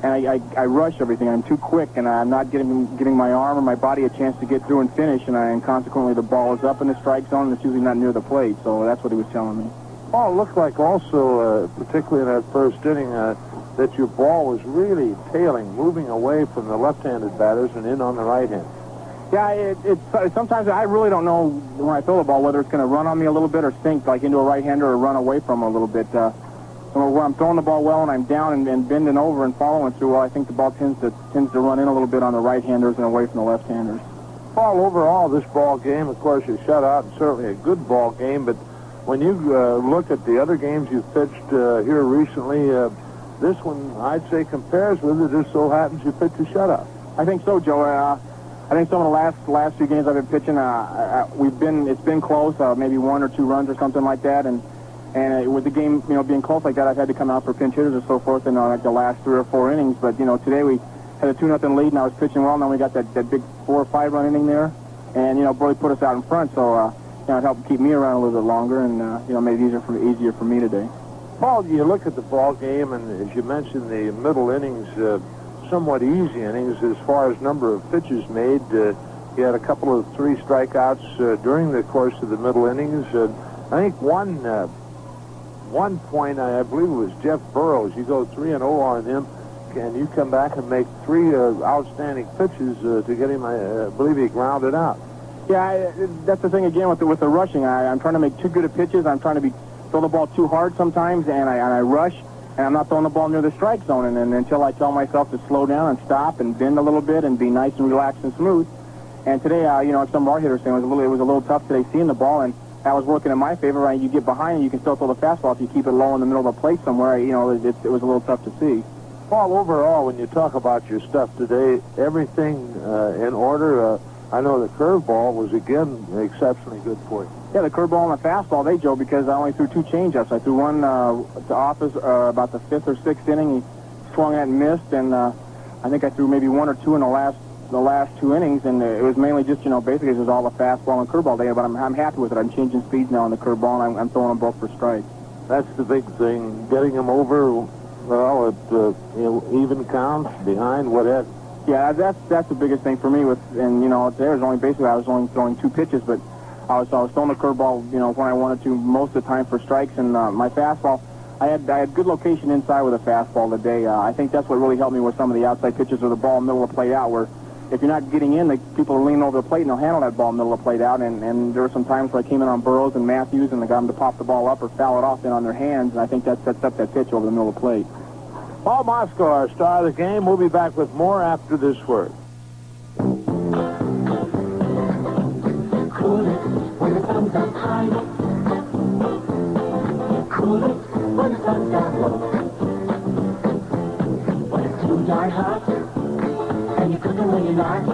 I rush everything. I'm too quick, and I'm not getting my arm or my body a chance to get through and finish, and consequently the ball is up in the strike zone, and it's usually not near the plate. So that's what he was telling me. Paul, it looked like also, particularly in that first inning, that your ball was really tailing, moving away from the left-handed batters and in on the right hand. Yeah, sometimes I really don't know when I throw the ball whether it's going to run on me a little bit or sink like into a right-hander or run away from a little bit. So when I'm throwing the ball well and I'm down and bending over and following through, well, I think the ball tends to run in a little bit on the right-handers and away from the left-handers. Paul, overall, this ball game, of course, you shut out, and certainly a good ball game, but when you look at the other games you've pitched here recently, this one, I'd say, compares with it. Just so happens you pitched a shutout. I think so, Joe. I think some of the last few games I've been pitching, it's been close, maybe 1 or 2 runs or something like that, and with the game, being close like that, I've had to come out for pinch hitters or so forth in like the last 3 or 4 innings. But today we had a 2-0 lead, and I was pitching well. And then we got that big 4 or 5 run inning there, and really put us out in front. So it helped keep me around a little bit longer, and made it easier for me today. Paul, you look at the ball game, and as you mentioned, the middle innings, somewhat easy innings as far as number of pitches made. You had a couple of 3 strikeouts during the course of the middle innings. I think one point, I believe it was Jeff Burrows. You go 3-0 on him, and you come back and make 3 outstanding pitches to get him. I believe he grounded out. Yeah, that's the thing again with the rushing. I'm trying to make too good of pitches. I'm trying to throw the ball too hard sometimes, and I rush, and I'm not throwing the ball near the strike zone. And until I tell myself to slow down and stop and bend a little bit and be nice and relaxed and smooth. And today, some of our hitters saying it was a little tough today seeing the ball, and that was working in my favor. Right? You get behind and you can still throw the fastball if you keep it low in the middle of the plate somewhere. It was a little tough to see. Paul, overall, when you talk about your stuff today, everything in order. I know the curveball was, again, exceptionally good for you. Yeah, the curveball and the fastball, Joe, because I only threw 2 changeups. I threw one to Office about the 5th or 6th inning. He swung at and missed, and I think I threw maybe 1 or 2 in the last 2 innings, and it was mainly just, basically it was all the fastball and curveball day, but I'm happy with it. I'm changing speeds now on the curveball, and I'm throwing them both for strikes. That's the big thing, getting them over, at even counts, behind, whatever. Yeah, that's the biggest thing for me. Today was I was only throwing 2 pitches, but I was throwing the curveball, when I wanted to most of the time for strikes, and my fastball, I had good location inside with a fastball today. I think that's what really helped me with some of the outside pitches or the ball middle of the plate out, where if you're not getting in, people are leaning over the plate and they'll handle that ball middle of the plate out. And there were some times where I came in on Burroughs and Matthews and I got them to pop the ball up or foul it off in on their hands, and I think that sets up that pitch over the middle of the plate. Paul Moscow, our star of the game. We'll be back with more after this word. Cool it when the sun's up high. Cool it when the sun's down low. When it's too dark hot and you're cooking when you're not.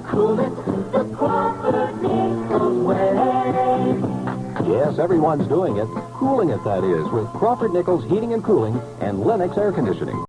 Cool it the Crawford Nichols way. Yes, everyone's doing it. Cooling it, that is, with Crawford Nichols Heating and Cooling and Lennox Air Conditioning.